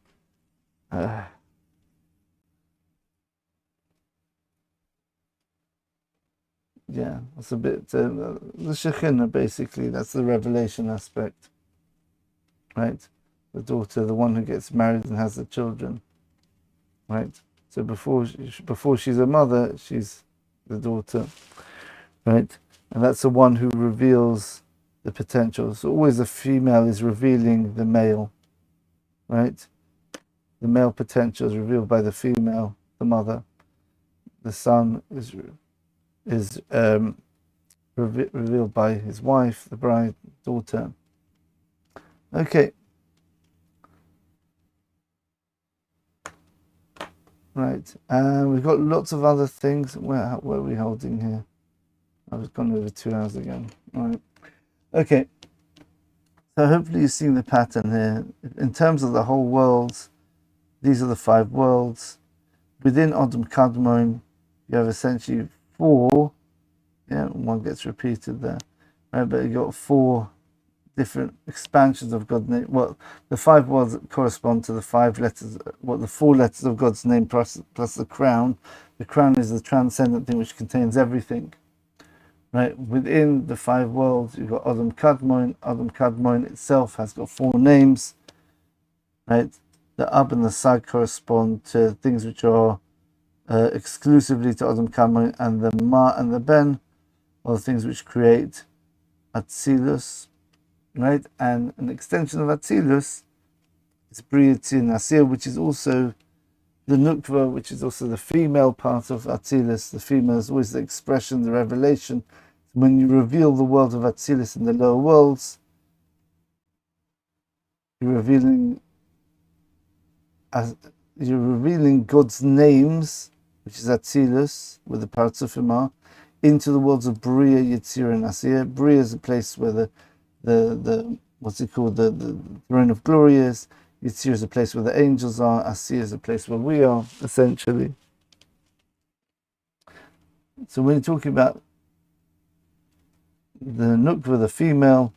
that's a bit the Shekhinah, basically. That's the revelation aspect, right? The daughter, the one who gets married and has the children, right? So before she's a mother, she's the daughter, right? And that's the one who reveals the potential. So always the female is revealing the male, right? The male potential is revealed by the female, the mother. The son is revealed by his wife, the bride, daughter. Okay. Right, and we've got lots of other things. Where are we holding here? I've gone over 2 hours again. All right. Okay, so hopefully you've seen the pattern here. In terms of the whole world, these are the 5 worlds. Within Adam Kadmon, you have essentially 4, one gets repeated there, right? But you've got 4 different expansions of God's name. Well, the 5 worlds correspond to the 5 letters, the 4 letters of God's name plus the crown. The crown is the transcendent thing which contains everything. Right, within the 5 worlds, you've got Adam Kadmon. Adam Kadmon itself has got 4 names. Right, the Ab and the Sag correspond to things which are exclusively to Adam Kadmon, and the Ma and the Ben are the things which create ATZILUS. Right, and an extension of ATZILUS is Berudim, which is also the Nukva, which is also the female part of ATZILUS. The female is always the expression, the revelation. When you reveal the world of ATZILUS in the lower worlds, you're revealing God's names, which is ATZILUS, where the Partzufim are, into the worlds of Bria, Yetzirah, and Asiyah. Bria is a place where the what's it called, the throne of glory is. Yetzirah is a place where the angels are. Asiyah is a place where we are, essentially. So when you're talking about the Nukva, the female,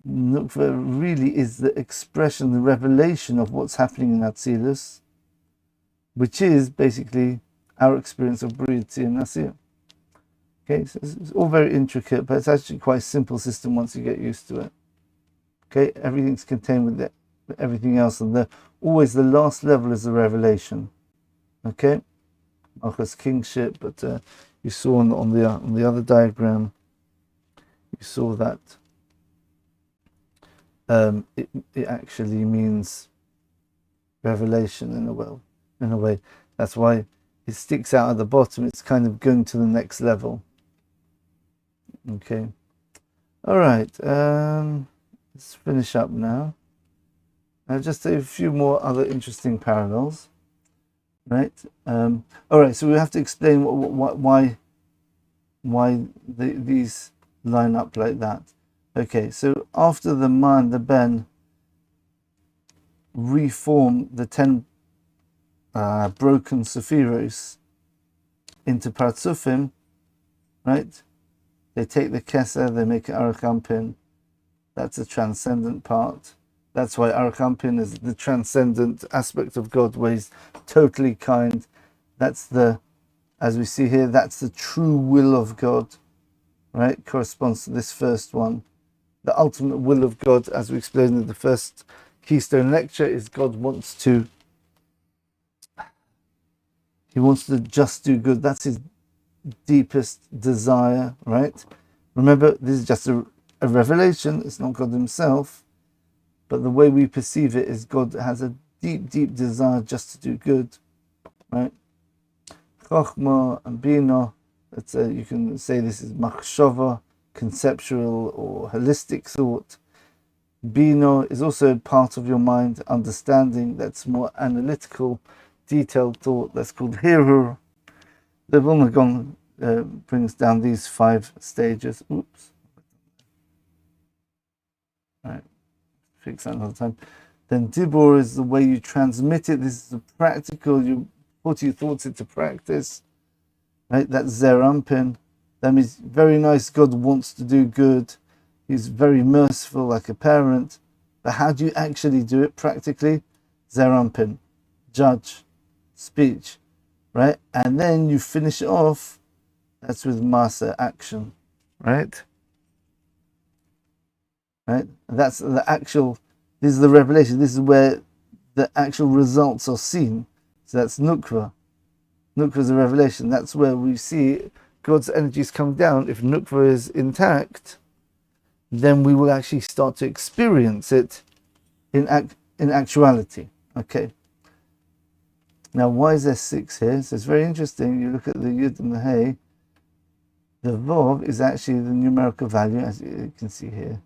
Nukva really is the expression, the revelation of what's happening in ATZILUS, which is basically our experience of Berudim and Asiyah. Okay, so it's all very intricate, but it's actually quite a simple system once you get used to it. Okay, everything's contained with everything else, and always the last level is the revelation. Okay, Malchus kingship, but you saw on the other diagram, you saw that it actually means revelation in a way. That's why it sticks out at the bottom. It's kind of going to the next level. Okay. All right. Let's finish up now. Just a few more other interesting parallels. Right. All right. So we have to explain why these line up like that. Okay. So after the Ma and the Ben reform the 10 broken Sefiros into Partzufim, right? They take the Keser, they make it Arakampin. That's a transcendent part. That's why Arakampin is the transcendent aspect of God, where he's totally kind. That's the, as we see here, that's the true will of God, right? Corresponds to this first one. The ultimate will of God, as we explained in the first Keystone lecture, is God wants to, he wants to just do good. That's his deepest desire, right? Remember, this is just a revelation. It's not God himself, but the way we perceive it is God has a deep desire just to do good, right? Chochma and Bina, you can say this is machshava, conceptual or holistic thought. Bina is also part of your mind, understanding. That's more analytical, detailed thought. That's called hirur. The Vilna Gaon brings down these 5 stages. Oops. All right, fix that another time. Then Dibur is the way you transmit it. This is the practical. You put your thoughts into practice. Right, that's Zerampin. That means very nice. God wants to do good. He's very merciful, like a parent. But how do you actually do it practically? Zerampin, judge, speech, right? And then you finish it off. That's with Masa, action, right? Right. And that's the actual. This is the revelation. This is where the actual results are seen. So that's Nukva. Nukva is a revelation. That's where we see God's energies come down. If Nukva is intact, then we will actually start to experience it in actuality. Okay. Now, why is there 6 here? So it's very interesting. You look at the Yud and the Hey. The Vov is actually the numerical value, as you can see here.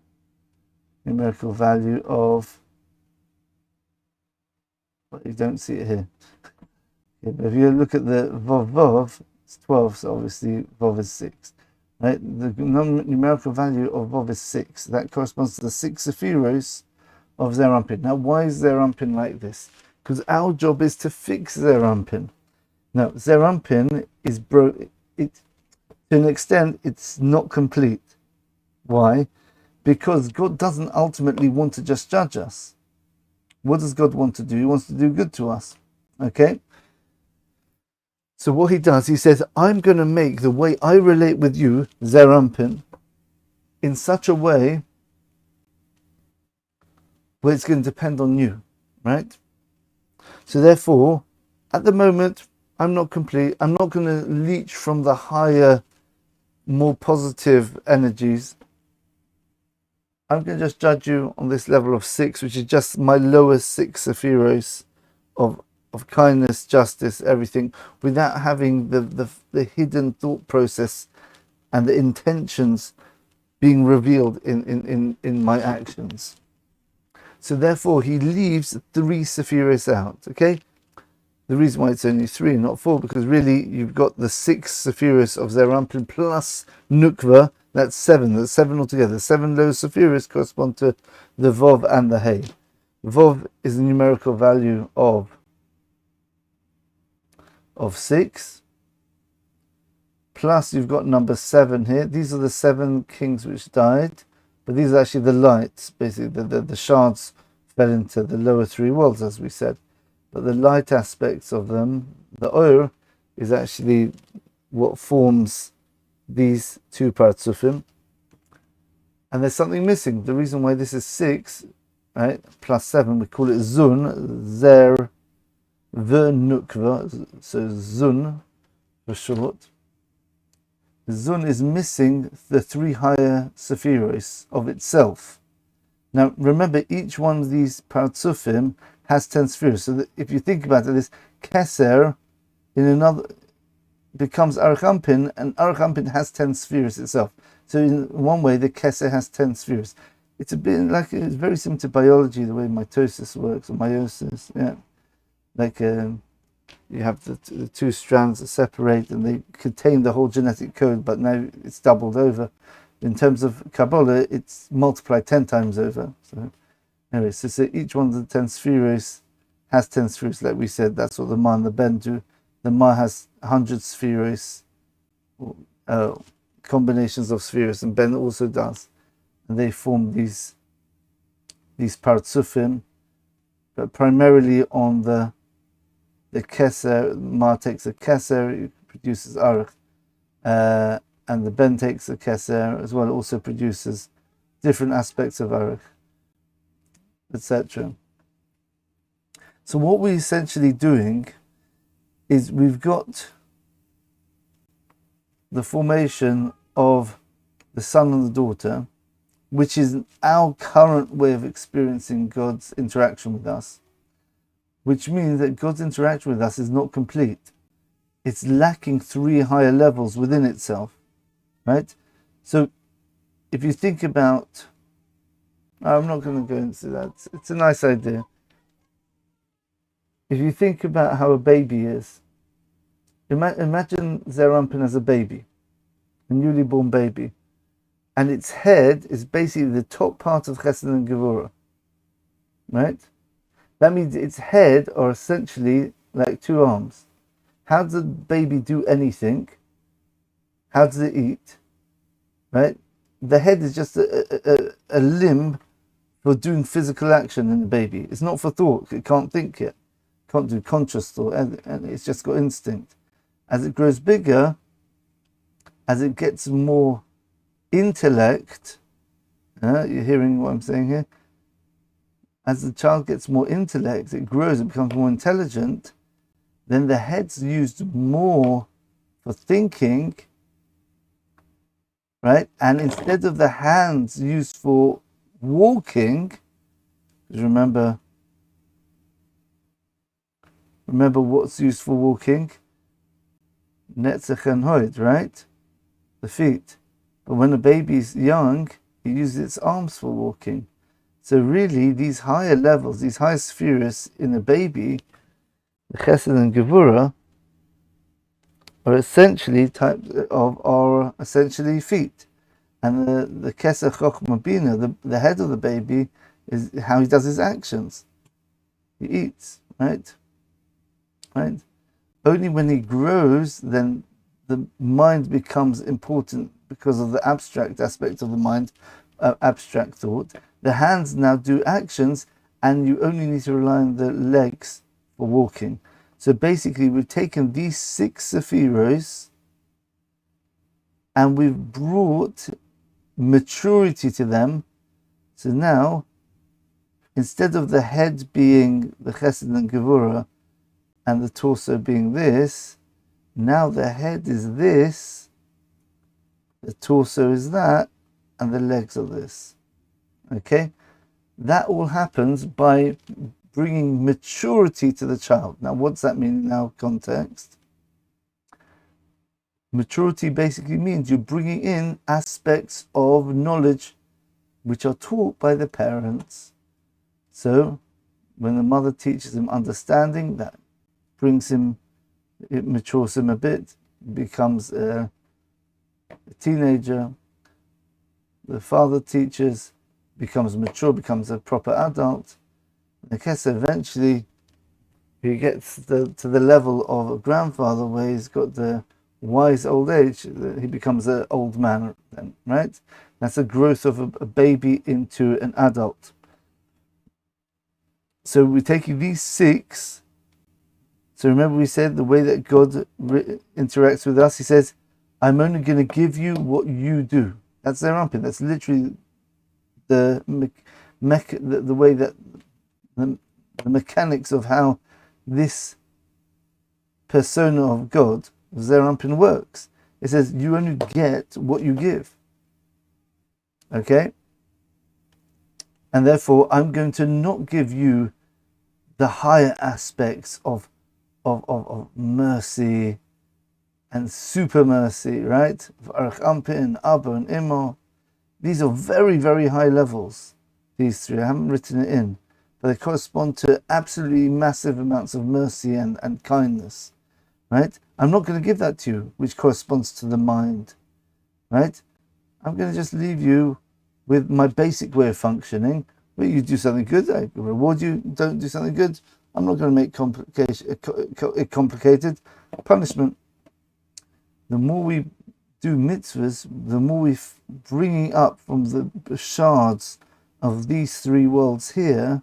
Numerical value of, well, you don't see it here. Okay, but if you look at the Vov, it's 12, so obviously Vov is 6. Right? The numerical value of Vov is 6. That corresponds to the 6 Sefiros of Zerampin. Now, why is Zerampin like this? Because our job is to fix Zerampin. Now, Zerampin is broke. To an extent, it's not complete. Why? Because God doesn't ultimately want to just judge us. What does God want to do? He wants to do good to us. Okay? So what he does, he says, I'm going to make the way I relate with you, Zerampin, in such a way where it's going to depend on you, right? So therefore, at the moment, I'm not complete. I'm not going to leech from the higher, more positive energies. I'm going to just judge you on this level of 6, which is just my lowest 6 Sefiros of kindness, justice, everything, without having the hidden thought process and the intentions being revealed in my actions. So therefore, he leaves 3 Sefiros out, okay? The reason why it's only 3, not 4, because really you've got the 6 Sefiros of Zerampin plus Nukva. That's 7. That's 7 altogether. 7 low Sefiros correspond to the Vov and the Hey. Vov is the numerical value of 6. Plus you've got number 7 here. These are the 7 kings which died. But these are actually the lights. Basically, the shards fell into the lower 3 worlds, as we said. But the light aspects of them, the Or, is actually what forms these 2 Partzufim. And there's something missing. The reason why this is 6, right, plus 7, we call it Zun, Zer, Nukva, so Zun for short. Zun is missing the 3 higher Sefiros of itself. Now remember, each one of these Partzufim has 10 Sefiros. So that if you think about it, this Keser in another becomes Arachampin, and Arachampin has 10 Sefiros itself. So in one way, the Keser has 10 Sefiros. It's a bit like, it's very similar to biology, the way mitosis works, or meiosis, yeah. Like you have the 2 strands that separate and they contain the whole genetic code, but now it's doubled over. In terms of Kabbalah, it's multiplied 10 times over. So anyway, so each one of the 10 Sefiros has 10 Sefiros, like we said. That's what the Ma and the Ben do. The Ma has 100 Sefiros, combinations of Sefiros, and Ben also does. And they form these Partzufim, but primarily on the Keser. Ma takes a Keser, it produces Arach, and the Ben takes a Keser as well, it also produces different aspects of Arach, etc. So what we're essentially doing is we've got the formation of the son and the daughter, which is our current way of experiencing God's interaction with us, which means that God's interaction with us is not complete. It's lacking 3 higher levels within itself, right? So if you think about, I'm not going to go into that, it's a nice idea. If you think about how a baby is, imagine Zerampin as a baby, a newly born baby, and its head is basically the top part of Chesed and Gevurah, right? That means its head are essentially like 2 arms. How does a baby do anything? How does it eat? Right? The head is just a limb for doing physical action in the baby. It's not for thought. It can't think yet. It can't do conscious thought, and it's just got instinct. As it grows bigger, as it gets more intellect, you're hearing what I'm saying here? As the child gets more intellect, it grows, it becomes more intelligent, then the head's used more for thinking, right? And instead of the hands used for walking, because remember what's used for walking? Netzach and Hoid, right? The feet. But when a baby's young, it uses its arms for walking. So really, these higher levels, these higher Sefiros in a baby, the Chesed and Gevurah, are essentially essentially feet. And the Keser Chochmah Bina, the head of the baby, is how he does his actions. He eats, right? Right? Only when he grows, then the mind becomes important because of the abstract aspect of the mind, abstract thought. The hands now do actions, and you only need to rely on the legs for walking. So basically, we've taken these 6 Sefiros and we've brought maturity to them. So now, instead of the head being the Chesed and Gevurah and the torso being this, now the head is this, the torso is that, and the legs are this. Okay? That all happens by bringing maturity to the child. Now, what does that mean in our context? Maturity basically means you're bringing in aspects of knowledge which are taught by the parents. So, when the mother teaches him understanding, that brings him, it matures him a bit, becomes a teenager. The father teaches, becomes mature, becomes a proper adult. I guess eventually he gets to the level of a grandfather where he's got the wise old age. He becomes an old man then, right? That's the growth of a baby into an adult. So we're taking these 6. So remember we said the way that God interacts with us, he says, I'm only going to give you what you do. That's their rumpin. That's literally the the way that the mechanics of how this persona of God, Zeir Anpin, works. It says you only get what you give. Okay? And therefore, I'm going to not give you the higher aspects of mercy and super mercy, right? Ampin, Abba, and Imma. These are very, very high levels, these three. I haven't written it in, but they correspond to absolutely massive amounts of mercy and kindness, right? I'm not going to give that to you, which corresponds to the mind, right? I'm going to just leave you with my basic way of functioning. Well, you do something good, I reward you. Don't do something good, I'm not going to make it complicated. Punishment. The more we do mitzvahs, the more we're bringing up from the shards of these three worlds here,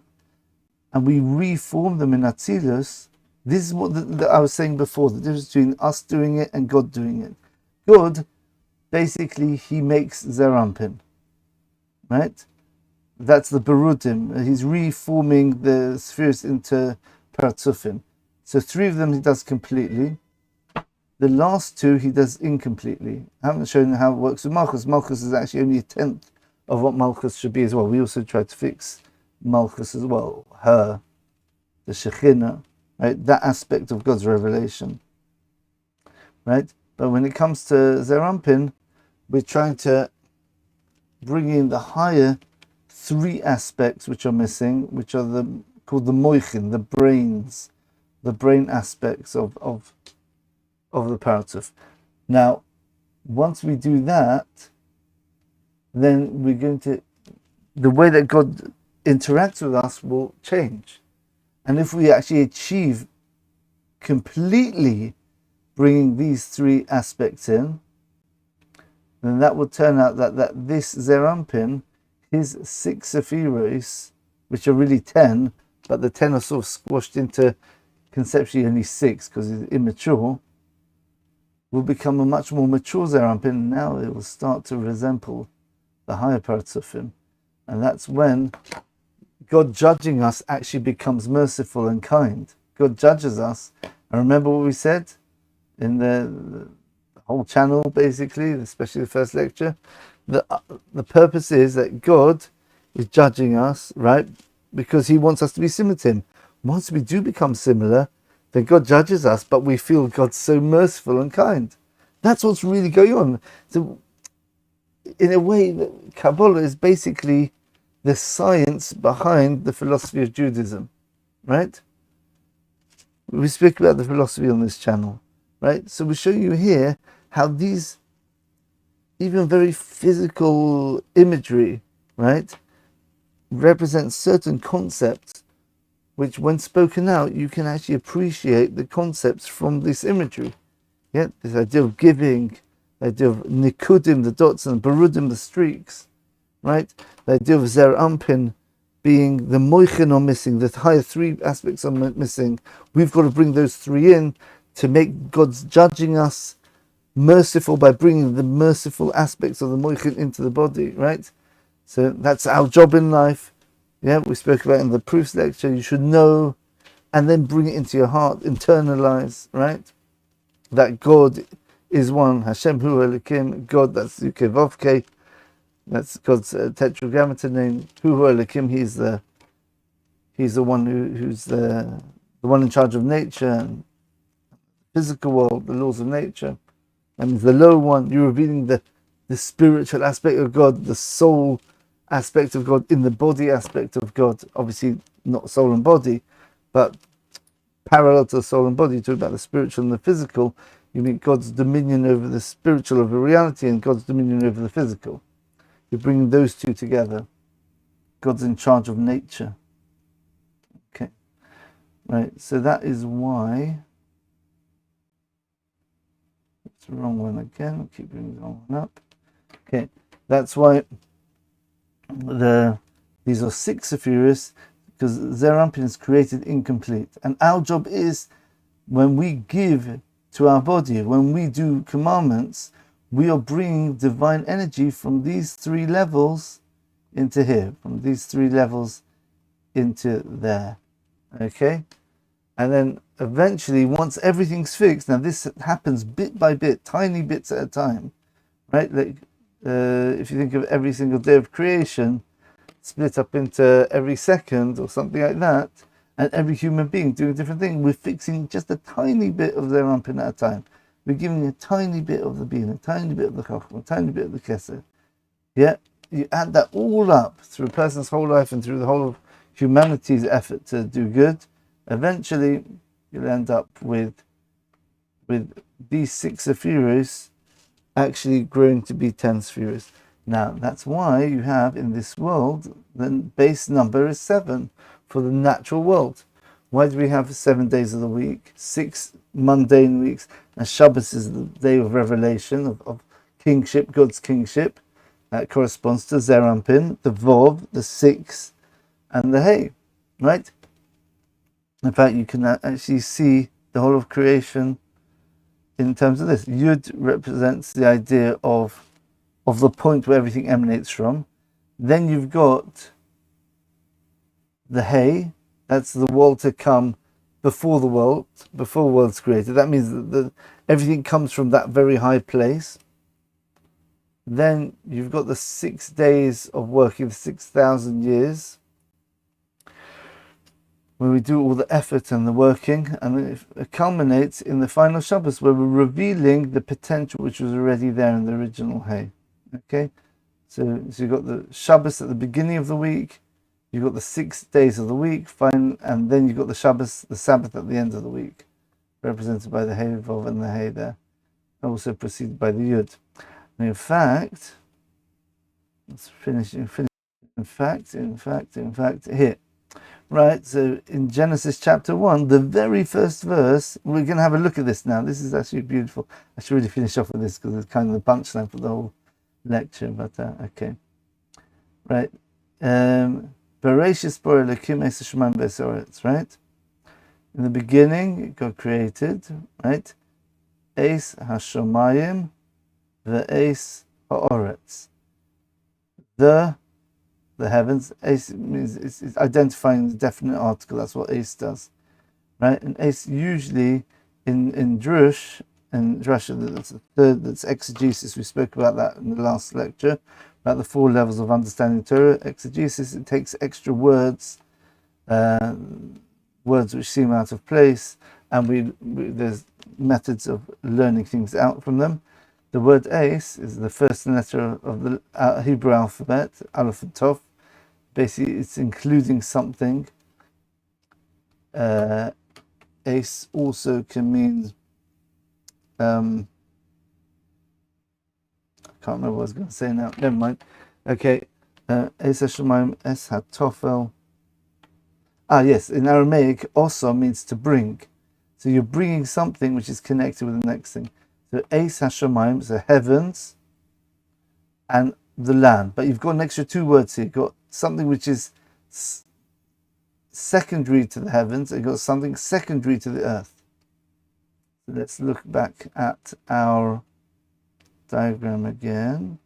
and we reform them in ATZILUS. This is what I was saying before, the difference between us doing it and God doing it. God, basically, he makes Zeir Anpin, right? That's the Berudim. He's reforming the Sefiros into Partzufim. So three of them he does completely. The last two he does incompletely. I haven't shown how it works with Malchus. Malchus is actually only a tenth of what Malchus should be as well. We also tried to fix Malchus as well. Her, the Shekhinah, right? That aspect of God's revelation, right? But when it comes to Zeir Anpin, we're trying to bring in the higher three aspects which are missing, which are called the moichin, the brains, the brain aspects of the Partzuf. Now, once we do that, then we're going to, the way that God interacts with us will change. And if we actually achieve completely bringing these three aspects in, then that will turn out that this Zeir Anpin, his 6 Sefiros, which are really 10, but the 10 are sort of squashed into conceptually only 6 because he's immature, will become a much more mature Zeir Anpin. Now it will start to resemble the higher Partzufim. And that's when God judging us actually becomes merciful and kind. God judges us. And remember what we said in the whole channel, basically, especially the first lecture? The purpose is that God is judging us, right? Because he wants us to be similar to him. Once we do become similar, then God judges us, but we feel God's so merciful and kind. That's what's really going on. So, in a way, that Kabbalah is basically the science behind the philosophy of Judaism, right? We speak about the philosophy on this channel, right? So we show you here how these, even very physical imagery, right, represents certain concepts which, when spoken out, you can actually appreciate the concepts from this imagery. Yeah, this idea of giving, the idea of Nekudim, the dots, and Berudim, the streaks, right? The idea of Zeir Anpin being the moichin are missing, the higher three aspects are missing. We've got to bring those three in to make God's judging us merciful by bringing the merciful aspects of the moichin into the body, right? So that's our job in life. Yeah, we spoke about in the proofs lecture. You should know and then bring it into your heart, internalize, right? That God is one. Hashem hu Elokim, God, that's Yukevovke. That's God's tetragrammaton name. Hu Elokim, he's the one who's the one in charge of nature and physical world, the laws of nature. And the low one, you're revealing the spiritual aspect of God, the soul aspect of God in the body aspect of God. Obviously not soul and body, but parallel to the soul and body. You talk about the spiritual and the physical. You mean God's dominion over the spiritual, over reality, and God's dominion over the physical. You're bringing those two together. God's in charge of nature. Okay. Right, so that is why... It's the wrong one again. I'll keep bringing the wrong one up. Okay, that's why these are 6 Sefiros, because Zeir Anpin is created incomplete. And our job is, when we give to our body, when we do commandments, we are bringing divine energy from these 3 levels into here, from these 3 levels into there. Okay? And then eventually, once everything's fixed, now this happens bit by bit, tiny bits at a time, right? Like, if you think of every single day of creation, split up into every second or something like that, and every human being doing a different thing, we're fixing just a tiny bit of their Rampin at a time. We're giving a tiny bit of the being, a tiny bit of the Chachma, a tiny bit of the Kesed. Yeah? You add that all up through a person's whole life and through the whole of humanity's effort to do good, eventually you'll end up with these 6 Sefiros actually growing to be 10 Sefiros. Now, that's why you have in this world, the base number is 7 for the natural world. Why do we have 7 days of the week, 6 mundane weeks, and Shabbos is the day of revelation, of kingship, God's kingship. That corresponds to Zerampin, the Vov, the 6, and the Hey, right? In fact, you can actually see the whole of creation in terms of this. Yud represents the idea of the point where everything emanates from. Then you've got the Hey, that's the world to come before the world's created. That means that everything comes from that very high place. Then you've got the 6 days of working, 6,000 years, where we do all the effort and the working, and it culminates in the final Shabbos, where we're revealing the potential which was already there in the original Hay. Okay, so you've got the Shabbos at the beginning of the week, you've got the 6 days of the week, and then you've got the Shabbos, the Sabbath at the end of the week, represented by the Hay Vov and the Hay there, also preceded by the Yud. And in fact, let's finish. In fact, here. Right, so in Genesis chapter 1, the very first verse, we're going to have a look at this now. This is actually beautiful. I should really finish off with this because it's kind of the punchline for the whole lecture, but okay. Right. Bereshis bara Elokim es hashamayim v'es haaretz, right? In the beginning, God created, right? Es hashamayim v'es haaretz. The heavens. Ace means it's identifying the definite article. That's what ace does, right? And ace usually in Drush, that's the third. That's exegesis. We spoke about that in the last lecture about the 4 levels of understanding Torah. Exegesis, it takes extra words, words which seem out of place, and there's methods of learning things out from them. The word ace is the first letter of the Hebrew alphabet, Aleph and Tov. Basically, it's including something. Ace also can mean, I can't remember what I was going to say now. Never mind. Okay, Ace Hashemayim, Es HaTofel. Yes, in Aramaic, also means to bring. So you're bringing something which is connected with the next thing. So Eis Hashemayim is the heavens and the land. But you've got an extra 2 words here. You've got something which is secondary to the heavens, and you've got something secondary to the earth. So let's look back at our diagram again.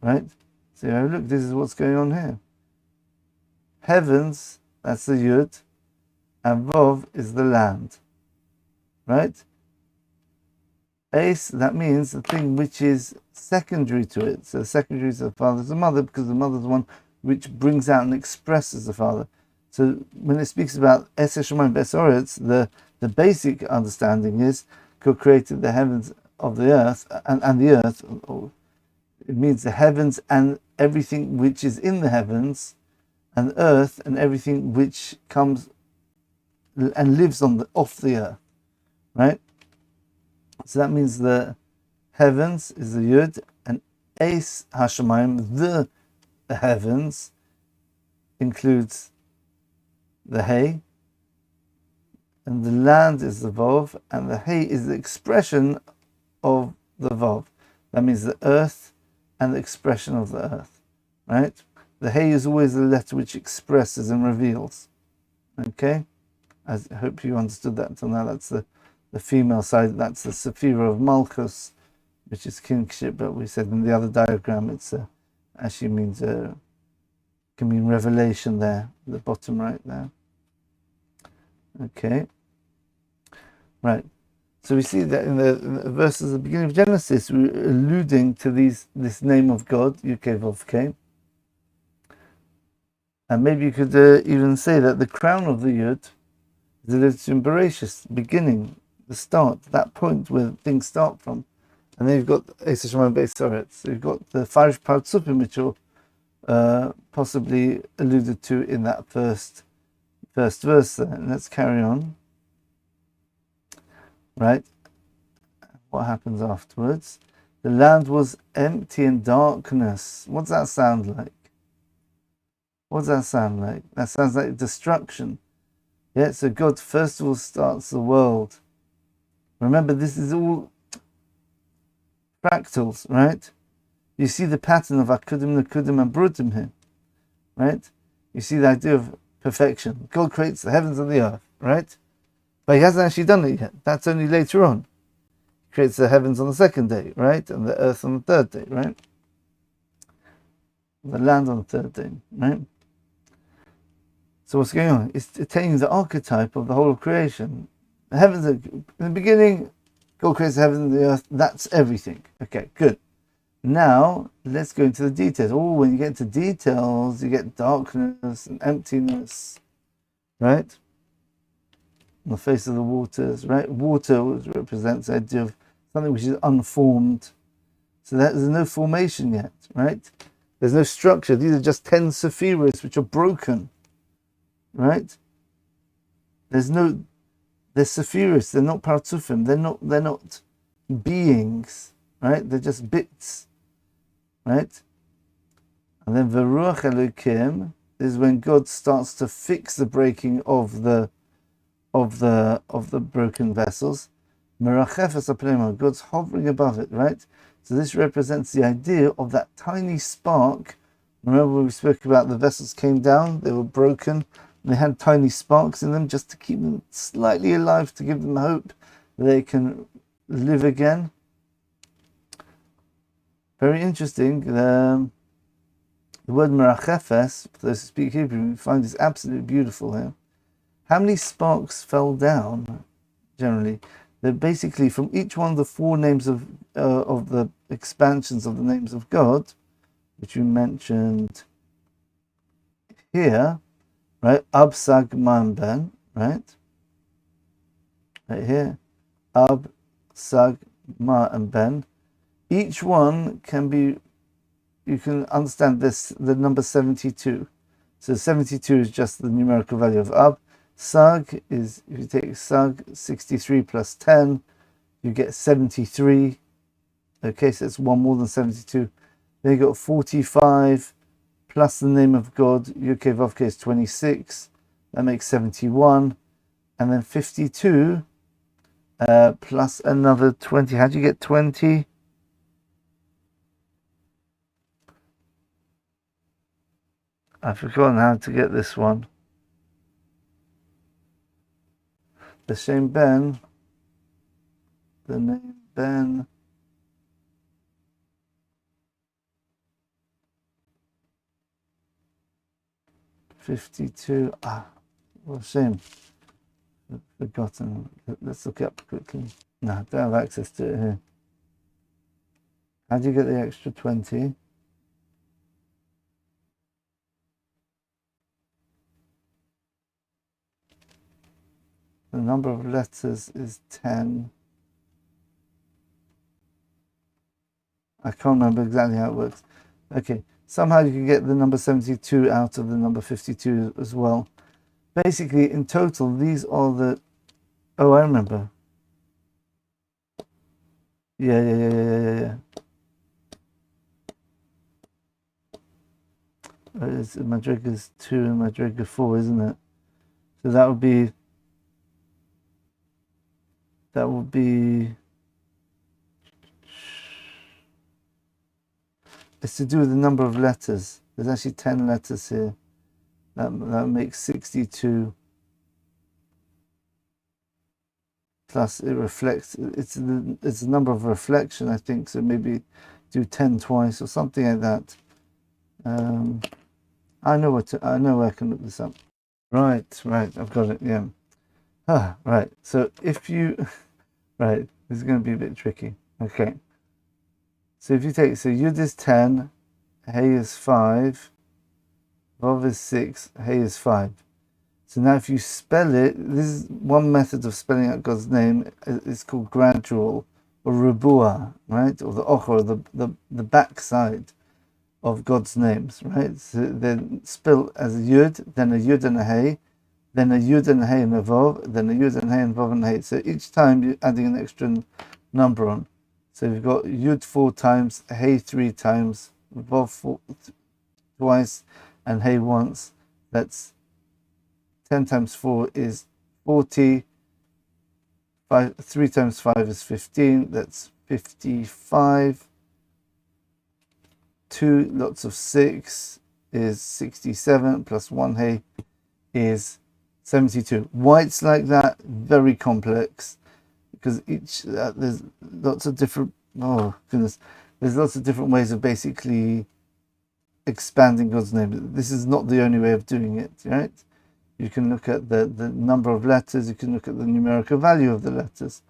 Right? So look, this is what's going on here. Heavens, that's the Yud, and Vov is the land. Right? Ace, that means the thing which is secondary to it. So secondary to the father is the mother, because the mother is the one which brings out and expresses the father. So when it speaks about Es Hashemayim v'es haaretz, the basic understanding is God created the heavens of the earth and the earth. It means the heavens and everything which is in the heavens, and earth and everything which comes and lives off the earth. Right? So that means the heavens is the Yud, and Eis Hashemayim, the heavens, includes the Hey, and the land is the Vov, and the Hey is the expression of the Vov. That means the earth and the expression of the earth. Right? The Hey is always the letter which expresses and reveals. Okay? I hope you understood that until now. That's the female side, that's the Sephira of Malchus, which is kingship, but we said in the other diagram it's actually means can mean revelation there, the bottom right there. Okay, right. So we see that in the verses at the beginning of Genesis, we're alluding to this name of God, Yochai Vavkei. And maybe you could even say that the crown of the Yud is the Bereshis, beginning, the start, that point where things start from. And then you've got Shimon Beis Soretz. So you've got the Sefiros and Partzufim, which are possibly alluded to in that first verse there. And let's carry on. Right? What happens afterwards? The land was empty and darkness. What does that sound like? What does that sound like? That sounds like destruction. Yeah, so God first of all starts the world. Remember, this is all fractals, right? You see the pattern of Akudim, Nekudim, and Berudim here, right? You see the idea of perfection. God creates the heavens and the earth, right? But he hasn't actually done it yet. That's only later on. He creates the heavens on the second day, right? And the earth on the third day, right? The land on the third day, right? So what's going on? It's attaining the archetype of the whole of creation. The heavens are, in the beginning, God creates the heavens and the earth. That's everything. Okay, good. Now, let's go into the details. Oh, when you get into details, you get darkness and emptiness, right? On the face of the waters, right? Water represents the idea of something which is unformed. So there's no formation yet, right? There's no structure. These are just 10 Sefiros which are broken, right? There's Sefiros. They're not Partzufim. They're not beings, right? They're just bits, right? And then Veruach Elokim is when God starts to fix the breaking of the broken vessels. Merachefes apnema, God's hovering above it, right? So this represents the idea of that tiny spark. Remember when we spoke about the vessels came down, they were broken, they had tiny sparks in them just to keep them slightly alive, to give them hope that they can live again. Very interesting. The word merachefes, for those who speak Hebrew, we find is absolutely beautiful here. How many sparks fell down, generally? They're basically from each one of the four names of the expansions of the names of God, which we mentioned here, right? Ab, Sag, Ma, and Ben, right? Right here. Ab, Sag, Ma, and Ben. Each one can be, you can understand this, the number 72. So 72 is just the numerical value of Ab. Sag is, if you take Sag, 63 plus 10, you get 73. Okay, so it's one more than 72. Then you got 45 plus the name of God, Yochai Vavkei is 26. That makes 71. And then 52 plus another 20. How do you get 20? I've forgotten how to get this one. The same Ben, the name Ben, (52). What a shame. I've forgotten. Let's look it up quickly. No, I don't have access to it here. How do you get the extra 20? The number of letters is 10. I can't remember exactly how it works. Okay, somehow you can get the number 72 out of the number 52 as well. Basically, in total, these are the... Oh, I remember. Yeah. It's Madriga's 2 and Madriga 4, isn't it? So that would be... It's to do with the number of letters. There's actually 10 letters here. That makes 62. plus it reflects. It's a number of reflection, I think. So maybe do 10 twice or something like that. I know where I can look this up. Right, I've got it. Yeah. Right. So if you, right, this is going to be a bit tricky. Okay. So if you take, so Yud is 10, Hey is 5, Vav is 6, Hey is 5. So now if you spell it, this is one method of spelling out God's name. It's called gradual or Rebua, right? Or the Ochor, the backside of God's names, right? So then spell as a Yud, then a Yud and a Hey, then a Yud and a Hey and a Vav, then a Yud and a Hey and Vav and a Hey. So each time you're adding an extra number on. So you've got Yud 4 times, Hey 3 times, Vav twice, and Hey once. That's 10 times 4 is 40. 3 times 5 is 15. That's 55. 2 lots of 6 is 67. Plus 1 Hey is 72. Why it's like that? Very complex. Because each there's lots of different there's lots of different ways of basically expanding God's name. This is not the only way of doing it, right? You can look at the number of letters, you can look at the numerical value of the letters,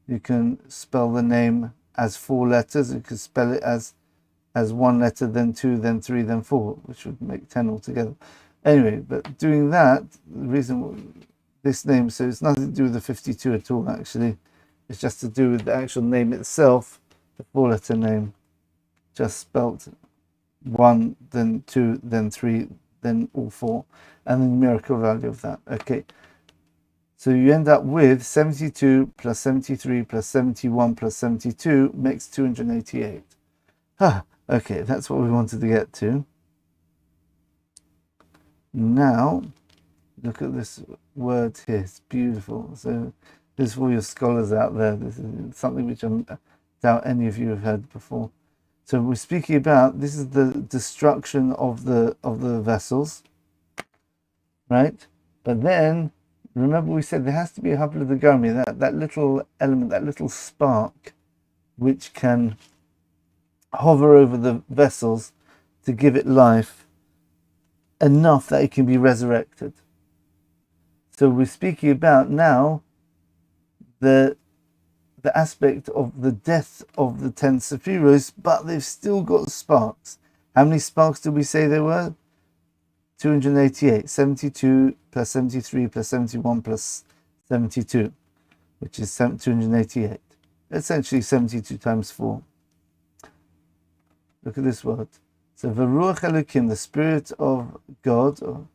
you can spell the name as 4 letters, you can spell it as 1 letter, then 2, then 3, then 4, which would make 10 altogether. Anyway, but doing that, the reason this name, so it's nothing to do with the 52 at all, actually. It's just to do with the actual name itself, the 4-letter name, just spelt 1, then 2, then 3, then all 4, and the numerical value of that. Okay, so you end up with 72 plus 73 plus 71 plus 72 makes 288. Okay, that's what we wanted to get to. Now, look at this word here. It's beautiful. So this is for your scholars out there. This is something which I doubt any of you have heard before. So we're speaking about, this is the destruction of the vessels, right? But then, remember we said there has to be a Habla de Garmi, that little element, that little spark, which can hover over the vessels to give it life enough that it can be resurrected. So we're speaking about now the aspect of the death of the 10 Sefiros, but they've still got sparks. How many sparks did we say there were? 288. 72 plus 73 plus 71 plus 72, which is 288. Essentially 72 times 4. Look at this word. So Veruach Elokim, the Spirit of God, or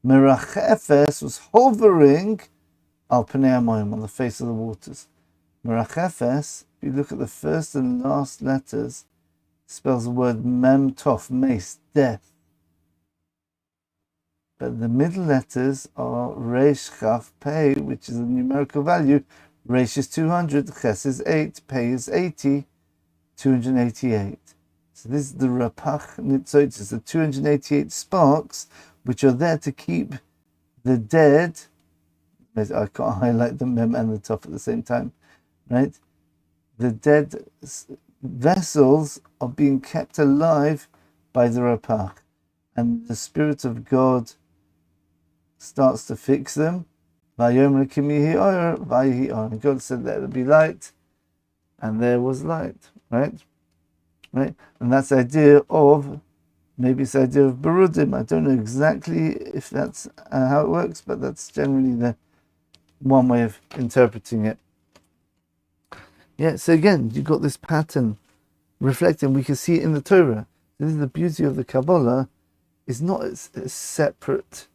Merach Efes, was hovering al Pnei Hamayim, on the face of the waters. Merach Efes, if you look at the first and last letters, spells the word Mem Tov, mace, death. But the middle letters are Reish Chaf Pei, which is a numerical value. Reish is 200, Ches is 8, Pei is 80, 288. So this is the Rapach Nitzotis, the 288 sparks, which are there to keep the dead. I can't highlight the Mem and the Tov at the same time, right? The dead vessels are being kept alive by the Rapach, and the Spirit of God starts to fix them. And God said there would be light, and there was light, right? Right? And that's the idea of, maybe it's the idea of Berudim. I don't know exactly if that's how it works, but that's generally the one way of interpreting it. Yeah, so again, you've got this pattern reflecting. We can see it in the Torah. This is the beauty of the Kabbalah. It's not a separate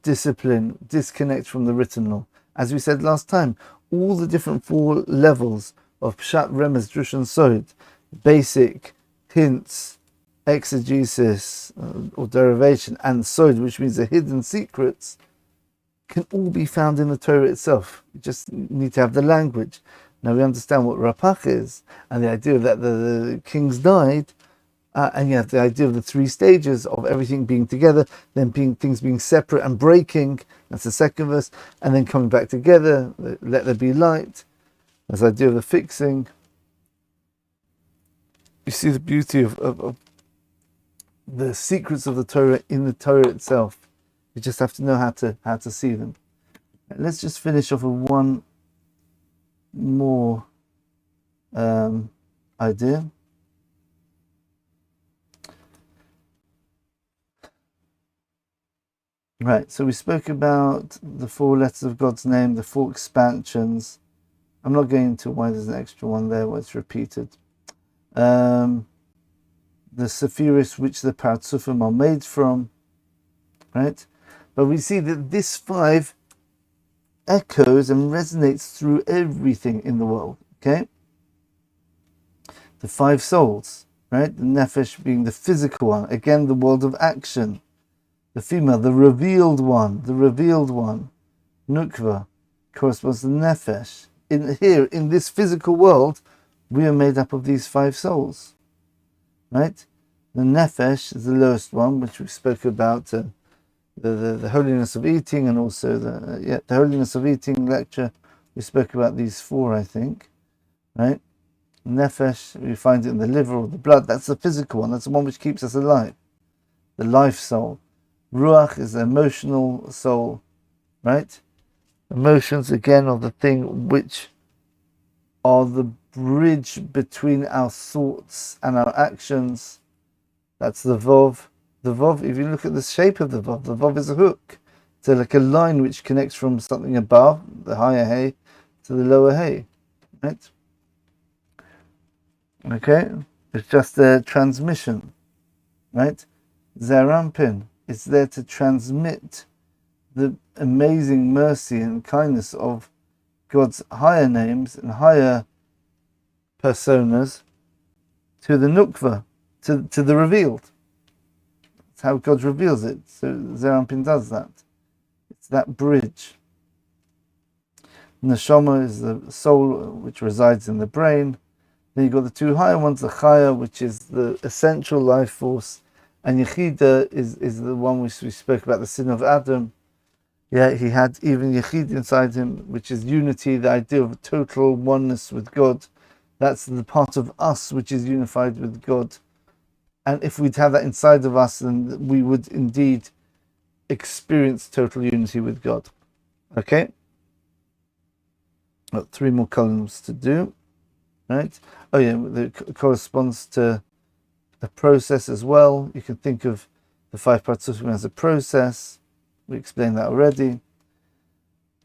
discipline, disconnect from the written law. As we said last time, all the different 4 levels of Pshat, Remez, Drush, and Sod, basic, hints, exegesis or derivation, and Sod, which means the hidden secrets, can all be found in the Torah itself. You just need to have the language. Now we understand what Rapach is, and the idea that the kings died. And you have the idea of the three stages of everything being together, then things being separate and breaking. That's the second verse. And then coming back together, let there be light. That's the idea of the fixing. You see the beauty of the secrets of the Torah in the Torah itself. You just have to know how to see them. Let's just finish off with one more idea. Right, so we spoke about the 4 letters of God's name, the 4 expansions. I'm not going into why there's an extra one there, where it's repeated. The Sefiros which the Partzufim are made from, right? But we see that this 5 echoes and resonates through everything in the world, okay? The 5 souls, right? The Nefesh being the physical one, again, the world of action. The female, the revealed one, Nukva, corresponds to the Nefesh. In this physical world, we are made up of these 5 souls, right? The Nefesh is the lowest one, which we spoke about, the holiness of eating, and also the holiness of eating lecture. We spoke about these 4, I think, right? Nefesh, we find it in the liver or the blood. That's the physical one. That's the one which keeps us alive. The life soul. Ruach is the emotional soul, right? Emotions, again, are the thing which are the bridge between our thoughts and our actions. That's the Vov. The Vov, if you look at the shape of the Vov is a hook. It's like a line which connects from something above, the higher hay, to the lower hay, right? Okay? It's just a transmission, right? Zerampin. It's there to transmit the amazing mercy and kindness of God's higher names and higher personas to the Nukva, to the revealed. That's how God reveals it. So Zerampin does that. It's that bridge. Neshama is the soul which resides in the brain. Then you've got the 2 higher ones, the Chaya, which is the essential life force. And Yechida is the one which we spoke about, the sin of Adam. Yeah, he had even Yechid inside him, which is unity, the idea of total oneness with God. That's the part of us which is unified with God. And if we'd have that inside of us, then we would indeed experience total unity with God. Okay? Got 3 more columns to do. Right? Oh yeah, it corresponds to a process as well. You can think of the 5 Partzufim as a process. We explained that already.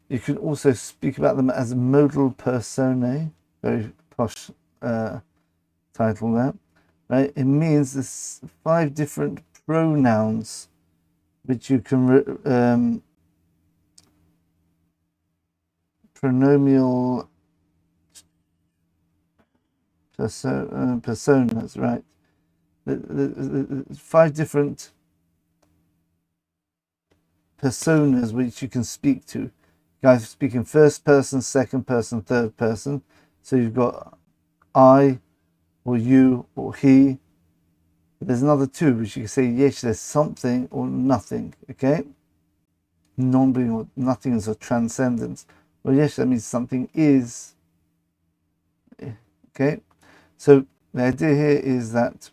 You can also speak about them as modal personae. Very posh title there. Right? It means there's 5 different pronouns which you can pronomial personas, right? The 5 different personas which you can speak to. Guys speak in first person, second person, third person. So you've got I, or you, or he. There's another 2 which you can say yes, there's something or nothing. Okay? Non-being or nothingness or transcendence. Well, yes, that means something is. Okay? So the idea here is that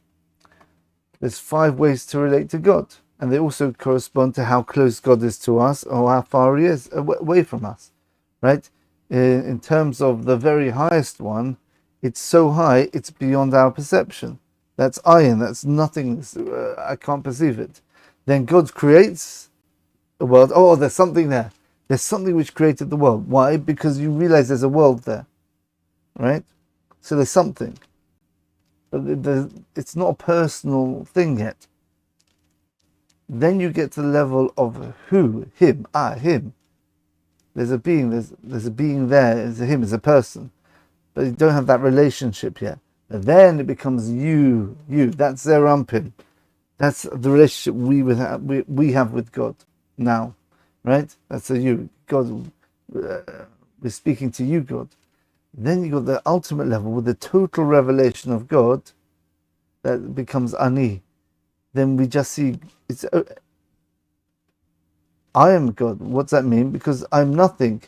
there's 5 ways to relate to God, and they also correspond to how close God is to us or how far he is away from us, right? In terms of the very highest one, it's so high, it's beyond our perception. That's ayin, that's nothing, I can't perceive it. Then God creates a world. Oh, there's something there. There's something which created the world. Why? Because you realize there's a world there, right? So there's something. But it's not a personal thing yet. Then you get to the level of who, him, him. There's a being, there's a being there, there's a him, there's a person. But you don't have that relationship yet. And then it becomes you. That's Zerampin. That's the relationship we have with God now, right? That's a you. God, we're speaking to you, God. Then you got the ultimate level with the total revelation of God. that becomes ani, then we just see it's I am God. What's that mean? Because I'm nothing.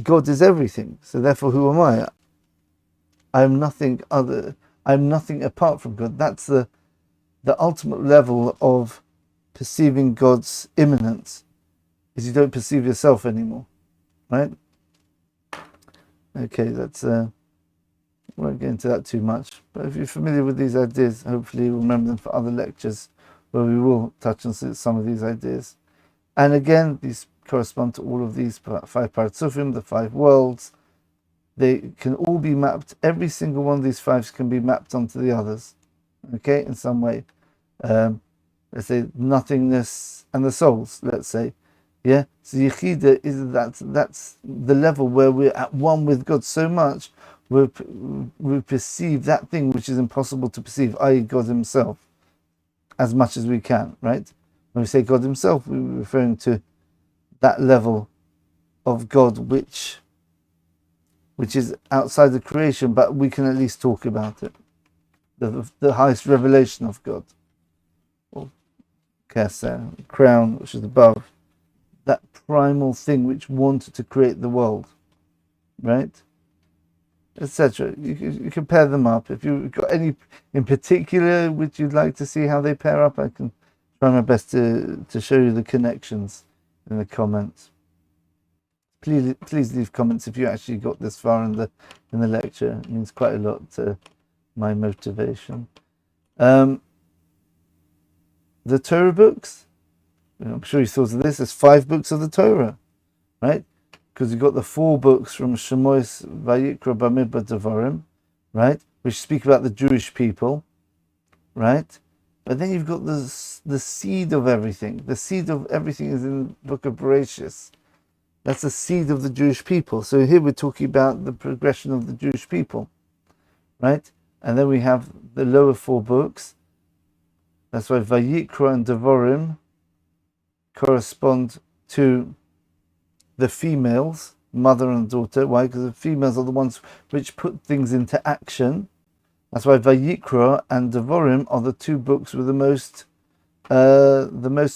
God is everything. So therefore, who am I? I'm nothing other. I'm nothing apart from God. That's the ultimate level of perceiving God's immanence. Is you don't perceive yourself anymore, right? Okay, that's won't get into that too much. But if you're familiar with these ideas, hopefully you'll remember them for other lectures where we will touch on some of these ideas. And again, these correspond to all of these 5 Partzufim, the 5 worlds. They can all be mapped. Every single one of these 5s can be mapped onto the others, okay, in some way. Let's say nothingness and the souls. Let's say, yeah. So Yechida is that's the level where we're at one with God so much we perceive that thing which is impossible to perceive, i.e., God Himself, as much as we can. Right? When we say God Himself, we're referring to that level of God which is outside the creation, but we can at least talk about it. The highest revelation of God, or Keser, crown, which is above, that primal thing which wanted to create the world, right? Etc. You can pair them up. If you've got any in particular which you'd like to see how they pair up, I can try my best to show you the connections in the comments. Please leave comments if you actually got this far in the lecture. It means quite a lot to my motivation. The Torah books, I'm sure you thought of this as 5 books of the Torah, right? Because you've got the 4 books from Shemois, Vayikra, Bamidbar, Devarim, right? Which speak about the Jewish people, right? But then you've got the seed of everything. The seed of everything is in the book of Bereshis. That's the seed of the Jewish people. So here we're talking about the progression of the Jewish people, right? And then we have the lower 4 books. That's why Vayikra and Devarim correspond to the females, mother and daughter. Why? Because the females are the ones which put things into action. That's why Vayikra and Devarim are the 2 books with the most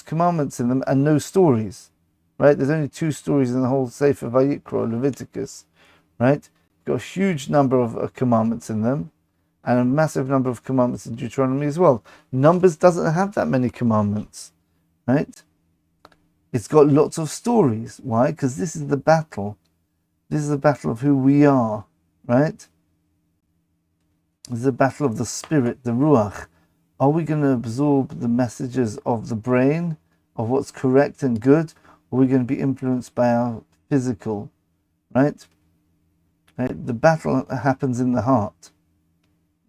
commandments in them and no stories. Right? There's only 2 stories in the whole Sefer Vayikra, Leviticus. Right? Got a huge number of commandments in them, and a massive number of commandments in Deuteronomy as well. Numbers doesn't have that many commandments. Right? It's got lots of stories. Why? Because this is the battle. This is the battle of who we are, right? This is the battle of the spirit, the ruach. Are we going to absorb the messages of the brain, of what's correct and good, or are we going to be influenced by our physical, right? The battle happens in the heart,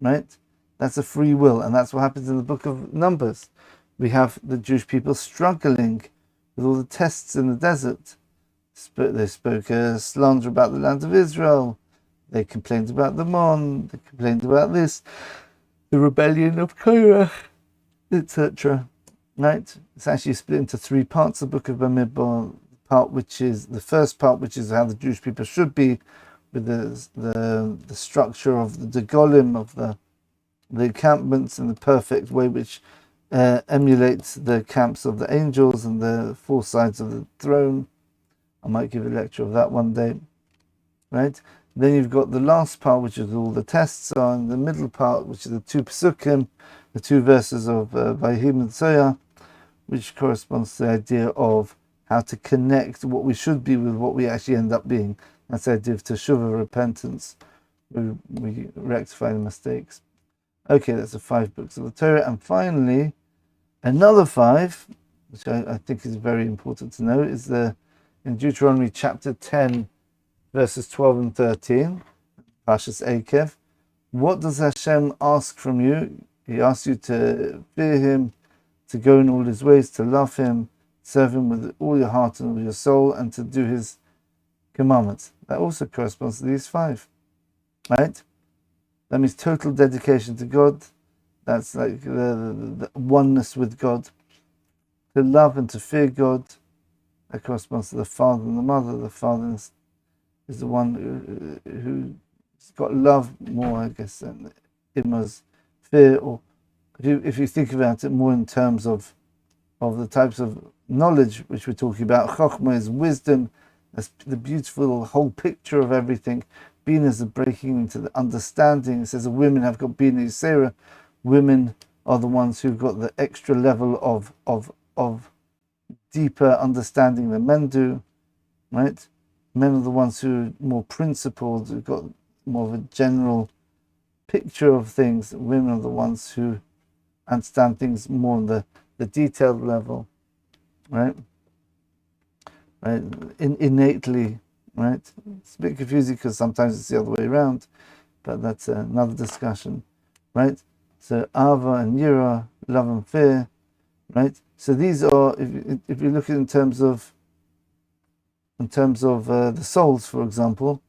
right? That's a free will, and that's what happens in the book of Numbers. We have the Jewish people struggling with all the tests in the desert. They spoke slander about the land of Israel. They complained about the Mon. They complained about this, the rebellion of Korah, etc. Right? It's actually split into 3 parts. The book of Bamidbar, the first part, which is how the Jewish people should be, with the structure of the Degolim, of the encampments in the perfect way, which emulates the camps of the angels and the 4 sides of the throne. I might give a lecture of that one day, right? Then you've got the last part, which is all the tests are, and the middle part, which is the 2 Pesukim, the 2 verses of Vayhim and Soya, which corresponds to the idea of how to connect what we should be with what we actually end up being. That's the idea of teshuvah, repentance, where we rectify the mistakes. Okay, that's the 5 books of the Torah. And finally, another 5, which I think is very important to know, is in Deuteronomy chapter 10, verses 12 and 13, Parshas Eikev. What does Hashem ask from you? He asks you to fear Him, to go in all His ways, to love Him, serve Him with all your heart and all your soul, and to do His commandments. That also corresponds to these 5, right? That means total dedication to God. That's like the oneness with God. To love and to fear God. That corresponds to the father and the mother. The father is the one who's got love more, I guess, than Imma's fear, or if you think about it more in terms of the types of knowledge which we're talking about, Chokhmah is wisdom, that's the beautiful whole picture of everything. Bina is the breaking into the understanding. It says the women have got Bina Yisera. Women are the ones who've got the extra level of deeper understanding than men do, right? Men are the ones who are more principled, who've got more of a general picture of things. Women are the ones who understand things more on the detailed level, right? Right, innately, right? It's a bit confusing because sometimes it's the other way around, but that's another discussion, right? So Ava and Yira, love and fear, right? So these are, if you look at it in terms of the souls, for example,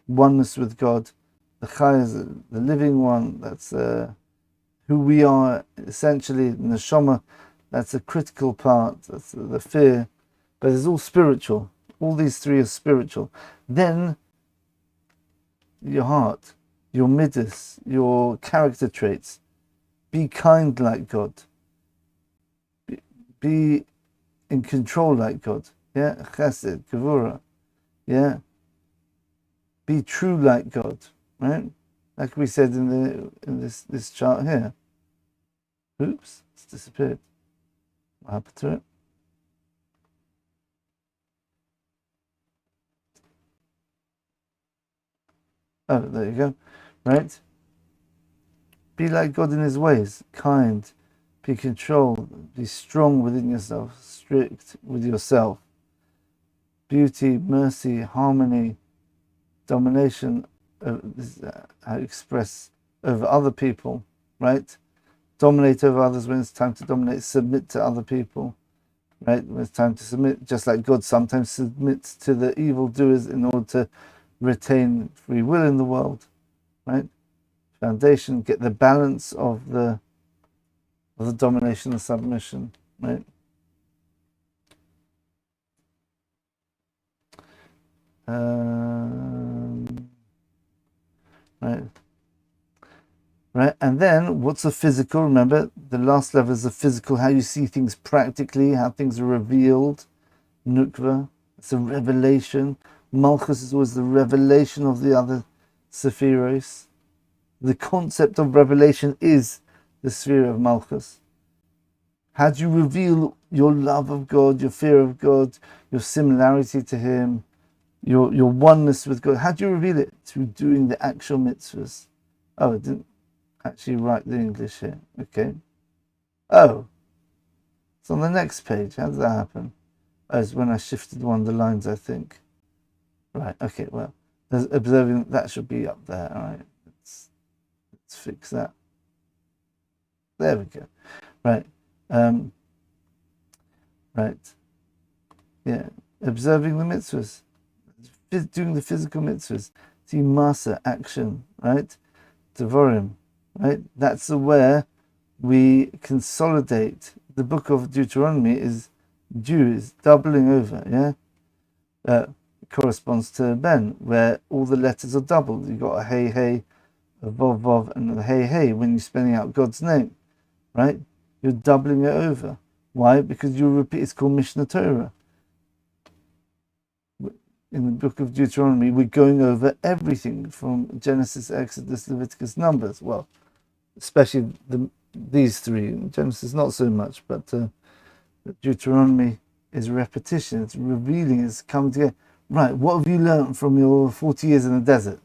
oneness with God, the Chai is the living one. That's who we are essentially. Neshama, that's a critical part. That's the fear. But it's all spiritual. All these three are spiritual. Then your heart, your midas, your character traits. Be kind like God. Be in control like God. Yeah, chesed, gevura. Yeah. Be true like God. Right? Like we said in this chart here. Oops, it's disappeared. What happened to it? Oh, there you go. Right? Be like God in his ways. Kind. Be controlled. Be strong within yourself. Strict with yourself. Beauty, mercy, harmony, domination. This is how you express over other people. Right? Dominate over others when it's time to dominate. Submit to other people. Right? When it's time to submit. Just like God sometimes submits to the evildoers in order to retain free will in the world, right? Foundation, get the balance of the domination and submission, right? Right, and then what's the physical? Remember, the last level is the physical, how you see things practically, how things are revealed. Nukva, it's a revelation. Malchus is always the revelation of the other Sefiros. The concept of revelation is the sphere of Malchus. How do you reveal your love of God, your fear of God, your similarity to Him, your oneness with God? How do you reveal it? Through doing the actual mitzvahs. Oh, I didn't actually write the English here. Okay. Oh, it's on the next page. How does that happen? Oh, it's when I shifted one of the lines, I think. Right, okay, well, there's observing, that should be up there. All right, let's fix that. There we go. Right. Right. Yeah. Observing the mitzvahs. Doing the physical mitzvahs. See masa, action, right? Devorim, right? That's where we consolidate. The book of Deuteronomy is doubling over, yeah? Corresponds to Ben, where all the letters are doubled. You've got a hey, a vov, and a hey, when you're spelling out God's name, right? You're doubling it over. Why? Because you repeat, it's called Mishnah Torah. In the book of Deuteronomy, we're going over everything from Genesis, Exodus, Leviticus, Numbers. Well, especially these three. Genesis, not so much, but Deuteronomy is repetition, it's revealing, it's coming together. Right, what have you learned from your 40 years in the desert?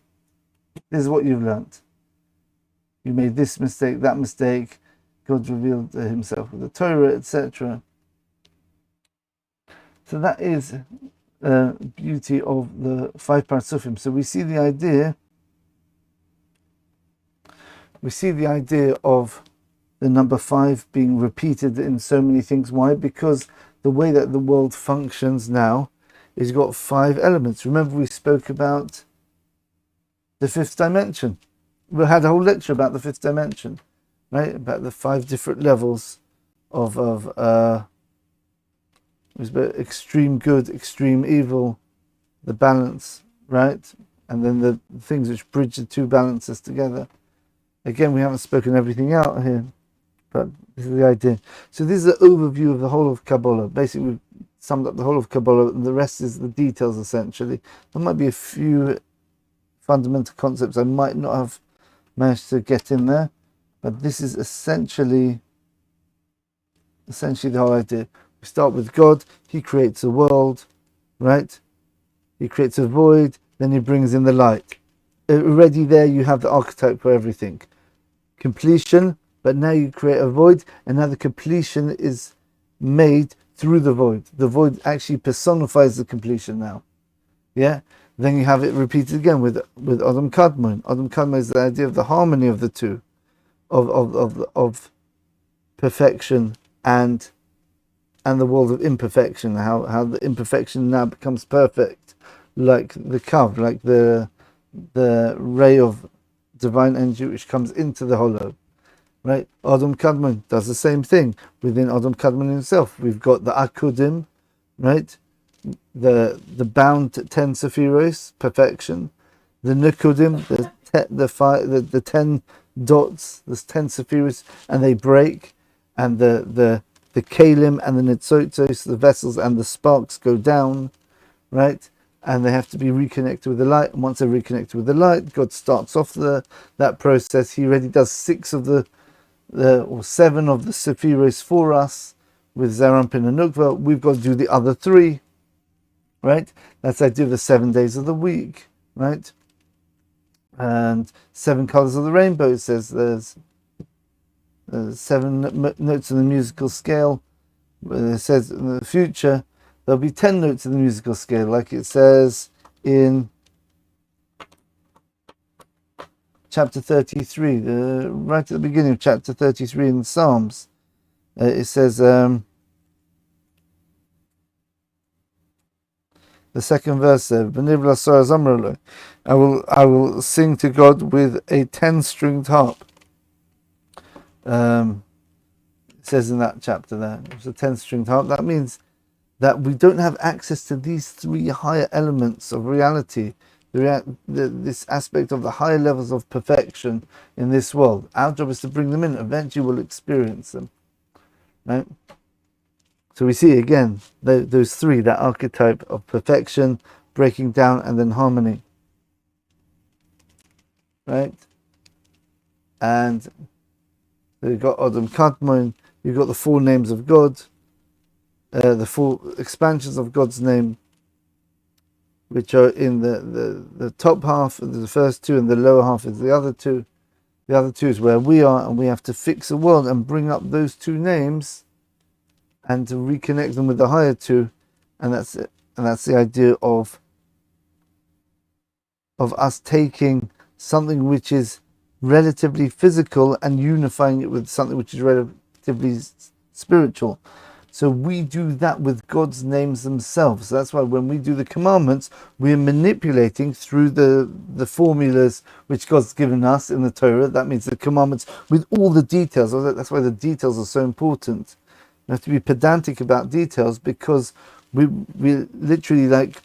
This is what you've learned. You made this mistake, that mistake. God revealed himself with the Torah, etc. So that is beauty of the 5 Partzufim. So we see the idea of the number 5 being repeated in so many things. Why? Because the way that the world functions now is got 5 elements. Remember, we spoke about the 5th dimension. We had a whole lecture about the 5th dimension, right? About the 5 different levels of extreme good, extreme evil, the balance, right? And then the things which bridge the 2 balances together. Again, we haven't spoken everything out here. but this is the idea. So this is an overview of the whole of Kabbalah. Basically, we've summed up the whole of Kabbalah, and the rest is the details, essentially. There might be a few fundamental concepts I might not have managed to get in there, but this is essentially the whole idea. We start with God. He creates a world, right? He creates a void, then he brings in the light. Already there you have the archetype for everything. Completion, but now you create a void, and now the completion is made through the void. The void actually personifies the completion now. Yeah? Then you have it repeated again with Adam Kadmon. Adam Kadmon is the idea of the harmony of the two, of perfection and the world of imperfection. How the imperfection now becomes perfect, like the kav, like the ray of divine energy which comes into the hollow. Right? Adam Kadmon does the same thing within Adam Kadmon himself. We've got the Akudim, right? The bound 10 Sefiros, perfection. The Nekudim, the 10 dots, the 10 Sefiros, and they break, and the kalim and the netzotzos, the vessels and the sparks go down, right? And they have to be reconnected with the light. And once they're reconnected with the light, God starts off that process. He already does 6 of or 7 of the Sefiros for us with Zerampin and Nukva. We've got to do the other 3, right? That's the idea of the 7 days of the week, right? And 7 colors of the rainbow. It says there's 7 notes in the musical scale. It says in the future there'll be 10 notes in the musical scale, like it says in chapter 33, right at the beginning of chapter 33 in the Psalms. It says, the second verse, I will sing to God with a 10-stringed harp. It says in that chapter there, it's a 10-stringed harp. That means that we don't have access to these 3 higher elements of reality, this aspect of the higher levels of perfection in this world. Our job is to bring them in. Eventually we'll experience them, right? So we see again those 3, that archetype of perfection, breaking down, and then harmony, right? And you've got Adam Kadmon, you've got the 4 names of God, the 4 expansions of God's name, which are in the top half, the first 2, and the lower half is the other 2. The other 2 is where we are, and we have to fix a world and bring up those 2 names and to reconnect them with the higher 2, and that's it. And that's the idea of us taking something which is relatively physical and unifying it with something which is relatively spiritual. So we do that with God's names themselves. So that's why when we do the commandments, we're manipulating through the formulas which God's given us in the Torah. That means the commandments with all the details. That's why the details are so important. We have to be pedantic about details, because we're literally like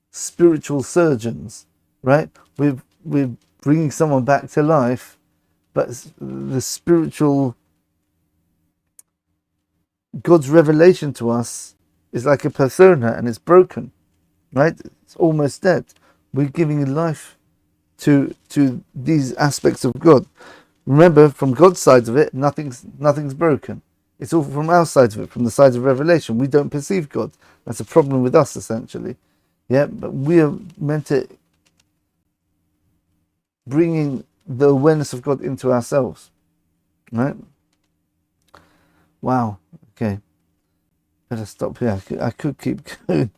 spiritual surgeons, right? We're bringing someone back to life, but the spiritual God's revelation to us is like a persona, and it's broken, right? It's almost dead. We're giving life to these aspects of God. Remember, from God's side of it, nothing's broken. It's all from our side of it, from the side of revelation. We don't perceive God. That's a problem with us, essentially. Yeah, but we are meant to bring in the awareness of God into ourselves, right? Wow. Okay, better stop here. I could keep going.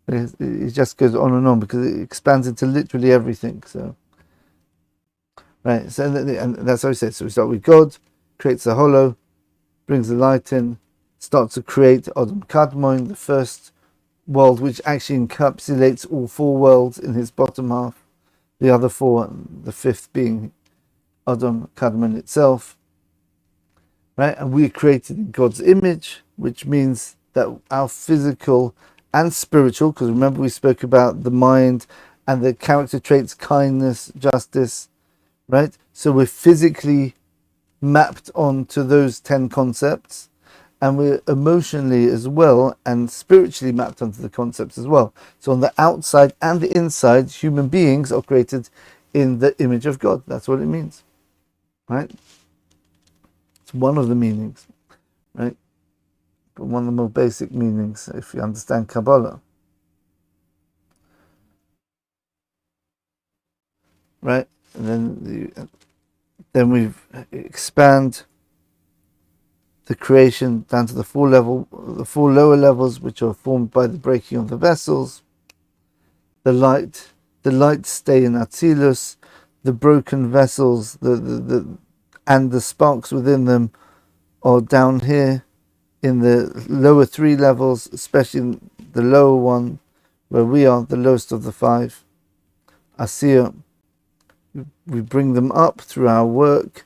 It just goes on and on, because it expands into literally everything. So, right. So, and that's how we say it. So we start with God, creates the hollow, brings the light in, starts to create Adam Kadmon, the first world, which actually encapsulates all 4 worlds in his bottom half. The other 4, the 5th being Adam Kadmon itself. Right? And we are created in God's image, which means that our physical and spiritual, because remember we spoke about the mind and the character traits, kindness, justice, right? So we're physically mapped onto those 10 concepts, and we're emotionally as well and spiritually mapped onto the concepts as well. So on the outside and the inside, human beings are created in the image of God. That's what it means, right? It's one of the meanings, right? But one of the more basic meanings, if you understand Kabbalah, right? And then we expand the creation down to the four lower levels, which are formed by the breaking of the vessels. The light stay in ATZILUS. The broken vessels, and the sparks within them are down here in the lower 3 levels, especially in the lower one, where we are the lowest of the 5. Asir. We bring them up through our work.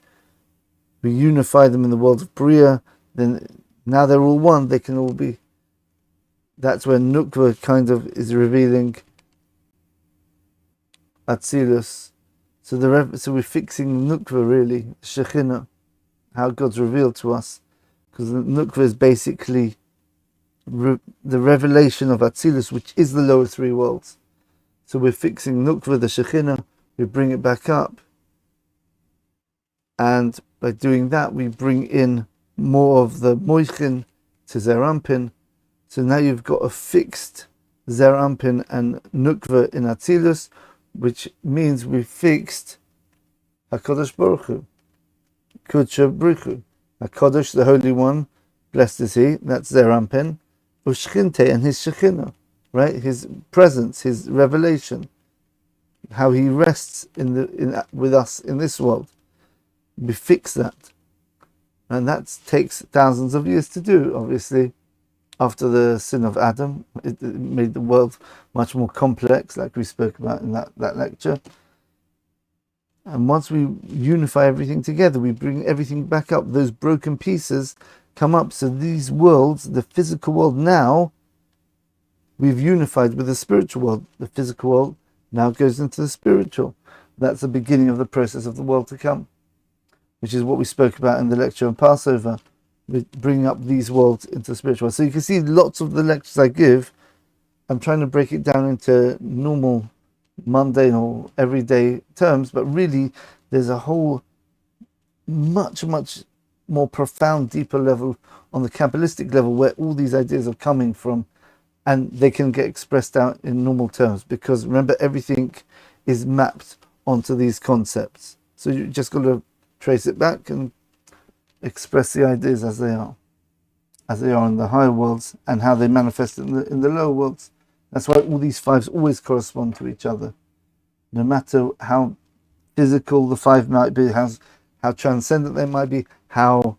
We unify them in the world of Bria. Then now they're all one. They can all be. That's when Nukva kind of is revealing ATZILUS. So we're fixing Nukva really, Shekhinah, how God's revealed to us, because Nukva is basically the revelation of ATZILUS, which is the lower 3 worlds. So we're fixing Nukva, the Shekhinah. We bring it back up, and by doing that we bring in more of the Moichin to Zerampin. So now you've got a fixed Zerampin and Nukva in ATZILUS, which means we fixed HaKadosh Baruch Hu, Kudsha Baruch Hu, HaKadosh, the Holy One, blessed is He, that's Zerampin, Ushchinte and His Shekhinah, right? His presence, His revelation, how He rests with us in this world. We fix that, and that takes thousands of years to do. Obviously, after the sin of Adam, it made the world much more complex, like we spoke about in that lecture. And once we unify everything together, we bring everything back up. Those broken pieces come up. So these worlds, the physical world now, we've unified with the spiritual world. The physical world now goes into the spiritual. That's the beginning of the process of the world to come, which is what we spoke about in the lecture on Passover, with bringing up these worlds into the spiritual world. So you can see lots of the lectures I give, I'm trying to break it down into normal, mundane or everyday terms, but really there's a whole much more profound, deeper level on the Kabbalistic level where all these ideas are coming from, and they can get expressed out in normal terms, because remember, everything is mapped onto these concepts. So you just got to trace it back and express the ideas as they are in the higher worlds, and how they manifest in the lower worlds. That's why all these 5s always correspond to each other, no matter how physical the 5 might be, how transcendent they might be, how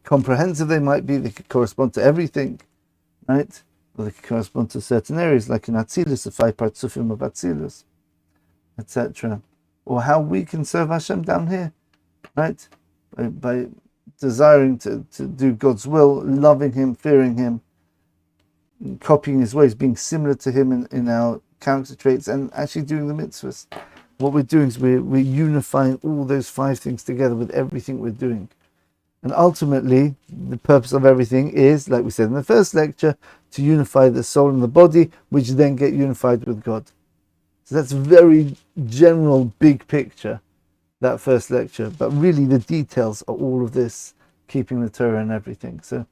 comprehensive they might be. They could correspond to everything, right? Or they could correspond to certain areas, like in ATZILUS, the 5 Partzufim of ATZILUS, etc. Or how we can serve Hashem down here, right? By desiring to do God's will, loving Him, fearing Him, copying His ways, being similar to Him in our character traits, and actually doing the mitzvahs. What we're doing is we're unifying all those 5 things together with everything we're doing. And ultimately, the purpose of everything is, like we said in the first lecture, to unify the soul and the body, which then get unified with God. So that's a very general, big picture, that first lecture. But really the details are all of this, keeping the Torah and everything. So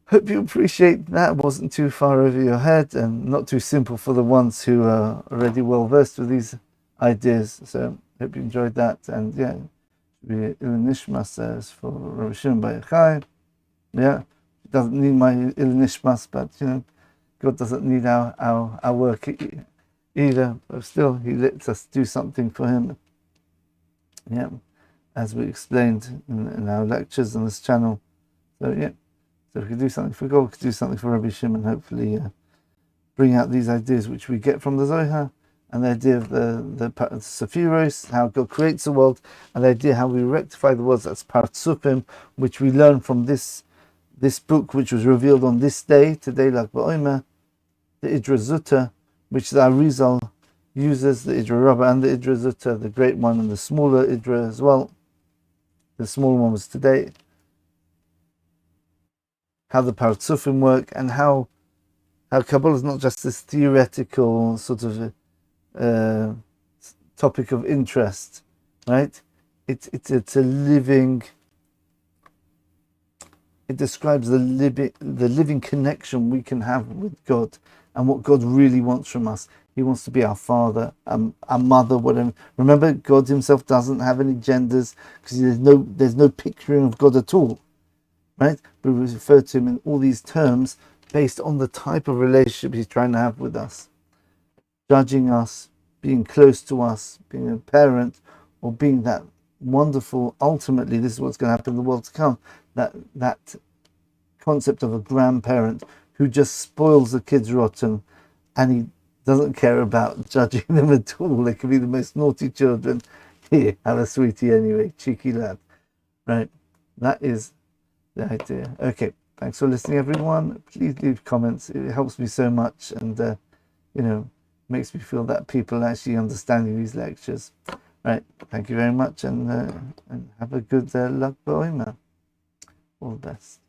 hope you appreciate that. It wasn't too far over your head and not too simple for the ones who are already well versed with these ideas. So hope you enjoyed that. And yeah, the Nishmas says for Rabbi Shimon by Yochai. Yeah, it doesn't need my Nishmas, but God doesn't need our work either. But still, He lets us do something for Him. Yeah, as we explained in our lectures on this channel. So yeah, so if we could do something for God, we could do something for Rabbi Shimon, hopefully bring out these ideas which we get from the Zohar, and the idea of the Sefiros, how God creates the world, and the idea how we rectify the world. That's Partzufim, which we learn from this book, which was revealed on this day, today, like Ba'omer, the Idra Zutta, which the Arizal uses, the Idra Rabbah and the Idra Zutta, the great one and the smaller Idra as well. The smaller one was today. How the Partzufim work, and how Kabbalah is not just this theoretical sort of topic of interest, right? It's a living. It describes the living connection we can have with God and what God really wants from us. He wants to be our father, our mother, whatever. Remember, God himself doesn't have any genders because there's no picturing of God at all, right? But we refer to him in all these terms based on the type of relationship he's trying to have with us. Judging us, being close to us, being a parent, or being that wonderful, ultimately, this is what's going to happen in the world to come, that concept of a grandparent who just spoils the kids rotten, and he doesn't care about judging them at all. They could be the most naughty children. Here, have a sweetie anyway, cheeky lad. Right, that is the idea. Okay, thanks for listening, everyone. Please leave comments. It helps me so much, and makes me feel that people are actually understanding these lectures. Right, thank you very much, and have a good Lag BaOmer. All the best.